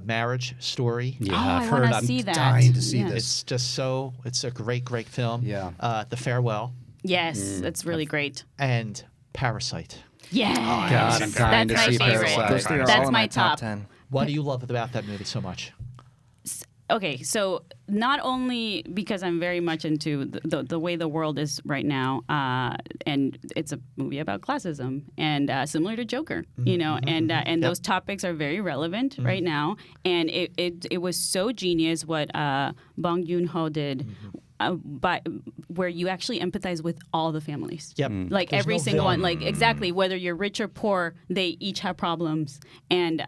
[SPEAKER 3] Marriage Story.
[SPEAKER 4] Yeah,
[SPEAKER 1] I
[SPEAKER 4] I've
[SPEAKER 1] wanna
[SPEAKER 4] heard. I'm
[SPEAKER 1] see that.
[SPEAKER 4] dying to see
[SPEAKER 1] Yeah.
[SPEAKER 4] this.
[SPEAKER 3] It's a great film.
[SPEAKER 4] Yeah.
[SPEAKER 3] The Farewell
[SPEAKER 1] Yes, that's really great.
[SPEAKER 3] and Parasite.
[SPEAKER 1] Yeah.
[SPEAKER 4] God, I'm dying
[SPEAKER 1] That's
[SPEAKER 4] to
[SPEAKER 1] my
[SPEAKER 4] see
[SPEAKER 1] favorite.
[SPEAKER 4] Parasite.
[SPEAKER 14] Those three are
[SPEAKER 1] That's
[SPEAKER 14] all in
[SPEAKER 1] my
[SPEAKER 14] my top
[SPEAKER 1] top.
[SPEAKER 14] 10.
[SPEAKER 3] What do you love about that movie so much?
[SPEAKER 1] Okay, so not only because I'm very much into the way the world is right now, and it's a movie about classism and similar to Joker, and those topics are very relevant right now. And it was so genius what Bong Joon-ho did. Where you actually empathize with all the families.
[SPEAKER 3] Yep.
[SPEAKER 1] Like
[SPEAKER 3] There's
[SPEAKER 1] every
[SPEAKER 3] no
[SPEAKER 1] single one.
[SPEAKER 3] villain.
[SPEAKER 1] Like exactly, whether you're rich or poor, they each have problems, and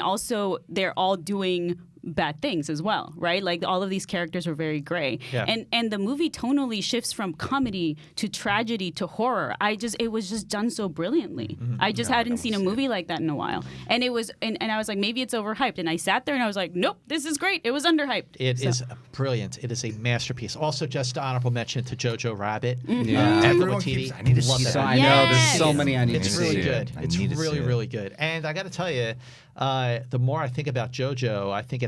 [SPEAKER 1] also they're all doing bad things as well, right? Like all of these characters are very gray.
[SPEAKER 3] Yeah.
[SPEAKER 1] And the movie tonally shifts from comedy to tragedy to horror. It was just done so brilliantly. I just hadn't seen a movie like that in a while. And it was and I was like, maybe it's overhyped. And I sat there and I was like, nope, this is great. It was underhyped.
[SPEAKER 3] It is brilliant. It is a masterpiece. Also, just honorable mention to Jojo Rabbit.
[SPEAKER 4] Yeah.
[SPEAKER 2] Everyone
[SPEAKER 3] Waititi.
[SPEAKER 2] keeps. I need to
[SPEAKER 3] Love
[SPEAKER 2] see
[SPEAKER 3] that.
[SPEAKER 2] that.
[SPEAKER 4] I know there's so many I need to
[SPEAKER 3] It's
[SPEAKER 4] see.
[SPEAKER 3] really good.
[SPEAKER 2] I
[SPEAKER 3] It's
[SPEAKER 2] need to see
[SPEAKER 3] really,
[SPEAKER 2] it.
[SPEAKER 3] really good. And I got to tell you, the more I think about JoJo, I think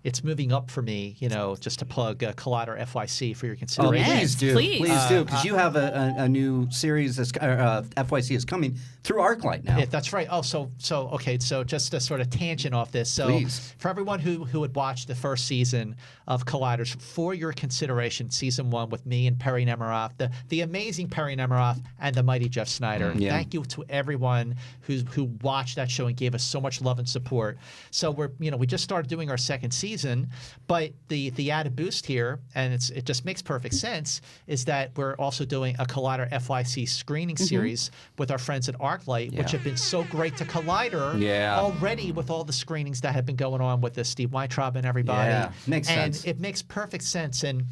[SPEAKER 3] it's moving up for me. Just to plug Collider FYC for your
[SPEAKER 4] Oh,
[SPEAKER 3] consideration.
[SPEAKER 1] Yes,
[SPEAKER 4] please
[SPEAKER 1] please.
[SPEAKER 4] do, because you have a new series that's FYC is coming through ArcLight now.
[SPEAKER 3] Yeah, that's right. Oh, so okay. So just a sort of tangent off this. So
[SPEAKER 4] Please.
[SPEAKER 3] for everyone who would watch the first season of Colliders, for your consideration, season 1 with me and Perry Nemiroff, the amazing Perry Nemiroff and the mighty Jeff Snyder.
[SPEAKER 4] Yeah.
[SPEAKER 3] Thank you to everyone who watched that show and gave us so much love and support. So we just started doing our second season, but the added boost here, and it just makes perfect sense, is that we're also doing a Collider FYC screening series with our friends at ArcLight, which have been so great to Collider already with all the screenings that have been going on with the Steve Weintraub and everybody.
[SPEAKER 4] Yeah, makes sense.
[SPEAKER 3] And it makes perfect sense. And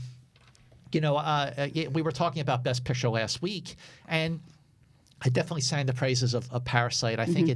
[SPEAKER 3] we were talking about Best Picture last week, and I definitely sang the praises of Parasite. I think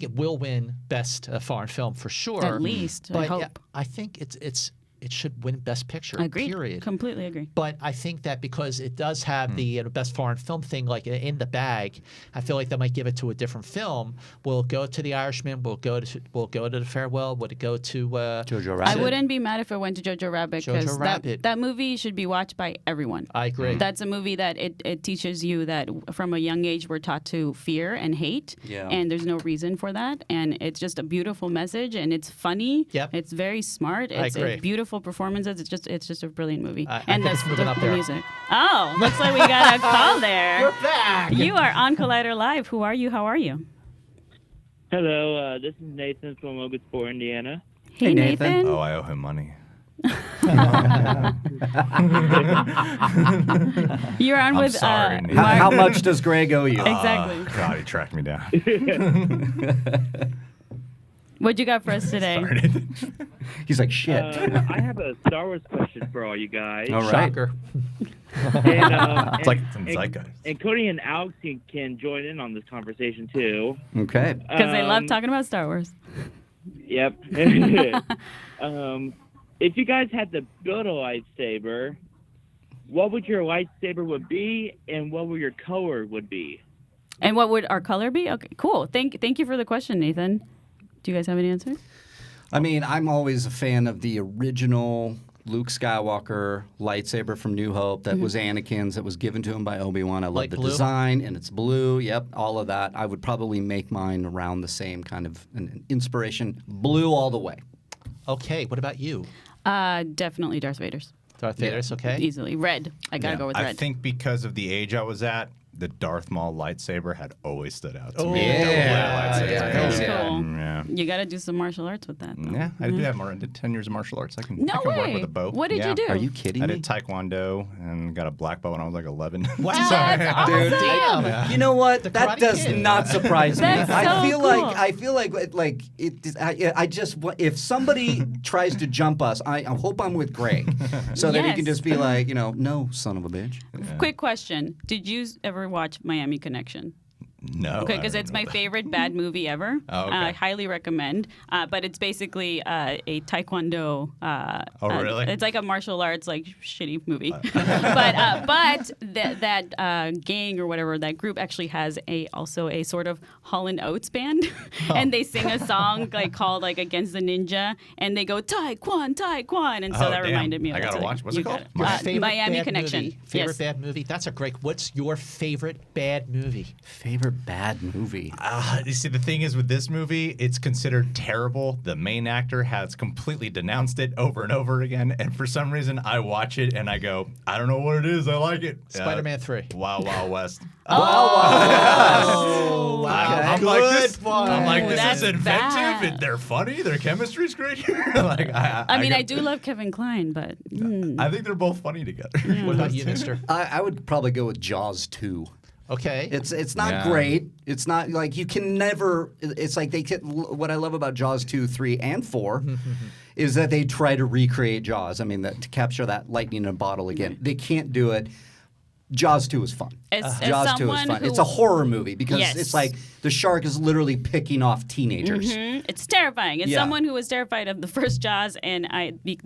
[SPEAKER 3] it will win best foreign film for sure.
[SPEAKER 1] At least,
[SPEAKER 3] but
[SPEAKER 1] I hope.
[SPEAKER 3] I think it should win Best Picture.
[SPEAKER 1] Agreed.
[SPEAKER 3] Period.
[SPEAKER 1] Completely agree.
[SPEAKER 3] But I think that because it does have the Best Foreign Film thing like in the bag, I feel like they might give it to a different film. Will it go to The Irishman? Will it go to The Farewell? Would it go to
[SPEAKER 4] Jojo Rabbit?
[SPEAKER 1] I wouldn't be mad if it went to Jojo Rabbit because
[SPEAKER 3] Jojo Rabbit.
[SPEAKER 1] that movie should be watched by everyone.
[SPEAKER 3] I agree.
[SPEAKER 1] That's a movie that it teaches you that from a young age we're taught to fear and hate, and there's no reason for that. And it's just a beautiful message, and it's funny.
[SPEAKER 3] Yep.
[SPEAKER 1] It's very smart. It's
[SPEAKER 3] agree.
[SPEAKER 1] beautiful performances. It's just a brilliant movie.
[SPEAKER 3] I
[SPEAKER 1] And
[SPEAKER 3] think it's moving up
[SPEAKER 1] the
[SPEAKER 3] there.
[SPEAKER 1] music. Oh, looks like we got a call there.
[SPEAKER 3] You're back.
[SPEAKER 1] You are on Collider Live. Who are you? How are you?
[SPEAKER 15] Hello, this is Nathan from Logansport, Indiana.
[SPEAKER 1] Hey, Nathan.
[SPEAKER 2] Oh, I owe him money.
[SPEAKER 1] You're on
[SPEAKER 2] I'm
[SPEAKER 1] with
[SPEAKER 2] sorry, Nathan.
[SPEAKER 4] How much does Greg owe you?
[SPEAKER 1] Exactly.
[SPEAKER 2] God, he tracked me down.
[SPEAKER 1] What you got for us today?
[SPEAKER 4] He's like, shit.
[SPEAKER 15] I have a Star Wars question for all you guys.
[SPEAKER 4] All right.
[SPEAKER 3] Shocker.
[SPEAKER 2] It's like it's in Zeitgeist.
[SPEAKER 15] And Cody and Alex can join in on this conversation too.
[SPEAKER 4] Okay.
[SPEAKER 1] Because they love talking about Star Wars.
[SPEAKER 15] Yep. If you guys had to build a lightsaber, what would your lightsaber would be, and what would your color would be?
[SPEAKER 1] And what would our color be? Okay, cool. Thank you for the question, Nathan. Do you guys have any answers?
[SPEAKER 4] I mean, I'm always a fan of the original Luke Skywalker lightsaber from New Hope that was Anakin's, that was given to him by Obi-Wan. I love
[SPEAKER 3] Light
[SPEAKER 4] the
[SPEAKER 3] blue?
[SPEAKER 4] design, and it's blue. Yep, all of that. I would probably make mine around the same kind of an inspiration. Blue all the way.
[SPEAKER 3] Okay, what about you?
[SPEAKER 1] Definitely Darth Vader's.
[SPEAKER 3] Darth Vader's, okay.
[SPEAKER 1] Easily. Red. I gotta go with red.
[SPEAKER 2] I think because of the age I was at, the Darth Maul lightsaber had always stood out to
[SPEAKER 3] Oh,
[SPEAKER 2] me.
[SPEAKER 4] yeah.
[SPEAKER 2] The double lightsaber.
[SPEAKER 4] Yeah,
[SPEAKER 1] That's
[SPEAKER 4] yeah.
[SPEAKER 1] cool.
[SPEAKER 2] Yeah.
[SPEAKER 1] You gotta do some martial arts with that, though.
[SPEAKER 2] Yeah, I did that more. I did 10 years of martial arts. I can
[SPEAKER 1] No
[SPEAKER 2] work
[SPEAKER 1] way.
[SPEAKER 2] with a bow.
[SPEAKER 1] What did
[SPEAKER 2] Yeah.
[SPEAKER 1] you do?
[SPEAKER 4] Are you kidding
[SPEAKER 2] I
[SPEAKER 4] me?
[SPEAKER 2] did Taekwondo and got a black belt when I was like 11.
[SPEAKER 3] Wow,
[SPEAKER 1] That's
[SPEAKER 4] Dude,
[SPEAKER 1] awesome.
[SPEAKER 3] damn.
[SPEAKER 4] You know what?
[SPEAKER 3] The
[SPEAKER 4] That
[SPEAKER 3] Karate
[SPEAKER 4] does
[SPEAKER 3] Kid.
[SPEAKER 4] not surprise me.
[SPEAKER 1] That's
[SPEAKER 4] I
[SPEAKER 1] so
[SPEAKER 4] feel
[SPEAKER 1] cool.
[SPEAKER 4] like I just if somebody tries to jump us, I hope I'm with Greg, so that he
[SPEAKER 1] Yes.
[SPEAKER 4] can just be like, no, son of a bitch.
[SPEAKER 1] Quick question. Did you ever watch Miami Connection?
[SPEAKER 2] No.
[SPEAKER 1] Okay,
[SPEAKER 2] I
[SPEAKER 1] because
[SPEAKER 2] don't
[SPEAKER 1] it's
[SPEAKER 2] know
[SPEAKER 1] my
[SPEAKER 2] that.
[SPEAKER 1] favorite bad movie ever.
[SPEAKER 2] Oh, okay.
[SPEAKER 1] I highly recommend. But it's basically a Taekwondo.
[SPEAKER 2] Oh, really?
[SPEAKER 1] It's like a martial arts like shitty movie. but that gang or whatever, that group actually has also a sort of Hall & Oates band, and they sing a song like called like Against the Ninja, and they go Taekwon, and so
[SPEAKER 2] Oh,
[SPEAKER 1] that
[SPEAKER 2] damn.
[SPEAKER 1] reminded me of
[SPEAKER 2] I
[SPEAKER 1] that.
[SPEAKER 2] gotta
[SPEAKER 1] So
[SPEAKER 2] watch. What's
[SPEAKER 1] you
[SPEAKER 2] it called?
[SPEAKER 1] got
[SPEAKER 3] Your favorite
[SPEAKER 1] Miami
[SPEAKER 3] bad
[SPEAKER 1] Connection.
[SPEAKER 3] Movie. Favorite
[SPEAKER 1] Yes.
[SPEAKER 3] bad movie? That's a great. What's your favorite bad movie?
[SPEAKER 4] Favorite bad movie?
[SPEAKER 2] You see, the thing is with this movie, it's considered terrible. The main actor has completely denounced it over and over again, and for some reason, I watch it and I go, I don't know what it is. I like it.
[SPEAKER 3] Spider-Man 3.
[SPEAKER 2] Wild Wild West.
[SPEAKER 3] Oh, wow.
[SPEAKER 2] I'm
[SPEAKER 3] Good
[SPEAKER 2] like this.
[SPEAKER 3] one.
[SPEAKER 2] I'm like, this
[SPEAKER 1] That's
[SPEAKER 2] is inventive.
[SPEAKER 1] bad.
[SPEAKER 2] And they're funny. Their chemistry's great here. Like,
[SPEAKER 1] I mean, I do love Kevin Kline, but
[SPEAKER 2] I think they're both funny together.
[SPEAKER 3] What about you, mister?
[SPEAKER 4] I would probably go with Jaws 2.
[SPEAKER 3] Okay.
[SPEAKER 4] It's not
[SPEAKER 2] Yeah.
[SPEAKER 4] great. It's not like you can never. It's like what I love about Jaws 2, 3, and 4 is that they try to recreate Jaws. I mean, to capture that lightning in a bottle again. They can't do it. Jaws 2 is fun.
[SPEAKER 1] As
[SPEAKER 4] Jaws 2 is
[SPEAKER 1] someone
[SPEAKER 4] fun.
[SPEAKER 1] who-
[SPEAKER 4] It's a horror movie because
[SPEAKER 1] Yes.
[SPEAKER 4] it's like the shark is literally picking off teenagers.
[SPEAKER 1] It's terrifying. As
[SPEAKER 4] Yeah.
[SPEAKER 1] someone who was terrified of the first Jaws, and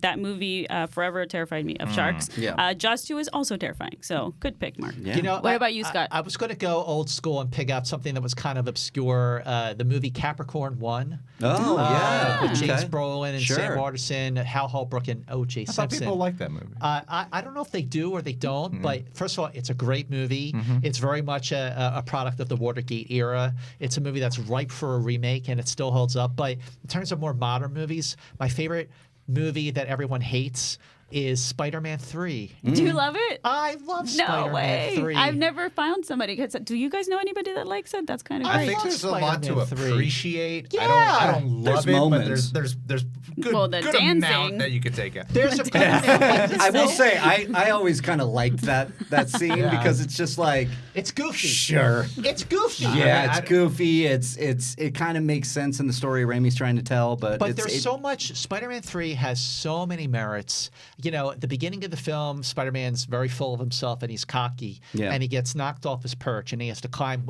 [SPEAKER 1] that movie forever terrified me of sharks.
[SPEAKER 4] Yeah.
[SPEAKER 1] Jaws 2 is also terrifying. So good pick, Mark.
[SPEAKER 4] Yeah.
[SPEAKER 3] You know,
[SPEAKER 1] What about you, Scott?
[SPEAKER 3] I was going to go old school and pick out something that was kind of obscure. The movie Capricorn 1.
[SPEAKER 4] Oh, yeah.
[SPEAKER 3] With James
[SPEAKER 4] Okay.
[SPEAKER 3] Brolin and
[SPEAKER 4] Sure.
[SPEAKER 3] Sam Waterston, Hal Holbrook, and O.J.
[SPEAKER 2] I thought
[SPEAKER 3] Simpson.
[SPEAKER 2] people like that movie.
[SPEAKER 3] I don't know if they do or they don't, but first of all, it's a great movie. It's very much a product of the Watergate era. It's a movie that's ripe for a remake, and it still holds up. But in terms of more modern movies, my favorite movie that everyone hates is Spider-Man 3.
[SPEAKER 1] Do you love it?
[SPEAKER 3] I love
[SPEAKER 1] No
[SPEAKER 3] Spider-Man
[SPEAKER 1] way.
[SPEAKER 3] 3.
[SPEAKER 1] I've never found somebody. Do you guys know anybody that likes it? That's kind of
[SPEAKER 2] I
[SPEAKER 1] great.
[SPEAKER 2] think there's a lot to
[SPEAKER 3] Spider-Man 3.
[SPEAKER 2] appreciate.
[SPEAKER 3] Yeah.
[SPEAKER 2] I don't
[SPEAKER 4] There's
[SPEAKER 2] love it,
[SPEAKER 4] moments.
[SPEAKER 2] but there's good,
[SPEAKER 1] Well, the
[SPEAKER 2] good
[SPEAKER 1] dancing.
[SPEAKER 2] amount that you could take out.
[SPEAKER 3] There's a
[SPEAKER 4] I will say, I always kind of liked that scene
[SPEAKER 3] Yeah.
[SPEAKER 4] because it's just like,
[SPEAKER 3] it's goofy.
[SPEAKER 4] sure.
[SPEAKER 3] It's goofy.
[SPEAKER 4] Yeah, it's goofy. It kind of makes sense in the story Raimi's trying to tell, but
[SPEAKER 3] But there's so much. Spider-Man 3 has so many merits. at the beginning of the film, Spider-Man's very full of himself and he's cocky, and he gets knocked off his perch and he has to climb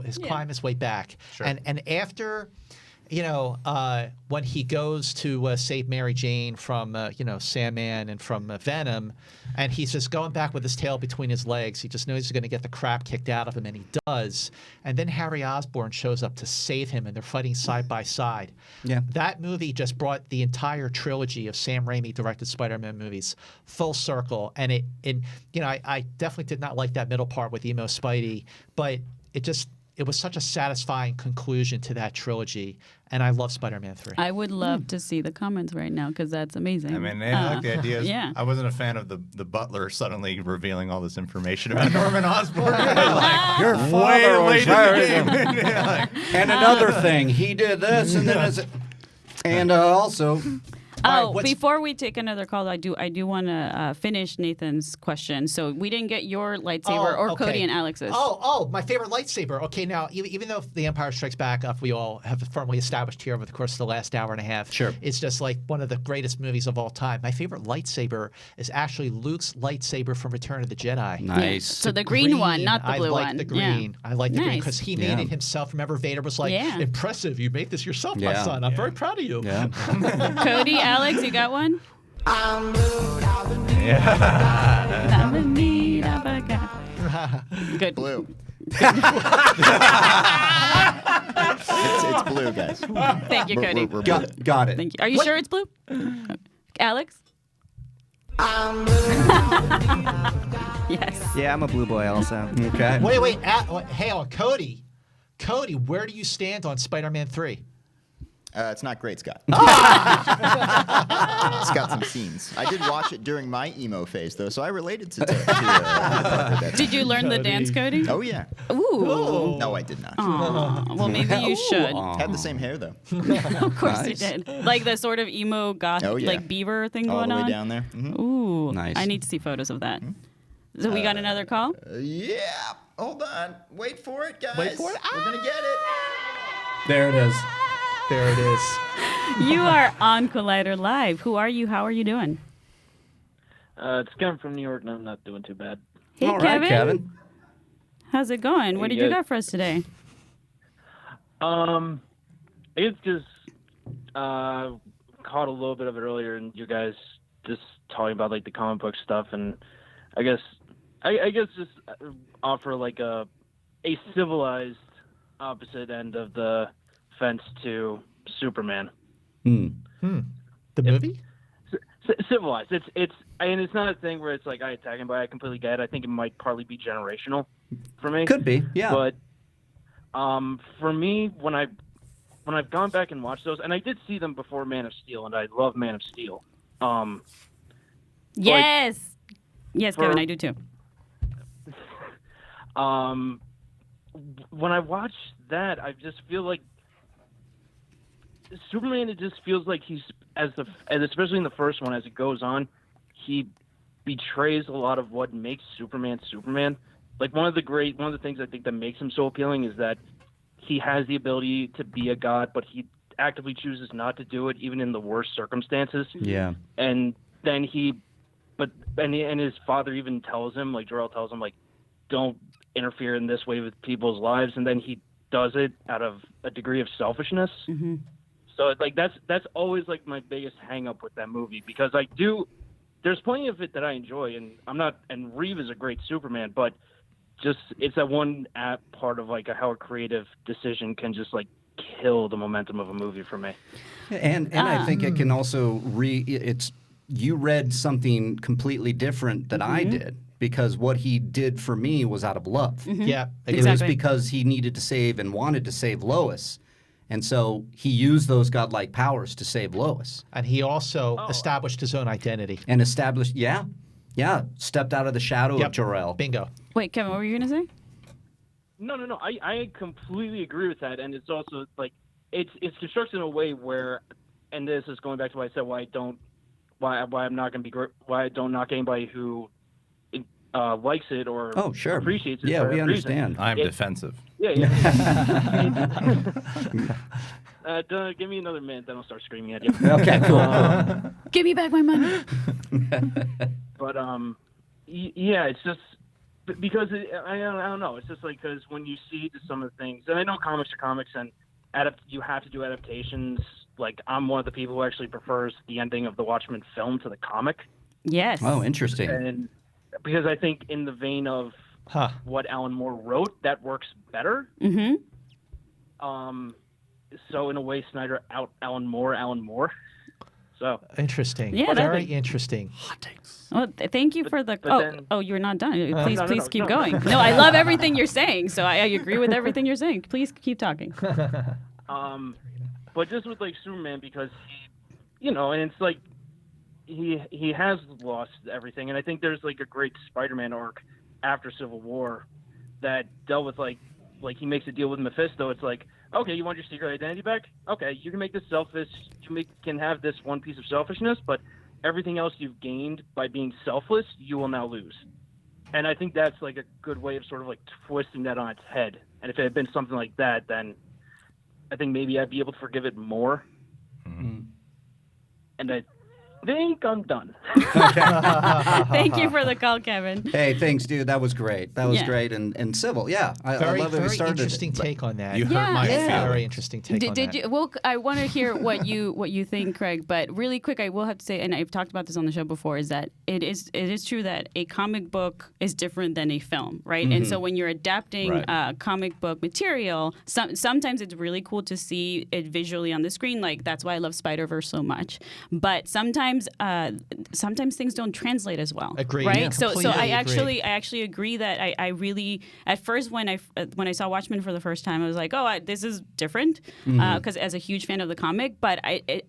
[SPEAKER 3] his way back.
[SPEAKER 2] Sure.
[SPEAKER 3] And after, when he goes to save Mary Jane from, Sandman and from Venom, and he's just going back with his tail between his legs. He just knows he's going to get the crap kicked out of him, and he does. And then Harry Osborn shows up to save him, and they're fighting side by side.
[SPEAKER 4] Yeah.
[SPEAKER 3] That movie just brought the entire trilogy of Sam Raimi directed Spider-Man movies full circle. And I definitely did not like that middle part with emo Spidey, but it was such a satisfying conclusion to that trilogy, and I love Spider-Man 3.
[SPEAKER 1] I would love to see the comments right now because that's amazing.
[SPEAKER 2] I mean, I like the idea.
[SPEAKER 1] Yeah.
[SPEAKER 2] I wasn't a fan of the butler suddenly revealing all this information about Norman Osborn.
[SPEAKER 4] Your father was and another thing, he did this, and then also.
[SPEAKER 1] Before we take another call, I do want to finish Nathan's question. So we didn't get your lightsaber or Cody and Alex's.
[SPEAKER 3] My favorite lightsaber. Okay, now even though The Empire Strikes Back, we all have firmly established here over the course of the last hour and a half, it's just like one of the greatest movies of all time. My favorite lightsaber is actually Luke's lightsaber from Return of the Jedi.
[SPEAKER 4] Nice.
[SPEAKER 1] So the green one, not the blue one.
[SPEAKER 3] I like the green.
[SPEAKER 1] Yeah.
[SPEAKER 3] I like the green because he made it himself. Remember, Vader was like, "Impressive! You made this yourself, my son. I'm very proud of you."
[SPEAKER 4] Yeah.
[SPEAKER 1] Cody, Alex, you got one? Good.
[SPEAKER 5] Blue. it's blue, guys.
[SPEAKER 1] Thank you, Cody.
[SPEAKER 5] We're
[SPEAKER 4] got it.
[SPEAKER 1] Thank you. Are you sure it's blue? Alex? Yes.
[SPEAKER 14] Yeah, I'm a blue boy also.
[SPEAKER 4] Okay.
[SPEAKER 3] Wait. Hey, Cody. Cody, where do you stand on Spider-Man 3?
[SPEAKER 5] It's not great, Scott. It's got some scenes. I did watch it during my emo phase, though, so I related to
[SPEAKER 1] Did you learn the dance, Cody?
[SPEAKER 5] Oh, yeah.
[SPEAKER 1] Ooh.
[SPEAKER 5] No, I did not.
[SPEAKER 1] Aww. Well, maybe you should.
[SPEAKER 5] Had the same hair, though.
[SPEAKER 1] Of course you did. Like the sort of emo goth, like beaver thing
[SPEAKER 5] all
[SPEAKER 1] going
[SPEAKER 5] the way
[SPEAKER 1] on?
[SPEAKER 5] down there. Mm-hmm.
[SPEAKER 1] Ooh.
[SPEAKER 4] Nice.
[SPEAKER 1] I need to see photos of that. So we got another call?
[SPEAKER 5] Yeah. Hold on. Wait for it, guys.
[SPEAKER 3] Wait for it.
[SPEAKER 5] We're going to get it.
[SPEAKER 4] There it is.
[SPEAKER 3] There it is.
[SPEAKER 1] You are on Collider Live. Who are you? How are you doing?
[SPEAKER 7] It's Kevin from New York, and I'm not doing too bad.
[SPEAKER 1] Hey,
[SPEAKER 4] All right, Kevin.
[SPEAKER 1] How's it going? What did you got for us today?
[SPEAKER 7] It's just caught a little bit of it earlier, and you guys just talking about like the comic book stuff, and I guess just offer like a civilized opposite end of the fence to Superman.
[SPEAKER 3] The movie?
[SPEAKER 7] Civilized. It's not a thing where it's like I attack him, but I completely get it. I think it might partly be generational for me.
[SPEAKER 4] Could be, yeah.
[SPEAKER 7] But for me, when I've gone back and watched those, and I did see them before Man of Steel, and I love Man of Steel.
[SPEAKER 1] Yes, Kevin, I do too.
[SPEAKER 7] When I watch that, I just feel like Superman, it just feels like he's especially in the first one, as it goes on, he betrays a lot of what makes Superman Superman. Like one of the things I think that makes him so appealing is that he has the ability to be a god, but he actively chooses not to do it, even in the worst circumstances.
[SPEAKER 4] Yeah.
[SPEAKER 7] And then and his father even tells him, like Jor-El tells him, like, don't interfere in this way with people's lives, and then he does it out of a degree of selfishness.
[SPEAKER 1] Mm-hmm.
[SPEAKER 7] So like that's always like my biggest hang up with that movie, because there's plenty of it that I enjoy, and Reeve is a great Superman, but just it's that one part of like how a creative decision can just like kill the momentum of a movie for me.
[SPEAKER 4] And I think it can also you read something completely different than I did, because what he did for me was out of love.
[SPEAKER 1] Mm-hmm.
[SPEAKER 3] Yeah,
[SPEAKER 4] It was because he needed to save and wanted to save Lois. And so he used those godlike powers to save Lois.
[SPEAKER 3] And he also established his own identity.
[SPEAKER 4] And established, stepped out of the shadow of Jor-El.
[SPEAKER 3] Bingo.
[SPEAKER 1] Wait, Kevin, what were you going to say?
[SPEAKER 7] No. I completely agree with that, and it's also like it's constructed in a way where, and this is going back to what I said, why I'm not going to be why I don't knock anybody who likes it or appreciates it.
[SPEAKER 4] Yeah, we understand.
[SPEAKER 2] I'm defensive.
[SPEAKER 7] Yeah. Give me another minute, then I'll start screaming at you.
[SPEAKER 4] Okay, cool.
[SPEAKER 1] Give me back my money.
[SPEAKER 7] But yeah, it's just because I don't know. It's just like because when you see some of the things, and I know comics are comics, and you have to do adaptations. Like I'm one of the people who actually prefers the ending of the Watchmen film to the comic.
[SPEAKER 1] Yes.
[SPEAKER 4] Oh, interesting.
[SPEAKER 7] And because I think in the vein of what Alan Moore wrote, that works better.
[SPEAKER 1] Mm-hmm.
[SPEAKER 7] So in a way, Snyder out Alan Moore. So
[SPEAKER 3] interesting.
[SPEAKER 1] Yeah,
[SPEAKER 3] very interesting.
[SPEAKER 2] Hot takes.
[SPEAKER 1] Well, thank you for the. You're not done. Please,
[SPEAKER 7] No,
[SPEAKER 1] please keep
[SPEAKER 7] no.
[SPEAKER 1] going. No, I love everything you're saying. So I agree with everything you're saying. Please keep talking.
[SPEAKER 7] But just with like Superman, because he, and it's like he has lost everything, and I think there's like a great Spider-Man arc after Civil War that dealt with like he makes a deal with Mephisto. It's like, okay, you want your secret identity back? Okay, you can make this selfish. Can have this one piece of selfishness, but everything else you've gained by being selfless, you will now lose. And I think that's like a good way of sort of like twisting that on its head. And if it had been something like that, then I think maybe I'd be able to forgive it more.
[SPEAKER 4] Mm-hmm.
[SPEAKER 7] And I think I'm done.
[SPEAKER 1] Thank you for the call, Kevin.
[SPEAKER 4] Hey, thanks, dude. That was great. That was great and civil. Yeah, I love that we started.
[SPEAKER 3] Interesting take on that.
[SPEAKER 2] You hurt my feelings.
[SPEAKER 3] Very interesting take on that.
[SPEAKER 1] Did you? Well, I want to hear what you think, Craig. But really quick, I will have to say, and I've talked about this on the show before, is that it is true that a comic book is different than a film, right?
[SPEAKER 4] Mm-hmm.
[SPEAKER 1] And so when you're adapting comic book material, sometimes it's really cool to see it visually on the screen. Like that's why I love Spider-Verse so much. But sometimes things don't translate as well.
[SPEAKER 3] Agreed.
[SPEAKER 1] Right.
[SPEAKER 3] Yeah,
[SPEAKER 1] so
[SPEAKER 3] completely
[SPEAKER 1] I
[SPEAKER 3] agree.
[SPEAKER 1] actually agree that I really at first when I saw Watchmen for the first time I was like, this is different because as a huge fan of the comic, but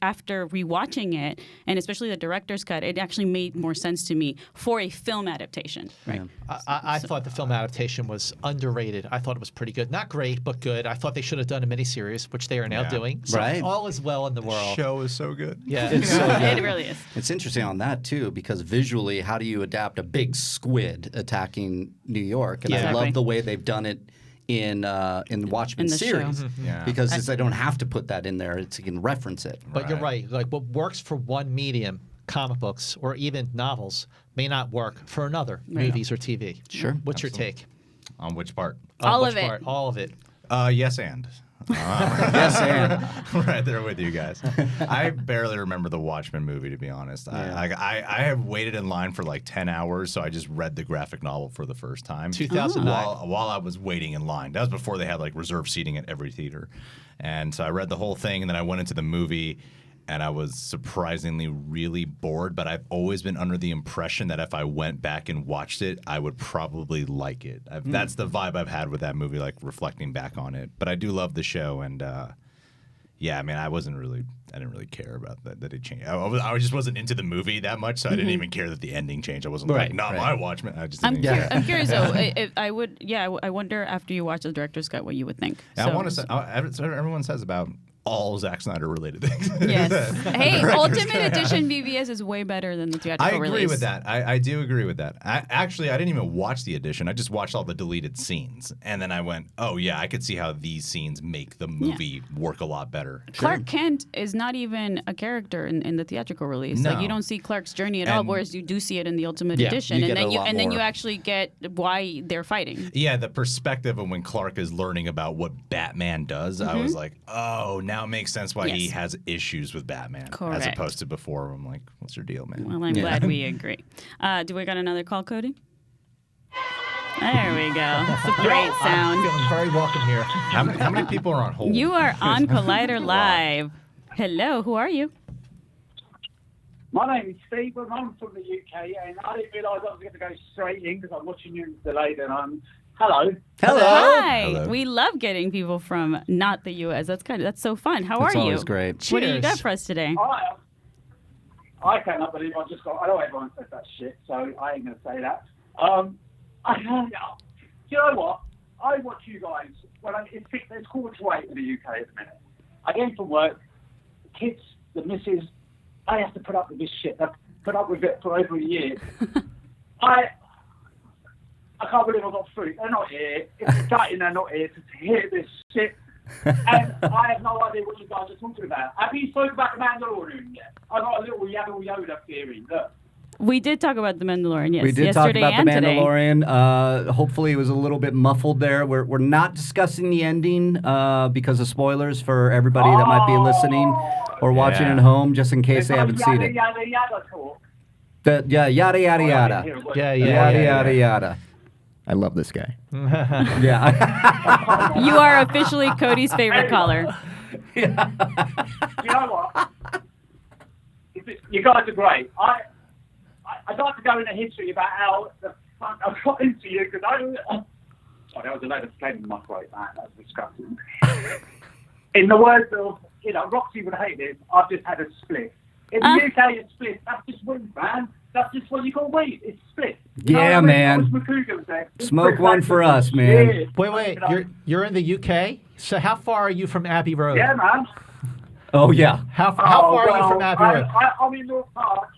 [SPEAKER 1] after rewatching it and especially the director's cut, it actually made more sense to me for a film adaptation. Right.
[SPEAKER 4] Yeah.
[SPEAKER 3] I thought the film adaptation was underrated. I thought it was pretty good. Not great, but good. I thought they should have done a miniseries, which they are now doing. So
[SPEAKER 4] Right.
[SPEAKER 3] all is well in the world.
[SPEAKER 2] The show is so good.
[SPEAKER 3] Yeah.
[SPEAKER 4] It's so good.
[SPEAKER 1] It really is.
[SPEAKER 4] It's interesting on that too, because visually, how do you adapt a big squid attacking New York? And I love the way they've done it in the Watchmen
[SPEAKER 1] In the
[SPEAKER 4] series,
[SPEAKER 1] show.
[SPEAKER 4] because they don't have to put that in there; you can reference it.
[SPEAKER 3] But you're right. Like what works for one medium, comic books or even novels, may not work for another, movies or TV.
[SPEAKER 4] Sure.
[SPEAKER 3] What's your take?
[SPEAKER 2] On which part?
[SPEAKER 1] All
[SPEAKER 3] Which
[SPEAKER 1] of it.
[SPEAKER 3] part? All of it.
[SPEAKER 2] Yes, and.
[SPEAKER 4] Yes, and
[SPEAKER 2] Right there with you guys. I barely remember the Watchmen movie, to be honest. I have waited in line for like 10 hours, so I just read the graphic novel for the first time.
[SPEAKER 3] 2009.
[SPEAKER 2] While I was waiting in line. That was before they had like reserved seating at every theater. And so I read the whole thing, and then I went into the movie, and I was surprisingly really bored, but I've always been under the impression that if I went back and watched it, I would probably like it. That's the vibe I've had with that movie, like reflecting back on it. But I do love the show, and yeah, I mean, I didn't really care about that it changed. I just wasn't into the movie that much, so I didn't even care that the ending changed. I wasn't like, not my Watchmen. I just didn't care.
[SPEAKER 1] I'm curious though. I wonder after you watch the director's cut what you would think.
[SPEAKER 2] I want to say, everyone says about all Zack Snyder related things.
[SPEAKER 1] Yes. Hey, Ultimate Edition BVS is way better than the theatrical release.
[SPEAKER 2] I agree with that. I do agree with that. I didn't even watch the edition. I just watched all the deleted scenes. And then I went, oh, yeah, I could see how these scenes make the movie work a lot better.
[SPEAKER 1] Clark Kent is not even a character in the theatrical release.
[SPEAKER 2] No.
[SPEAKER 1] Like, you don't see Clark's journey at all, whereas you do see it in the Ultimate
[SPEAKER 4] Yeah,
[SPEAKER 1] Edition.
[SPEAKER 4] you
[SPEAKER 1] And
[SPEAKER 4] get
[SPEAKER 1] then
[SPEAKER 4] more.
[SPEAKER 1] you actually get why they're fighting.
[SPEAKER 2] Yeah, the perspective of when Clark is learning about what Batman does, I was like, oh, now it makes sense why he has issues with Batman.
[SPEAKER 1] Correct.
[SPEAKER 2] As opposed to before, I'm like, what's your deal, man?
[SPEAKER 1] Well, I'm glad we agree. Do we got another call, Cody? There we go. It's a great sound.
[SPEAKER 3] I'm feeling very welcome here.
[SPEAKER 2] How many people are on hold?
[SPEAKER 1] You are on Collider Live. Hello, who are you?
[SPEAKER 16] My name is Stephen. I'm from the UK, and I didn't realise I was going to go straight in because I'm watching you delayed. And hello.
[SPEAKER 1] Hi.
[SPEAKER 2] Hello.
[SPEAKER 1] We love getting people from not the U.S. That's so fun. How
[SPEAKER 4] That's
[SPEAKER 1] are you?
[SPEAKER 4] always great.
[SPEAKER 1] What do you got for us today?
[SPEAKER 16] I cannot believe I know everyone says that shit, so I ain't going to say that. You know what? I watch you guys. It's quarter to 8 in the UK at the minute. I get in from work. The kids, the missus, I have to put up with this shit. I've put up with it for over a year. I can't believe I've got food. They're not here. It's gutting they're not here to hear this shit. And I have no idea what you guys are talking about. Have you spoken about the Mandalorian yet? I got a little Yoda theory. Look.
[SPEAKER 1] We did talk about the Mandalorian, yes.
[SPEAKER 4] We did talk
[SPEAKER 1] yesterday
[SPEAKER 4] about the
[SPEAKER 1] and today.
[SPEAKER 4] Mandalorian. Hopefully, it was a little bit muffled there. We're not discussing the ending because of spoilers for everybody that might be listening or watching at home, just in case they haven't seen it.
[SPEAKER 16] Yada yada talk.
[SPEAKER 4] Yeah, yada yada yada. Yada yada yada.
[SPEAKER 5] I love this guy.
[SPEAKER 4] Yeah.
[SPEAKER 1] You are officially Cody's favorite caller.
[SPEAKER 16] You know what? You guys are great. I'd like to go into history about how the fuck I got into you because sorry, that was a load of flame in my throat, man. That was disgusting. In the words of, Roxy would hate this. I've just had a split. In the UK, it's split. That's just weed, man. That's just what you call weed. It's split.
[SPEAKER 4] Yeah, man. Smoke one for us, man.
[SPEAKER 3] Wait. You're in the UK? So how far are you from Abbey Road?
[SPEAKER 16] Yeah, man.
[SPEAKER 4] Oh, yeah.
[SPEAKER 3] How far are you from Abbey Road?
[SPEAKER 16] I'm in North Park,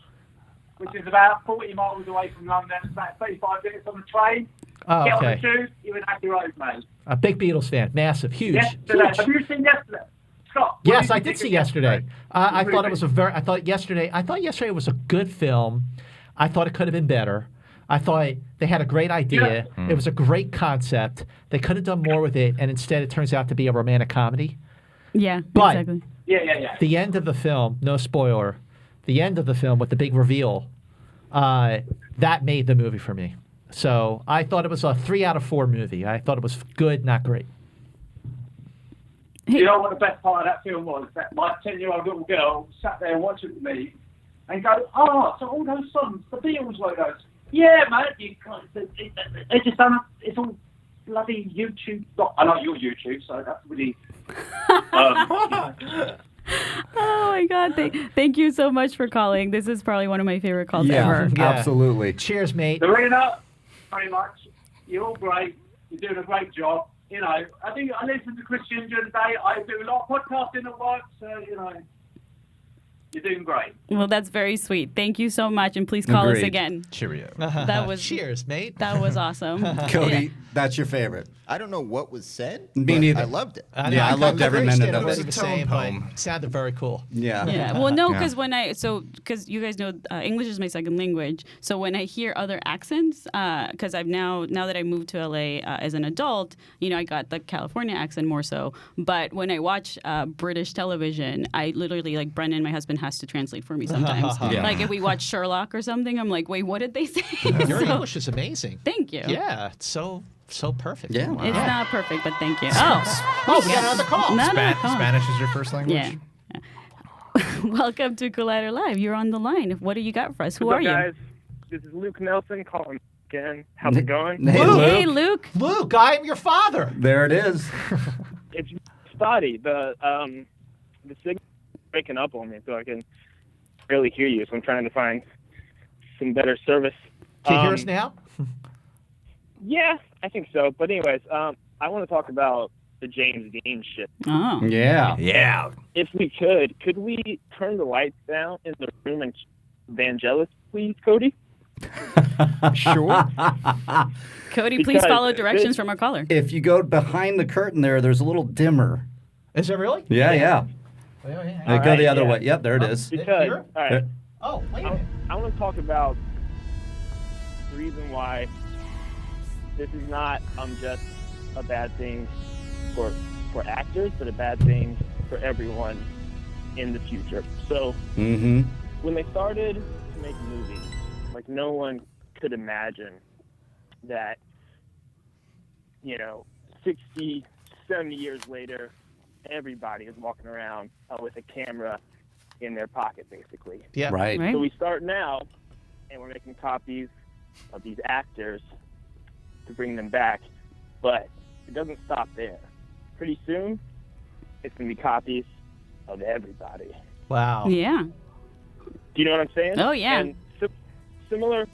[SPEAKER 16] which is about 40 miles away from London. It's about 35 minutes on the train.
[SPEAKER 3] Oh,
[SPEAKER 16] Get
[SPEAKER 3] okay.
[SPEAKER 16] on the tube, you're in Abbey Road, mate.
[SPEAKER 3] A big Beatles fan. Massive. Huge.
[SPEAKER 16] Yesterday.
[SPEAKER 3] Huge.
[SPEAKER 16] Have you seen yesterday? Scott,
[SPEAKER 3] Yes, I did see yesterday. I thought it was I thought yesterday was a good film. I thought it could have been better. I thought they had a great idea.
[SPEAKER 2] Yeah.
[SPEAKER 3] It was a great concept. They could have done more with it, and instead it turns out to be a romantic comedy.
[SPEAKER 1] Yeah,
[SPEAKER 3] But
[SPEAKER 1] exactly.
[SPEAKER 16] Yeah.
[SPEAKER 3] the end of the film, no spoiler, the end of the film with the big reveal, that made the movie for me. So I thought it was a 3 out of 4 movie. I thought it was good, not great.
[SPEAKER 16] You know what the best part of that film was? That my 10-year-old little girl sat there and watched it with me and go, so all those songs, the Beatles were those. Yeah, mate, you can't, it's just done, it's all bloody YouTube. I know you're YouTube, so that's really...
[SPEAKER 1] Oh my God! Thank you so much for calling. This is probably one of my favorite calls ever.
[SPEAKER 4] Absolutely.
[SPEAKER 3] Cheers, mate.
[SPEAKER 16] Dorina, very much. You're all great. You're doing a great job. I listen to Christian during the day. I do a lot of podcasting at work, so you're doing great.
[SPEAKER 1] Well, that's very sweet. Thank you so much, and please call us
[SPEAKER 4] Agreed.
[SPEAKER 1] again.
[SPEAKER 2] Cheerio.
[SPEAKER 1] That was
[SPEAKER 3] cheers, mate.
[SPEAKER 1] That was awesome.
[SPEAKER 4] Cody, that's your favorite.
[SPEAKER 5] I don't know what was said.
[SPEAKER 4] Me
[SPEAKER 5] but
[SPEAKER 4] neither.
[SPEAKER 5] I loved it.
[SPEAKER 4] I loved every minute of
[SPEAKER 3] What he
[SPEAKER 4] it.
[SPEAKER 3] was saying, but it sounded very cool.
[SPEAKER 1] Yeah. Well, no, because because you guys know English is my second language. So when I hear other accents, because I've now that I moved to LA as an adult, I got the California accent more so. But when I watch British television, I literally, like, Brendan, my husband, has to translate for me sometimes.
[SPEAKER 3] Yeah.
[SPEAKER 1] Like if we watch Sherlock or something, I'm like, wait, what did they say?
[SPEAKER 3] Your
[SPEAKER 1] So-
[SPEAKER 3] English is amazing.
[SPEAKER 1] Thank you.
[SPEAKER 3] Yeah, it's so perfect.
[SPEAKER 4] Yeah.
[SPEAKER 1] It's not perfect, but thank you. Oh,
[SPEAKER 3] we got another call.
[SPEAKER 1] Another call.
[SPEAKER 2] Spanish is your first language?
[SPEAKER 1] Yeah. Welcome to Collider Live. You're on the line. What do you got for us? Who
[SPEAKER 17] What's
[SPEAKER 1] are
[SPEAKER 17] up,
[SPEAKER 1] you?
[SPEAKER 17] guys? This is Luke Nelson calling again. How's it going?
[SPEAKER 1] Hey, Luke.
[SPEAKER 3] Luke, I am your father.
[SPEAKER 4] There it is.
[SPEAKER 17] It's spotty. The signal breaking up on me, so I can barely hear you. So I'm trying to find some better service.
[SPEAKER 3] Can you hear us now?
[SPEAKER 17] Yeah, I think so. But anyways, I want to talk about the James Dean shit.
[SPEAKER 1] Oh.
[SPEAKER 4] Yeah.
[SPEAKER 17] If we could we turn the lights down in the room and Vangelis, please, Cody?
[SPEAKER 4] Sure.
[SPEAKER 1] Cody, please
[SPEAKER 17] Because
[SPEAKER 1] follow directions
[SPEAKER 17] this-
[SPEAKER 1] from our caller.
[SPEAKER 4] If you go behind the curtain there's a little dimmer.
[SPEAKER 3] Is it really?
[SPEAKER 4] Yeah.
[SPEAKER 3] All
[SPEAKER 4] Go the
[SPEAKER 17] right,
[SPEAKER 4] other
[SPEAKER 17] yeah.
[SPEAKER 4] way. Yep, there it is.
[SPEAKER 17] Because,
[SPEAKER 3] Here?
[SPEAKER 17] all right,
[SPEAKER 3] Oh, wait a minute.
[SPEAKER 17] I want to talk about the reason why this is not just a bad thing for actors, but a bad thing for everyone in the future. So when they started to make movies, like, no one could imagine that, 60, 70 years later, everybody is walking around with a camera in their pocket, basically.
[SPEAKER 3] Yeah.
[SPEAKER 4] Right.
[SPEAKER 17] So we start now, and we're making copies of these actors to bring them back, but it doesn't stop there. Pretty soon, it's going to be copies of everybody.
[SPEAKER 3] Wow.
[SPEAKER 1] Yeah.
[SPEAKER 17] Do you know what I'm saying?
[SPEAKER 1] Oh, yeah.
[SPEAKER 17] And similar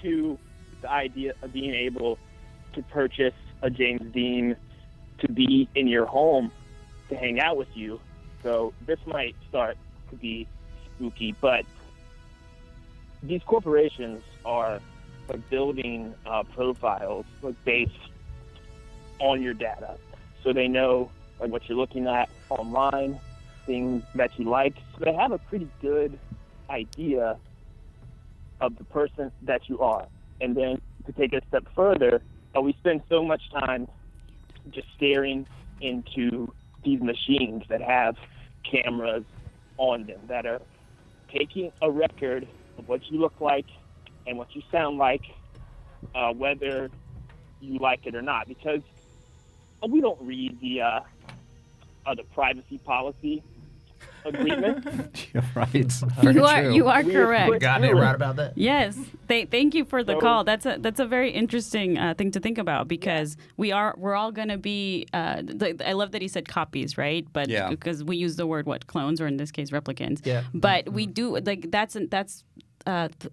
[SPEAKER 17] to the idea of being able to purchase a James Dean to be in your home to hang out with you. So this might start to be spooky, but these corporations are building profiles based on your data. So they know like what you're looking at online, things that you like. So they have a pretty good idea of the person that you are. And then to take it a step further, we spend so much time just staring into these machines that have cameras on them that are taking a record of what you look like and what you sound like, whether you like it or not, because we don't read the privacy policy agreement.
[SPEAKER 4] You're right.
[SPEAKER 1] You are correct.
[SPEAKER 2] Got it right about that.
[SPEAKER 1] Yes. Thank you for the call. That's a very interesting thing to think about, because we're all going to be. I love that he said copies, right? But because we use the word clones, or in this case replicants. Yeah. But we do that's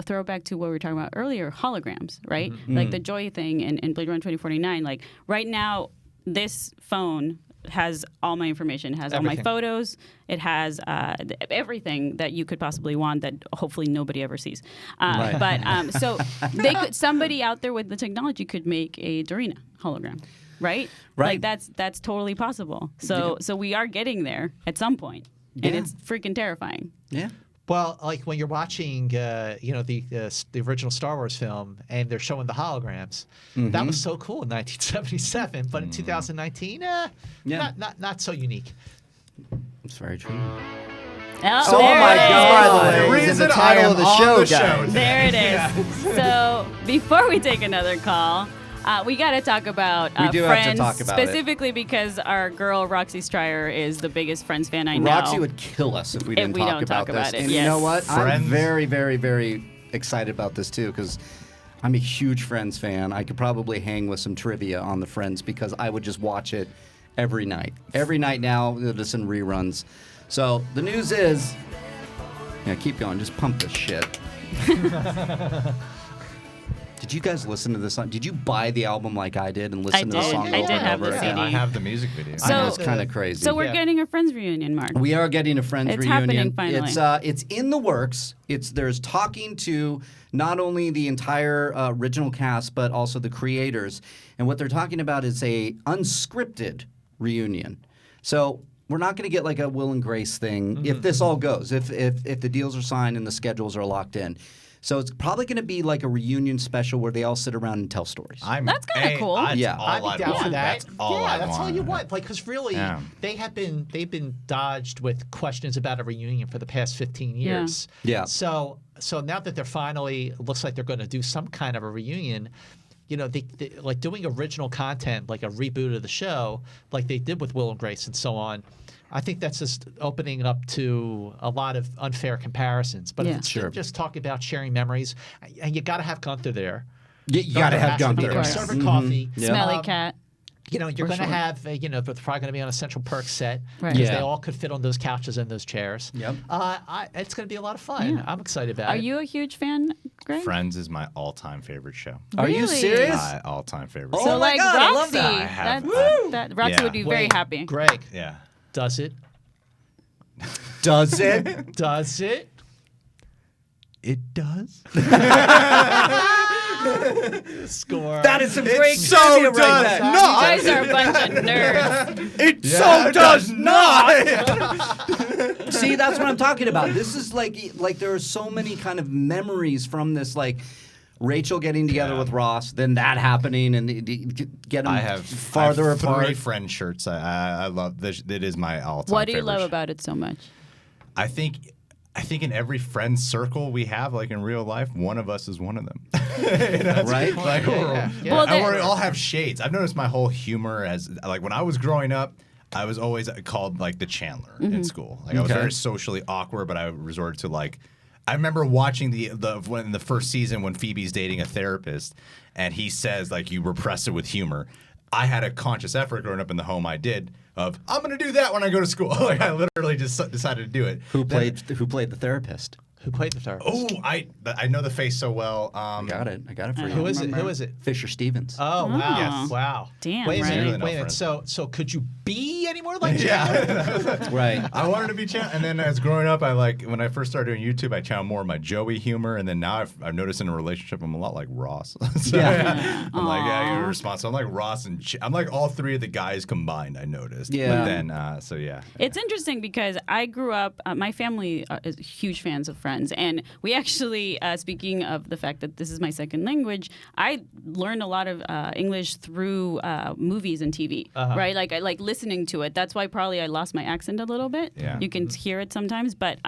[SPEAKER 1] throwback to what we were talking about earlier, holograms, right?
[SPEAKER 4] Mm-hmm.
[SPEAKER 1] Like the Joy thing in Blade Runner 2049. Like right now, this phone has all my information. It has all my photos. It has everything that you could possibly want that hopefully nobody ever sees. But so somebody out there with the technology could make a Dorina hologram, right? Like that's totally possible. So we are getting there at some point, and it's freaking terrifying.
[SPEAKER 4] Yeah.
[SPEAKER 3] Well, like when you're watching, the original Star Wars film, and they're showing the holograms, that was so cool in 1977. But in 2019, not so unique.
[SPEAKER 4] It's very true.
[SPEAKER 1] Oh,
[SPEAKER 5] my God! The reason the title of the show, guys.
[SPEAKER 1] There it is. So before we take another call, we got to talk about Friends, specifically because our girl Roxy Stryer is the biggest Friends fan I know.
[SPEAKER 4] Roxy would kill us if we didn't talk about this. And you know what? I'm very, very, very excited about this too, because I'm a huge Friends fan. I could probably hang with some trivia on the Friends, because I would just watch it every night. Every night now, just in reruns. So the news is, keep going. Just pump this shit. Did you guys listen to this song? Did you buy the album like I did and listen to the song over and over again?
[SPEAKER 2] I have the music video.
[SPEAKER 1] So,
[SPEAKER 4] I know, it's kind of crazy.
[SPEAKER 1] So we're getting a Friends reunion, Mark.
[SPEAKER 4] We are getting a Friends reunion.
[SPEAKER 1] Happening finally.
[SPEAKER 4] It's in the works. There's talking to not only the entire original cast, but also the creators. And what they're talking about is a unscripted reunion. So we're not going to get like a Will and Grace thing if this all goes, if the deals are signed and the schedules are locked in. So it's probably going to be like a reunion special where they all sit around and tell stories.
[SPEAKER 1] That's kind of cool.
[SPEAKER 3] I'd be down for that.
[SPEAKER 2] That's all
[SPEAKER 3] that's all you want. Like, because really, they've been dodged with questions about a reunion for the past 15 years.
[SPEAKER 4] Yeah.
[SPEAKER 3] So now that they're finally, looks like they're going to do some kind of a reunion. They like doing original content, like a reboot of the show, like they did with Will and Grace and so on. I think that's just opening it up to a lot of unfair comparisons. But if it's just talking about sharing memories, and you got to have Gunther there.
[SPEAKER 4] You got to have Gunther there.
[SPEAKER 3] Serve coffee.
[SPEAKER 1] Smelly cat.
[SPEAKER 3] You're going to have, they're probably going to be on a Central Perk set. Right. Because they all could fit on those couches and those chairs. Yep. It's going to be a lot of fun. I'm excited about it.
[SPEAKER 1] Are you a huge fan, Greg?
[SPEAKER 2] Friends is my all-time favorite show.
[SPEAKER 4] Are you serious?
[SPEAKER 2] My all-time favorite
[SPEAKER 4] show.
[SPEAKER 1] So
[SPEAKER 4] my God,
[SPEAKER 1] Roxy,
[SPEAKER 4] I love that.
[SPEAKER 1] Roxy would be very happy.
[SPEAKER 3] Greg.
[SPEAKER 2] Yeah.
[SPEAKER 3] Does it?
[SPEAKER 4] Does it?
[SPEAKER 3] Does it?
[SPEAKER 2] It does.
[SPEAKER 3] Score.
[SPEAKER 4] That is some great
[SPEAKER 2] so
[SPEAKER 4] trivia
[SPEAKER 2] does
[SPEAKER 4] right there.
[SPEAKER 1] You guys are a bunch of nerds.
[SPEAKER 4] It does not. See, that's what I'm talking about. This is like there are so many kind of memories from this, like Rachel getting together with Ross, then that happening, and get them farther apart.
[SPEAKER 2] 3 Friend shirts. I love this. It is my all-time
[SPEAKER 1] What do you
[SPEAKER 2] favorite
[SPEAKER 1] love
[SPEAKER 2] show.
[SPEAKER 1] about it so much?
[SPEAKER 2] I think in every friend circle we have, like in real life, one of us is one of them.
[SPEAKER 4] Right?
[SPEAKER 2] Like, we all have shades. I've noticed my whole humor as, like, when I was growing up, I was always called like the Chandler in school. Like I was very socially awkward, but I resorted to like. I remember watching when the first season when Phoebe's dating a therapist, and he says like you repress it with humor. I had a conscious effort growing up in the home I did of I'm going to do that when I go to school. Like I literally just decided to do it.
[SPEAKER 4] Who played the therapist?
[SPEAKER 3] Who played the therapist?
[SPEAKER 2] Oh, I know the face so well.
[SPEAKER 4] I got it for you.
[SPEAKER 3] Who is it? Who is it?
[SPEAKER 4] Fisher Stevens.
[SPEAKER 3] Oh, wow.
[SPEAKER 2] Yes.
[SPEAKER 3] Wow.
[SPEAKER 1] Damn,
[SPEAKER 3] Wait a
[SPEAKER 1] right?
[SPEAKER 3] minute. Wait a minute. So could you be any more like
[SPEAKER 2] Yeah.
[SPEAKER 4] Right.
[SPEAKER 2] I wanted to be and then as growing up, when I first started doing YouTube, I channeled more of my Joey humor, and then now I've noticed in a relationship I'm a lot like Ross. So I'm like, yeah, you're responsible. I'm like Ross and I'm like all three of the guys combined. I noticed.
[SPEAKER 4] Yeah.
[SPEAKER 2] But then, so yeah.
[SPEAKER 1] It's interesting because I grew up. My family is huge fans of Friends, and we actually, speaking of the fact that this is my second language, I learned a lot of English through movies and TV. Right? Like I like listening to it. That's why probably I lost my accent a little bit.
[SPEAKER 2] Yeah.
[SPEAKER 1] You can hear it sometimes, but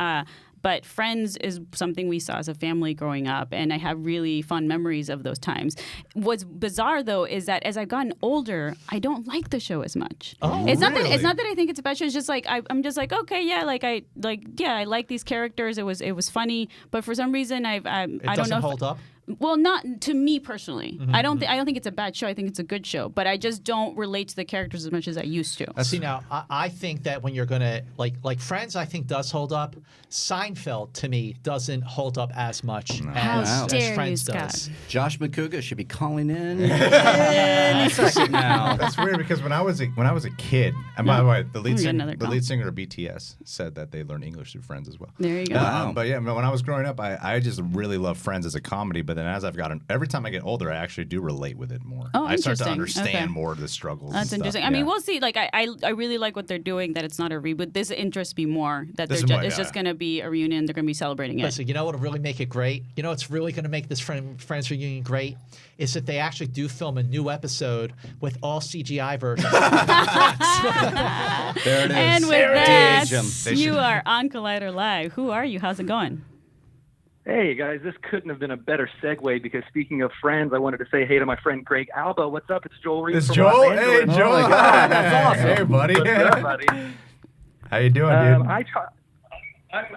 [SPEAKER 1] Friends is something we saw as a family growing up, and I have really fond memories of those times. What's bizarre, though, is that as I've gotten older, I don't like the show as much.
[SPEAKER 2] Oh,
[SPEAKER 1] it's not
[SPEAKER 2] really?
[SPEAKER 1] that I think it's a bad show. It's just like I'm just like, okay, yeah, I like these characters. It was funny, but for some reason I don't know.
[SPEAKER 3] It doesn't hold up?
[SPEAKER 1] Well, not to me personally. I don't think it's a bad show. I think it's a good show, but I just don't relate to the characters as much as I used to.
[SPEAKER 3] See, now, I think that when you're going to, like Friends, I think does hold up. Seinfeld, to me, doesn't hold up as much as Friends does.
[SPEAKER 4] Josh McCouga should be calling in any second now.
[SPEAKER 2] That's weird because when I was a kid, and by the way, the lead singer of BTS said that they learned English through Friends as well.
[SPEAKER 1] There you go.
[SPEAKER 2] But yeah, when I was growing up, I just really loved Friends as a comedy. But then as I've gotten, every time I get older, I actually do relate with it more.
[SPEAKER 1] Oh,
[SPEAKER 2] I start to
[SPEAKER 1] interesting.
[SPEAKER 2] understand
[SPEAKER 1] Okay.
[SPEAKER 2] more of the struggles.
[SPEAKER 1] That's
[SPEAKER 2] and
[SPEAKER 1] interesting.
[SPEAKER 2] stuff.
[SPEAKER 1] I mean,
[SPEAKER 2] Yeah.
[SPEAKER 1] we'll see. Like, I really like what they're doing. That it's not a reboot. This interests me more. That
[SPEAKER 2] This
[SPEAKER 1] they're
[SPEAKER 2] is more,
[SPEAKER 1] it's just going to be a reunion. They're going to be celebrating it.
[SPEAKER 3] Listen, you know what will really make it great? You know what's really going to make this Friends reunion great? Is that they actually do film a new episode with all CGI versions.
[SPEAKER 4] There it is.
[SPEAKER 1] And with
[SPEAKER 4] There it
[SPEAKER 1] that,
[SPEAKER 4] is.
[SPEAKER 1] you are on Collider Live. Who are you? How's it going?
[SPEAKER 18] Hey, guys, this couldn't have been a better segue because speaking of Friends, I wanted to say hey to my friend Greg Alba. What's up? It's Joel Reed
[SPEAKER 2] It's
[SPEAKER 18] from
[SPEAKER 2] Joel.
[SPEAKER 18] Los
[SPEAKER 2] Hey,
[SPEAKER 18] Angeles.
[SPEAKER 2] Joel.
[SPEAKER 18] Oh, my God.
[SPEAKER 2] That's awesome. Hey, buddy.
[SPEAKER 18] What's up, buddy?
[SPEAKER 2] How you doing, dude?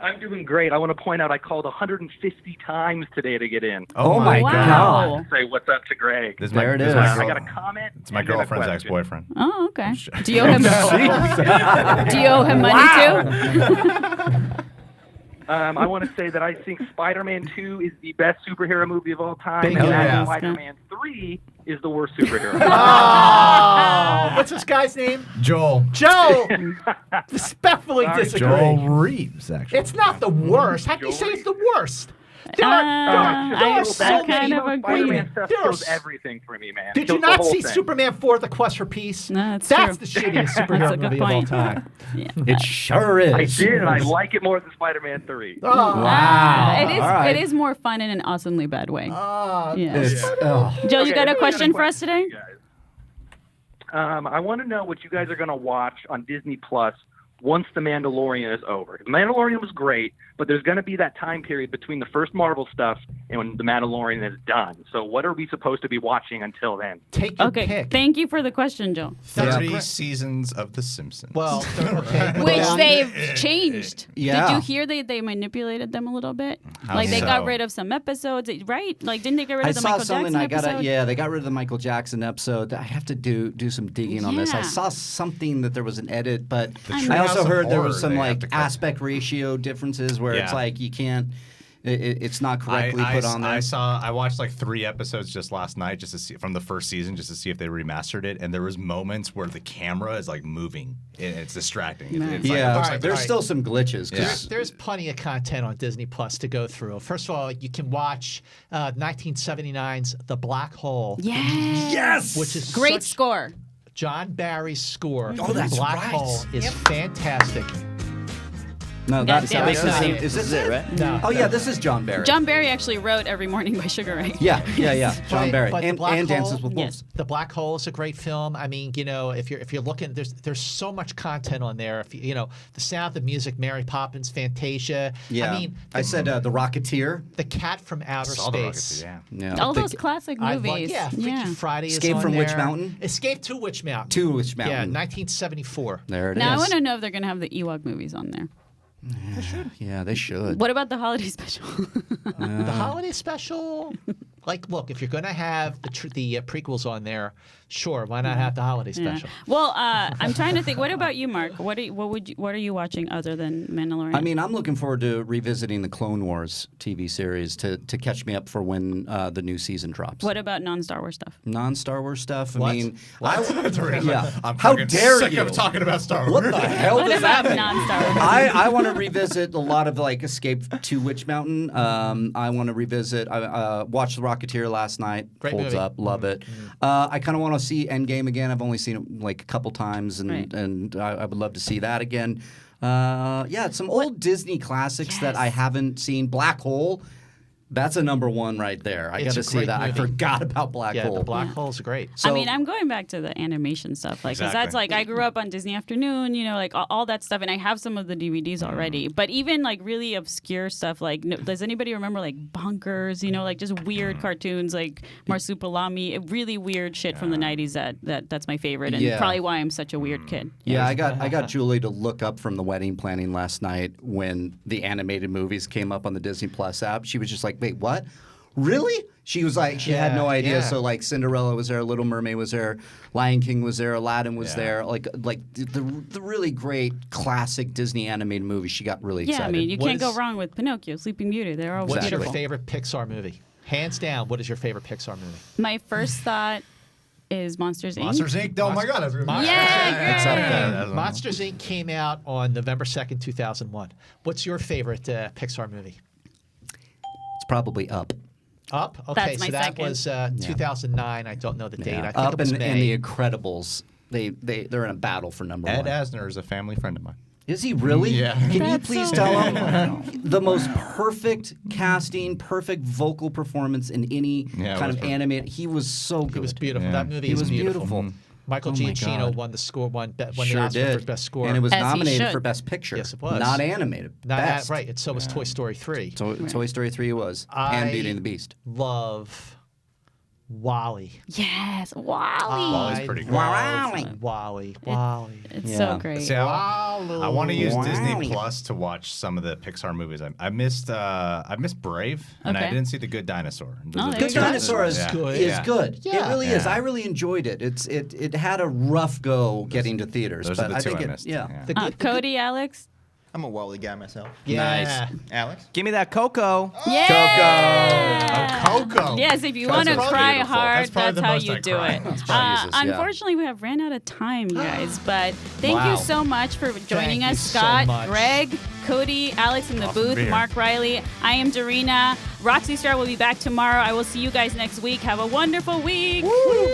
[SPEAKER 18] I'm doing great. I want to point out I called 150 times today to get in.
[SPEAKER 2] Oh, my God.
[SPEAKER 18] Say what's up to Greg.
[SPEAKER 2] There it is.
[SPEAKER 18] I got a comment.
[SPEAKER 2] It's my
[SPEAKER 18] and then a
[SPEAKER 2] girlfriend's
[SPEAKER 18] question.
[SPEAKER 2] ex-boyfriend.
[SPEAKER 1] Oh, okay. Do you owe him? Do you owe him money too?
[SPEAKER 18] I want to say that I think Spider-Man 2 is the best superhero movie of all time,
[SPEAKER 3] Bingo.
[SPEAKER 18] and
[SPEAKER 3] Yeah.
[SPEAKER 18] Spider-Man 3 is the worst superhero.
[SPEAKER 3] Oh, what's this guy's name?
[SPEAKER 2] Joel.
[SPEAKER 3] Joe! Respectfully
[SPEAKER 18] Sorry,
[SPEAKER 3] disagree.
[SPEAKER 2] Joel Reeves, actually.
[SPEAKER 3] It's not the worst. How can you say it's the worst? There are so many.
[SPEAKER 18] Spider-Man stuff
[SPEAKER 3] There are
[SPEAKER 18] kills everything for me, man.
[SPEAKER 3] Did
[SPEAKER 18] Kills
[SPEAKER 3] you
[SPEAKER 18] the
[SPEAKER 3] not
[SPEAKER 18] whole
[SPEAKER 3] see
[SPEAKER 18] thing.
[SPEAKER 3] Superman 4: The Quest for Peace?
[SPEAKER 1] No, that's
[SPEAKER 3] the
[SPEAKER 1] true.
[SPEAKER 3] shittiest
[SPEAKER 1] That's a
[SPEAKER 3] superhero
[SPEAKER 1] good
[SPEAKER 3] movie of all
[SPEAKER 1] point.
[SPEAKER 3] time.
[SPEAKER 4] It sure is.
[SPEAKER 18] I did, and I like it more than Spider-Man 3.
[SPEAKER 3] Oh,
[SPEAKER 4] Wow.
[SPEAKER 1] It is.
[SPEAKER 4] All right.
[SPEAKER 1] It is more fun in an awesomely bad way.
[SPEAKER 3] Oh,
[SPEAKER 1] Yeah.
[SPEAKER 4] Oh.
[SPEAKER 1] Joe, you
[SPEAKER 18] Okay,
[SPEAKER 1] got a
[SPEAKER 18] I
[SPEAKER 1] question
[SPEAKER 18] got a
[SPEAKER 1] for us today?
[SPEAKER 18] I want to know what you guys are going to watch on Disney Plus once The Mandalorian is over. The Mandalorian was great, but there's going to be that time period between the first Marvel stuff and when The Mandalorian is done. So what are we supposed to be watching until then?
[SPEAKER 3] Take your
[SPEAKER 1] Okay.
[SPEAKER 3] pick.
[SPEAKER 1] Thank you for the question, Joe.
[SPEAKER 2] 30 seasons of The Simpsons.
[SPEAKER 3] Well, okay.
[SPEAKER 1] Which they've changed.
[SPEAKER 4] Yeah.
[SPEAKER 1] Did you hear they manipulated them a little bit?
[SPEAKER 2] How
[SPEAKER 1] Like they
[SPEAKER 2] so?
[SPEAKER 1] got rid of some episodes, right? Like didn't they get rid
[SPEAKER 4] I
[SPEAKER 1] of the
[SPEAKER 4] saw
[SPEAKER 1] Michael
[SPEAKER 4] something.
[SPEAKER 1] Jackson episode?
[SPEAKER 4] They got rid of the Michael Jackson episode. I have to do some digging on this. I
[SPEAKER 1] Yeah.
[SPEAKER 4] saw something that there was an edit, but
[SPEAKER 1] I
[SPEAKER 4] I also
[SPEAKER 2] Treehouse of
[SPEAKER 4] heard there
[SPEAKER 2] Horror,
[SPEAKER 4] was some
[SPEAKER 2] they have
[SPEAKER 4] like
[SPEAKER 2] to cut.
[SPEAKER 4] aspect ratio differences where it's
[SPEAKER 2] Yeah.
[SPEAKER 4] like you can't. It's not correctly put on there.
[SPEAKER 2] I watched like 3 episodes just last night just to see from the first season just to see if they remastered it, and there was moments where the camera is like moving and it's distracting. It's like, it
[SPEAKER 4] Yeah,
[SPEAKER 2] looks like
[SPEAKER 4] there's still some glitches. 'cause-
[SPEAKER 3] There's plenty of content on Disney Plus to go through. First of all, you can watch 1979's The Black Hole.
[SPEAKER 1] Yes.
[SPEAKER 3] Which is
[SPEAKER 1] Great
[SPEAKER 3] such-
[SPEAKER 1] score.
[SPEAKER 3] John Barry's score
[SPEAKER 4] Oh,
[SPEAKER 3] for The
[SPEAKER 4] that's
[SPEAKER 3] Black
[SPEAKER 4] right.
[SPEAKER 3] Hole is
[SPEAKER 1] Yep.
[SPEAKER 3] fantastic.
[SPEAKER 4] No,
[SPEAKER 1] Yeah,
[SPEAKER 4] that's
[SPEAKER 1] yeah,
[SPEAKER 4] this
[SPEAKER 1] that's
[SPEAKER 4] is
[SPEAKER 1] not
[SPEAKER 4] is this
[SPEAKER 5] it,
[SPEAKER 4] it?
[SPEAKER 5] right?
[SPEAKER 3] No.
[SPEAKER 4] Oh yeah, this is John Barry.
[SPEAKER 1] John Barry actually wrote Every Morning by Sugar Ray.
[SPEAKER 4] Yeah. John
[SPEAKER 3] But-
[SPEAKER 4] Barry
[SPEAKER 3] but The
[SPEAKER 4] and
[SPEAKER 3] Black
[SPEAKER 4] Dances
[SPEAKER 3] Hole-
[SPEAKER 4] with Wolves.
[SPEAKER 3] The Black Hole is a great film. I mean, you know, if you're looking, there's so much content on there. If you know, The Sound of Music, Mary Poppins, Fantasia.
[SPEAKER 4] Yeah,
[SPEAKER 3] I mean,
[SPEAKER 4] I said The Rocketeer.
[SPEAKER 3] The Cat from Outer
[SPEAKER 2] Saw the
[SPEAKER 3] Space.
[SPEAKER 2] Rocketeer, yeah.
[SPEAKER 4] Yeah.
[SPEAKER 1] All those classic
[SPEAKER 3] I
[SPEAKER 1] movies.
[SPEAKER 3] like, Freaky Friday is
[SPEAKER 4] Escape
[SPEAKER 3] on
[SPEAKER 4] from
[SPEAKER 3] there.
[SPEAKER 4] Witch Mountain?
[SPEAKER 3] Escape to Witch Mountain.
[SPEAKER 4] To Witch
[SPEAKER 3] Yeah,
[SPEAKER 4] Mountain.
[SPEAKER 3] 1974.
[SPEAKER 4] There it is.
[SPEAKER 1] Now I want to know if they're going to have the Ewok movies on there.
[SPEAKER 4] Yeah, they should.
[SPEAKER 1] What about the holiday special?
[SPEAKER 3] The holiday special, like, look, if you're going to have the prequels on there, sure, why not have the holiday special?
[SPEAKER 1] Well, I'm trying to think. What about you, Mark? What are you watching other than Mandalorian?
[SPEAKER 4] I mean, I'm looking forward to revisiting the Clone Wars TV series to catch me up for when the new season drops.
[SPEAKER 1] What about non-Star Wars stuff?
[SPEAKER 4] Non-Star Wars stuff?
[SPEAKER 3] What?
[SPEAKER 4] I mean,
[SPEAKER 2] Yeah. I'm
[SPEAKER 4] how
[SPEAKER 2] fucking
[SPEAKER 4] dare
[SPEAKER 2] sick
[SPEAKER 4] you?
[SPEAKER 2] of talking about Star Wars.
[SPEAKER 4] What the hell
[SPEAKER 1] What
[SPEAKER 4] does that
[SPEAKER 1] about
[SPEAKER 4] mean?
[SPEAKER 1] non-Star Wars?
[SPEAKER 4] I want to revisit a lot of like Escape to Witch Mountain. I want to revisit. I watched The Rocketeer last night.
[SPEAKER 3] Great
[SPEAKER 4] Holds
[SPEAKER 3] movie.
[SPEAKER 4] up. Love it. I kind of want to see Endgame again. I've only seen it like a couple times, and I would love to see that again. Yeah, some old Disney classics that I haven't seen. Black Hole. That's a number one right there. I got to see that. I forgot about Black Hole.
[SPEAKER 3] Yeah, the Black Hole's great.
[SPEAKER 1] I mean, I'm going back to the animation stuff, like, because that's like I grew up on Disney Afternoon, you know, like all that stuff, and I have some of the DVDs already. But even like really obscure stuff, like does anybody remember like Bonkers? You know, like just weird cartoons like Marsupilami, really weird shit from the '90s. That's my favorite, and probably why I'm such a weird kid.
[SPEAKER 4] Yeah, I got Julie to look up from the wedding planning last night when the animated movies came up on the Disney Plus app. She was just like, wait, what? Really? She was like, she had no idea.
[SPEAKER 3] Yeah.
[SPEAKER 4] So like Cinderella was there, Little Mermaid was there, Lion King was there, Aladdin was there. Like the really great classic Disney animated movies. She got really excited.
[SPEAKER 1] Yeah, I mean, you can't go wrong with Pinocchio, Sleeping Beauty. They're all
[SPEAKER 3] What's
[SPEAKER 1] beautiful.
[SPEAKER 3] your favorite Pixar movie? Hands down, what is your favorite Pixar movie?
[SPEAKER 1] My first thought is Monsters, Inc.
[SPEAKER 2] Monsters, Inc. Oh my God.
[SPEAKER 3] Monsters, Inc. came out on November 2nd, 2001. What's your favorite Pixar movie?
[SPEAKER 4] It's probably Up.
[SPEAKER 3] Up? Okay,
[SPEAKER 1] That's my
[SPEAKER 3] so that
[SPEAKER 1] second.
[SPEAKER 3] was 2009. I don't know the date. I think
[SPEAKER 4] Up
[SPEAKER 3] it was
[SPEAKER 4] and
[SPEAKER 3] May.
[SPEAKER 4] The Incredibles. They're in a battle for number
[SPEAKER 2] Ed
[SPEAKER 4] one.
[SPEAKER 2] Asner is a family friend of mine.
[SPEAKER 4] Is he really?
[SPEAKER 2] Yeah.
[SPEAKER 4] Can you please tell him the most perfect casting, perfect vocal performance in any kind of animated? He was so good.
[SPEAKER 3] He was beautiful. That movie
[SPEAKER 4] He
[SPEAKER 3] is
[SPEAKER 4] was beautiful.
[SPEAKER 3] Michael
[SPEAKER 4] Oh my
[SPEAKER 3] Giacchino
[SPEAKER 4] God.
[SPEAKER 3] won the score, won the
[SPEAKER 4] Sure
[SPEAKER 3] Oscar
[SPEAKER 4] did.
[SPEAKER 3] for best score,
[SPEAKER 4] And it was
[SPEAKER 1] As he
[SPEAKER 4] nominated
[SPEAKER 1] should.
[SPEAKER 4] for Best Picture.
[SPEAKER 3] Yes, it was.
[SPEAKER 4] Not animated. Best.
[SPEAKER 3] Right, and so was Toy Story 3.
[SPEAKER 4] Toy Story 3 was. And Beauty and the Beast.
[SPEAKER 3] Love Wall-E.
[SPEAKER 1] Yes, Wall-E.
[SPEAKER 2] Wally's pretty good.
[SPEAKER 3] Wally.
[SPEAKER 1] It's so great.
[SPEAKER 2] See, I want to use Disney
[SPEAKER 4] Wally.
[SPEAKER 2] Plus to watch some of the Pixar movies. I missed Brave, and I
[SPEAKER 1] Okay.
[SPEAKER 2] didn't see The Good Dinosaur.
[SPEAKER 1] Oh, there
[SPEAKER 4] Good
[SPEAKER 1] you go.
[SPEAKER 4] Dinosaur is
[SPEAKER 3] good.
[SPEAKER 4] good.
[SPEAKER 3] Yeah.
[SPEAKER 4] It really is.
[SPEAKER 2] Yeah.
[SPEAKER 4] I really enjoyed it. It had a rough go getting to theaters.
[SPEAKER 2] Those
[SPEAKER 4] but
[SPEAKER 2] are the
[SPEAKER 4] I
[SPEAKER 2] two
[SPEAKER 4] think
[SPEAKER 2] I
[SPEAKER 4] it,
[SPEAKER 2] missed.
[SPEAKER 4] Yeah.
[SPEAKER 1] Cody, Alex?
[SPEAKER 5] I'm a Wally guy myself.
[SPEAKER 3] Yeah.
[SPEAKER 5] Alex?
[SPEAKER 14] Give me that Coco.
[SPEAKER 1] Yeah!
[SPEAKER 2] Coco.
[SPEAKER 1] Yes, if you
[SPEAKER 2] That's
[SPEAKER 1] want to
[SPEAKER 2] probably
[SPEAKER 1] cry
[SPEAKER 2] beautiful.
[SPEAKER 1] hard,
[SPEAKER 2] That's probably
[SPEAKER 1] that's
[SPEAKER 2] the
[SPEAKER 1] how
[SPEAKER 2] most
[SPEAKER 1] you
[SPEAKER 2] I
[SPEAKER 1] do
[SPEAKER 2] cry.
[SPEAKER 1] it.
[SPEAKER 4] Jesus, yeah.
[SPEAKER 1] Unfortunately, we have ran out of time, you guys. But thank
[SPEAKER 4] Wow.
[SPEAKER 1] you so much for joining
[SPEAKER 3] Thank
[SPEAKER 1] us,
[SPEAKER 3] you so
[SPEAKER 1] Scott,
[SPEAKER 3] much.
[SPEAKER 1] Greg, Cody, Alex in the
[SPEAKER 2] Awesome to
[SPEAKER 1] booth,
[SPEAKER 2] be here.
[SPEAKER 1] Mark Reilly. I am Dorina. Roxy Star will be back tomorrow. I will see you guys next week. Have a wonderful week.
[SPEAKER 3] Woo!